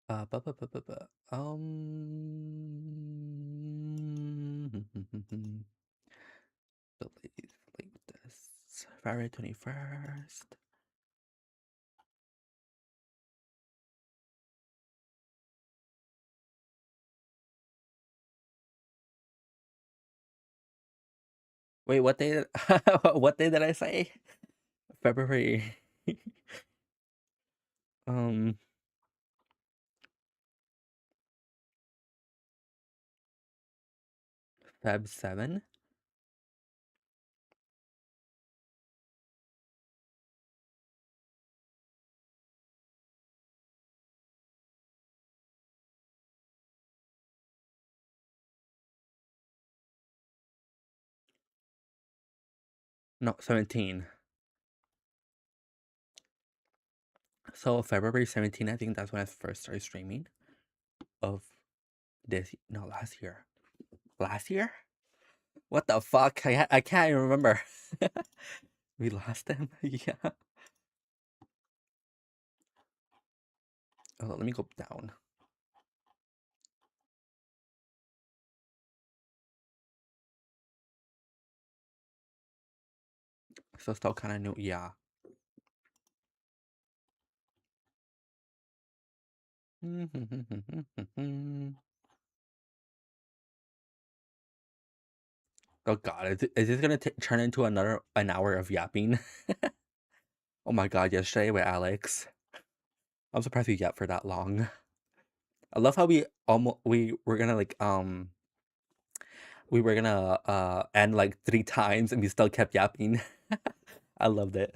Bu- bu- bu- bu- bu- delete this. February 21st. Wait, what day? What day did I say? February. um, Feb 7? No, 17. So February 17, I think that's when I first started streaming of no, last year. Last year? What the fuck? I can't even remember. We lost them? Yeah. Oh, let me go down. So still kind of new. Yeah. Oh god, is this gonna turn into an hour of yapping? Oh my god, yesterday with Alex. I'm surprised we yapped for that long. I love how we were gonna like we were gonna end like 3 times and we still kept yapping. I loved it.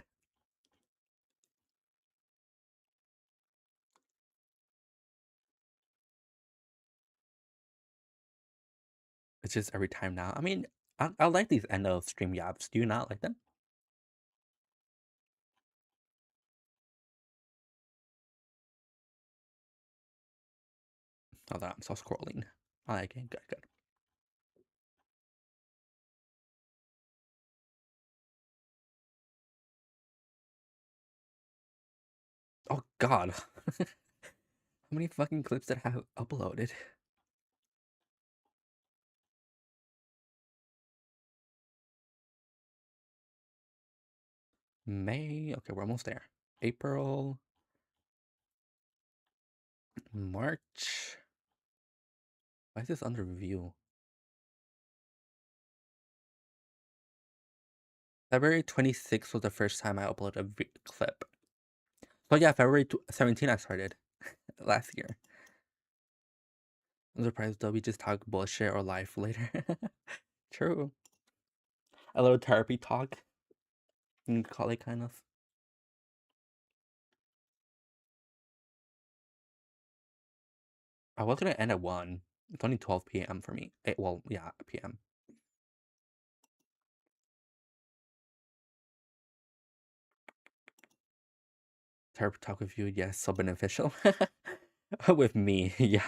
It's just every time now. I mean, I like these end of stream yaps. Do you not like them? Hold on, I'm still scrolling. I like it. Good, good. Oh god. How many fucking clips did I have uploaded? May. Okay, we're almost there. April. March. Why is this under review? February 26th was the first time I uploaded a clip. So yeah, February 17 I started last year. I'm surprised though we just talk bullshit or life later. True. A little therapy talk. You can call it kind of. I was gonna end at 1. It's only 12 p.m. for me. Well, yeah, p.m. Therapy talk with you, yes, so beneficial. With me, yeah.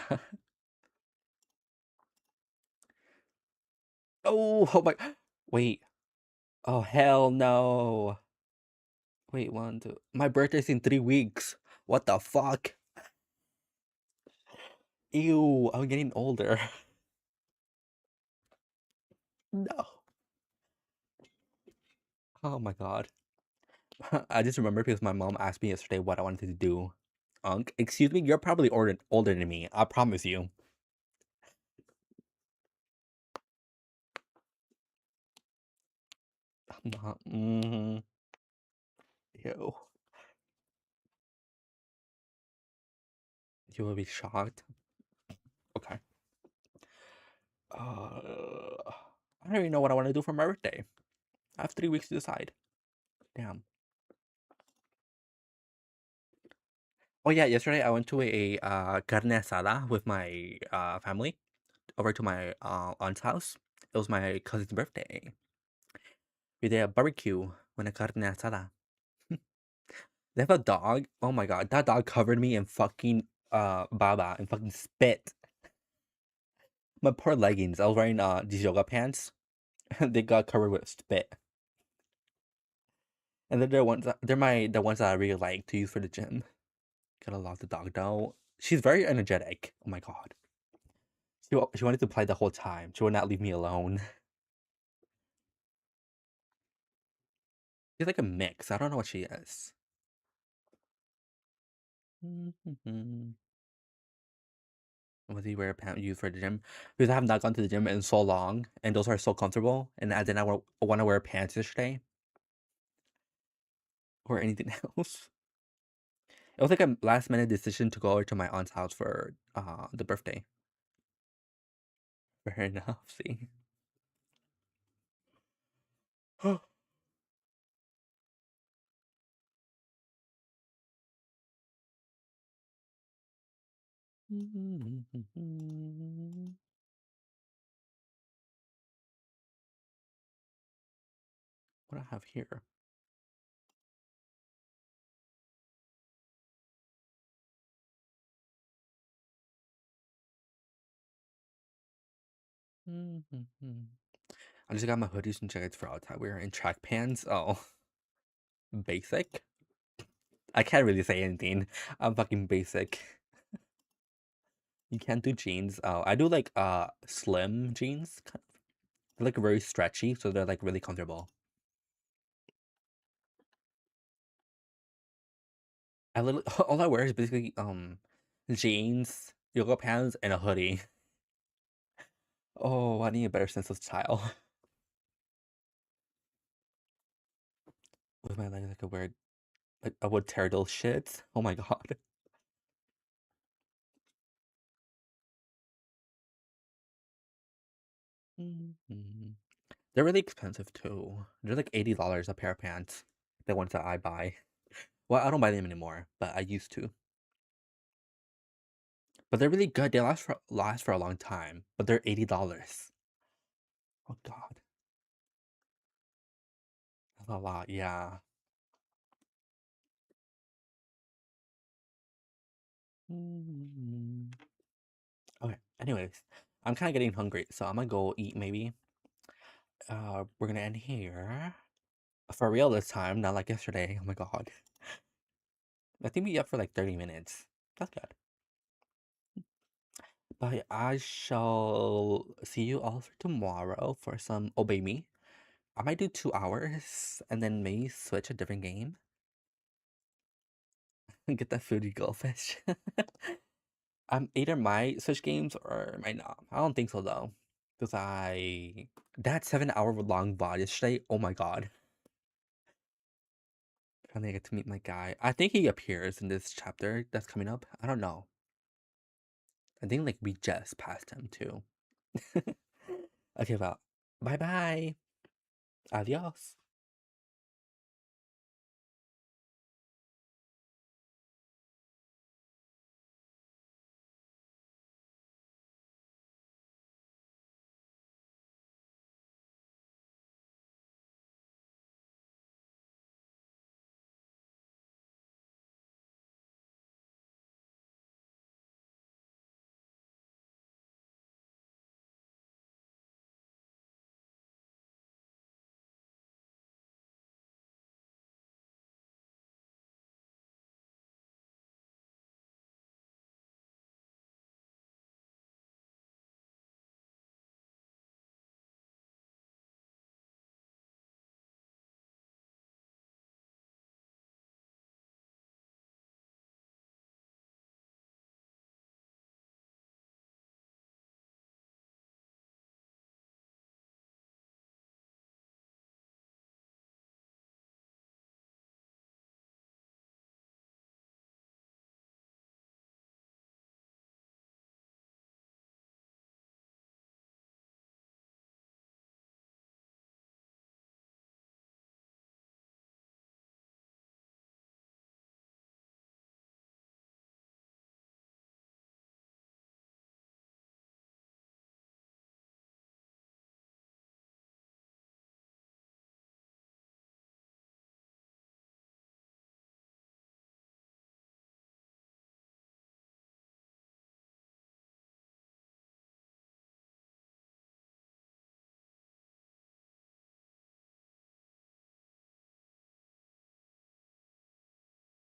Oh my. Wait. Oh, hell no. Wait, 1, 2. My birthday's in 3 weeks. What the fuck? Ew, I'm getting older. No. Oh my god. I just remember because my mom asked me yesterday what I wanted to do. Excuse me, you're probably older than me. I promise you. I'm not. Ew. You will be shocked. Okay. I don't even know what I want to do for my birthday. I have 3 weeks to decide. Damn. Oh yeah, yesterday I went to a carne asada with my family over to my aunt's house. It was my cousin's birthday. We did a barbecue with a carne asada. They have a dog. Oh my god, that dog covered me in fucking baba and fucking spit. My poor leggings. I was wearing these yoga pants. They got covered with spit. And they're the ones that I really like to use for the gym. Gotta love the dog though. She's very energetic. Oh my god. She wanted to play the whole time. She would not leave me alone. She's like a mix. I don't know what she is. What do you wear pants use for the gym? Because I have not gone to the gym in so long, and those are so comfortable, and I did not want to wear pants yesterday or anything else. It was like a last minute decision to go over to my aunt's house for the birthday. Fair enough. See. What do I have here? I just got my hoodies and jackets for outside wear and track pants. Oh, basic. I can't really say anything. I'm fucking basic. You can't do jeans. Oh, I do like slim jeans. They're like very stretchy, so they're like really comfortable. I literally all I wear is basically jeans, yoga pants, and a hoodie. Oh, I need a better sense of style. With my legs, I could wear like I would tear those shits. Oh my god. They're really expensive too. They're like $80 a pair of pants. The ones that I buy. Well, I don't buy them anymore, but I used to. But they're really good. They last for a long time. But they're $80. Oh god. That's a lot, yeah. Okay, anyways. I'm kinda getting hungry, so I'm gonna go eat maybe. We're gonna end here. For real this time, not like yesterday. Oh my god. I think we up for like 30 minutes. That's good. But I shall see you all for tomorrow for some Obey Me. I might do 2 hours and then maybe switch a different game. Get that foodie goldfish. Either might switch games or might not. I don't think so though. Because that 7 hour long VOD yesterday, oh my god. Finally I get to meet my guy. I think he appears in this chapter that's coming up. I don't know. I think like we just passed him too. Okay, well, bye bye. Adios.